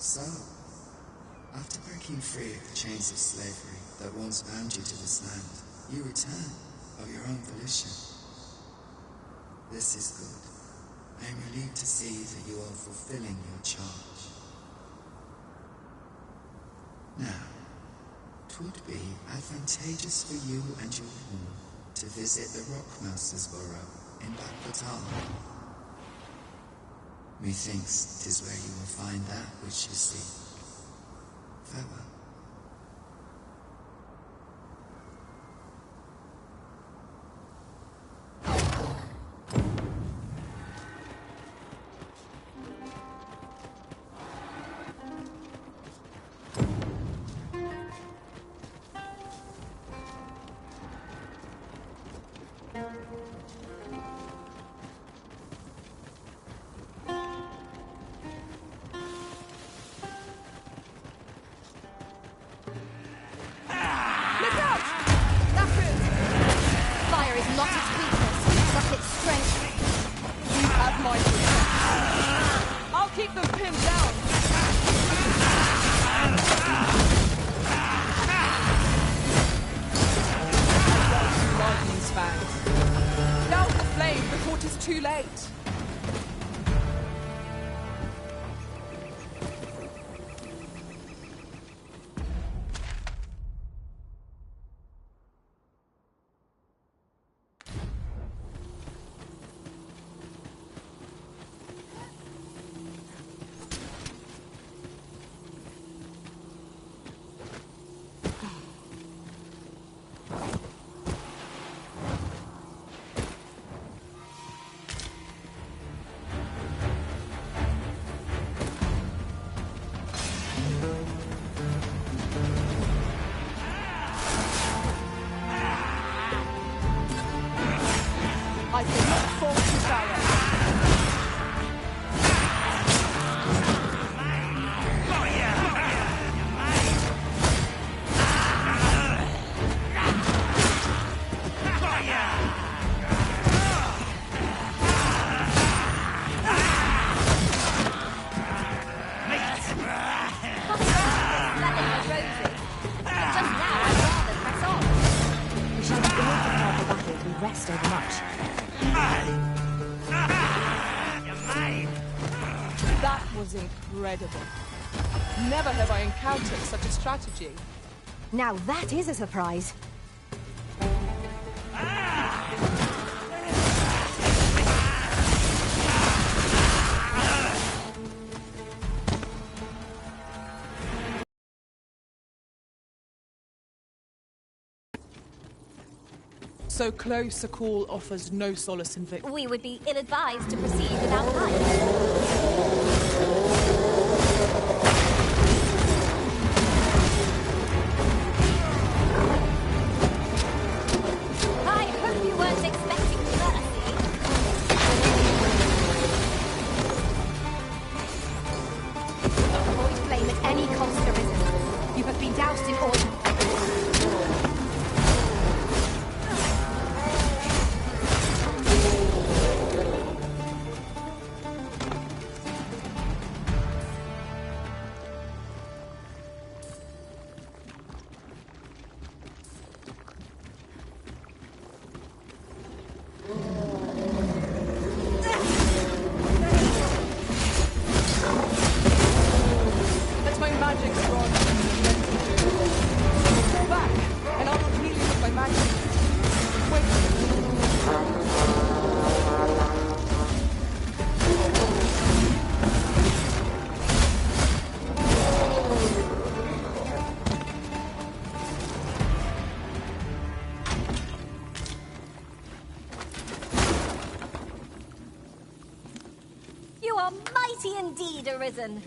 So, after breaking free of the chains of slavery that once bound you to this land, you return of your own volition. This is good. I am relieved to see that you are fulfilling your charge. Now, 'twould be advantageous for you and your home to visit the Rockmaster's Burrow in Batal. Methinks 'tis where you will find that which you seek. Farewell. Incredible. Never have I encountered such a strategy. Now that is a surprise. So close a call offers no solace in victory. We would be ill-advised to proceed without life. Indeed, Arisen.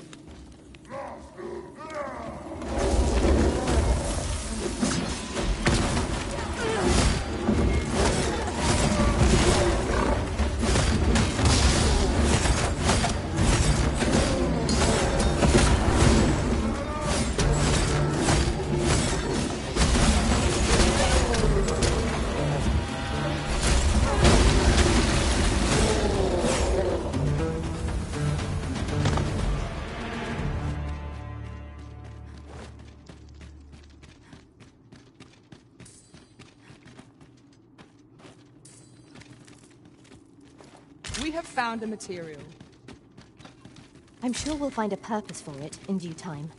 We have found a material. I'm sure we'll find a purpose for it in due time.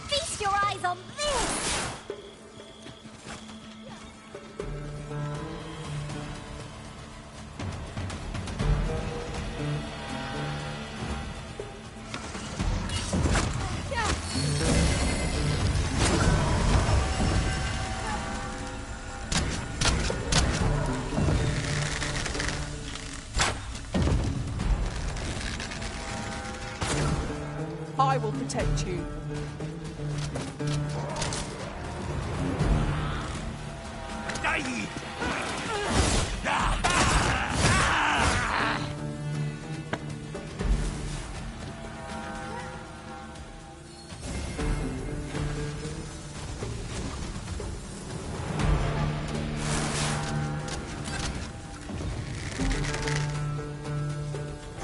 Feast your eyes on this! I will protect you.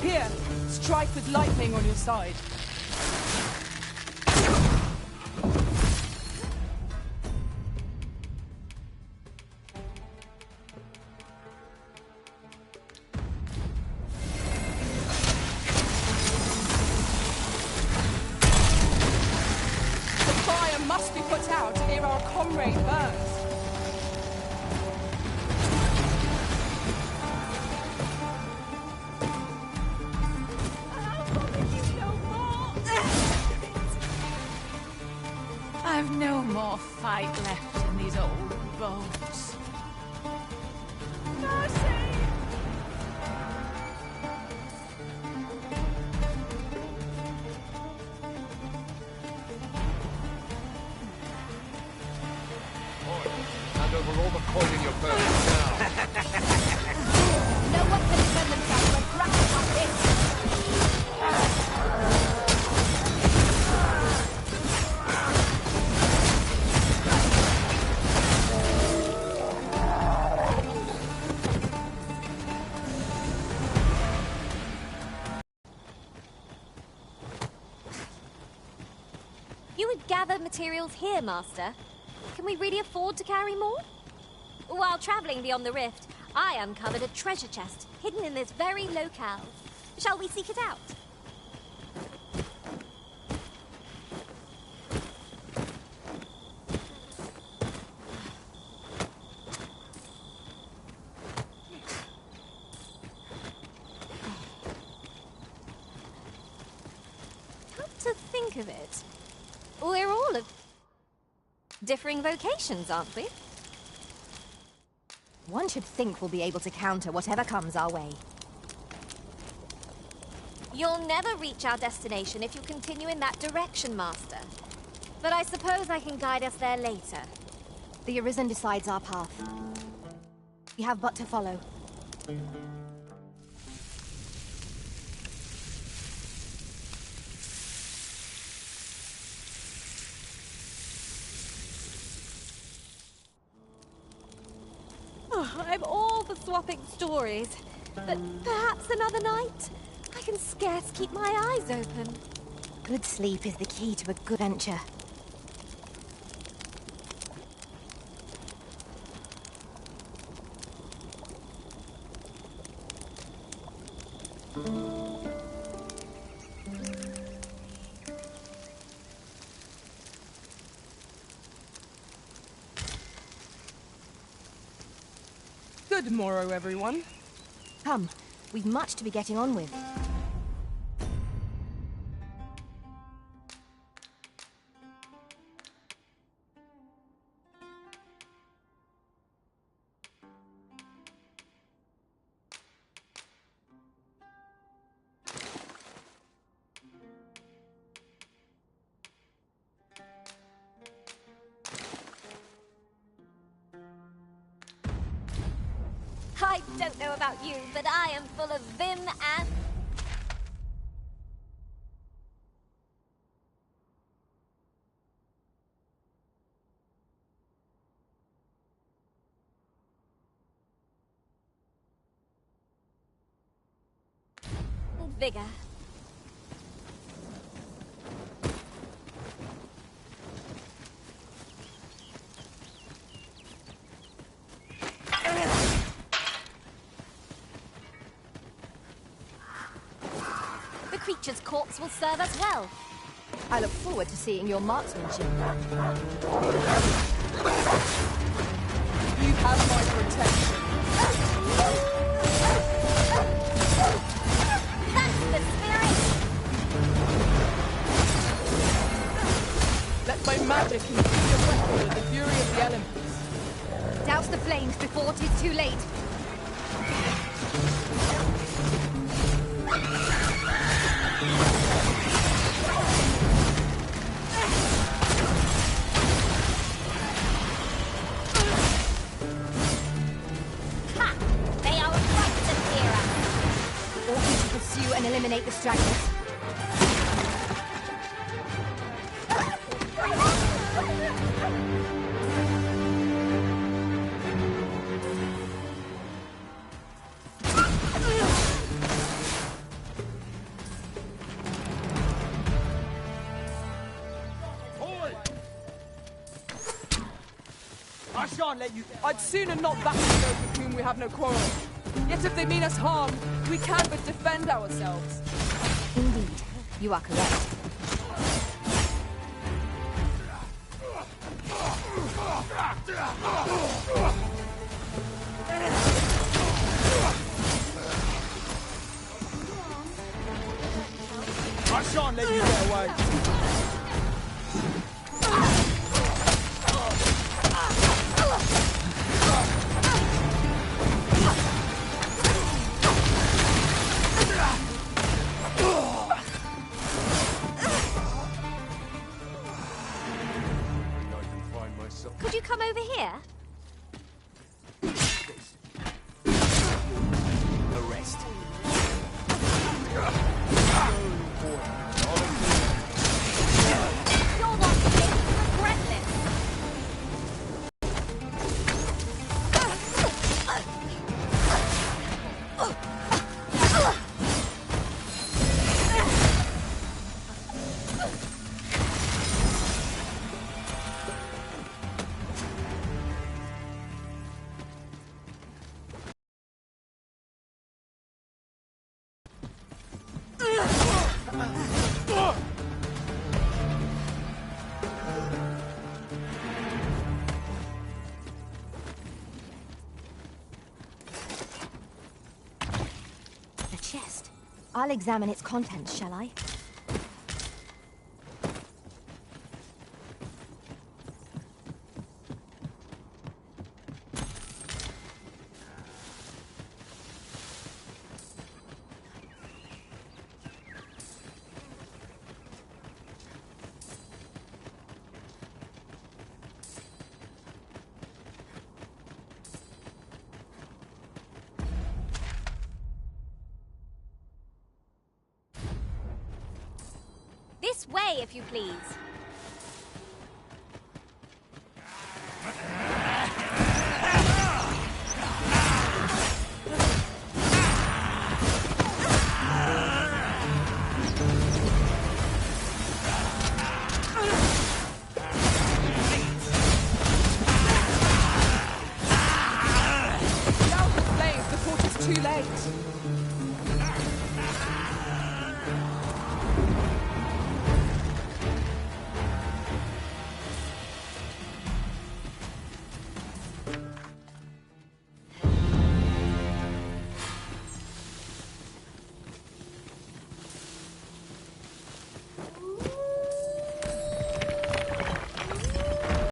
Here, strike with lightning on your side. The fire must be put out ere our comrade burns. I've no more fight left in these old bones. Mercy! Hand over all the coin in your purse now. No one can defend themselves when grappled like this! You would gather materials here, Master. Can we really afford to carry more? While traveling beyond the rift, I uncovered a treasure chest hidden in this very locale. Shall we seek it out? Come to think of it, we're all of differing vocations, aren't we? One should think we'll be able to counter whatever comes our way. You'll never reach our destination if you continue in that direction, Master. But I suppose I can guide us there later. The Arisen decides our path. We have but to follow. Oh, I'm all for swapping stories, but perhaps another night? I can scarce keep my eyes open. Good sleep is the key to a good venture. Good morrow, everyone. Come, we've much to be getting on with. I don't know about you, but I am full of vim and... bigger. The creature's corpse will serve us well. I look forward to seeing your marksmanship. You have my protection. That's the spirit! Let my magic infuse your weapon with the fury of the elements. Douse the flames before it is too late. Ha! They are right to fear us. Order to pursue and eliminate the stragglers. I shan't let you. I'd sooner not battle those with whom we have no quarrel. Yet if they mean us harm, we can but defend ourselves. Indeed, you are correct. I shan't let you get away. Could you come over here? Arrest. You're one to make me regret this. The chest. I'll examine its contents, shall I? This way, if you please.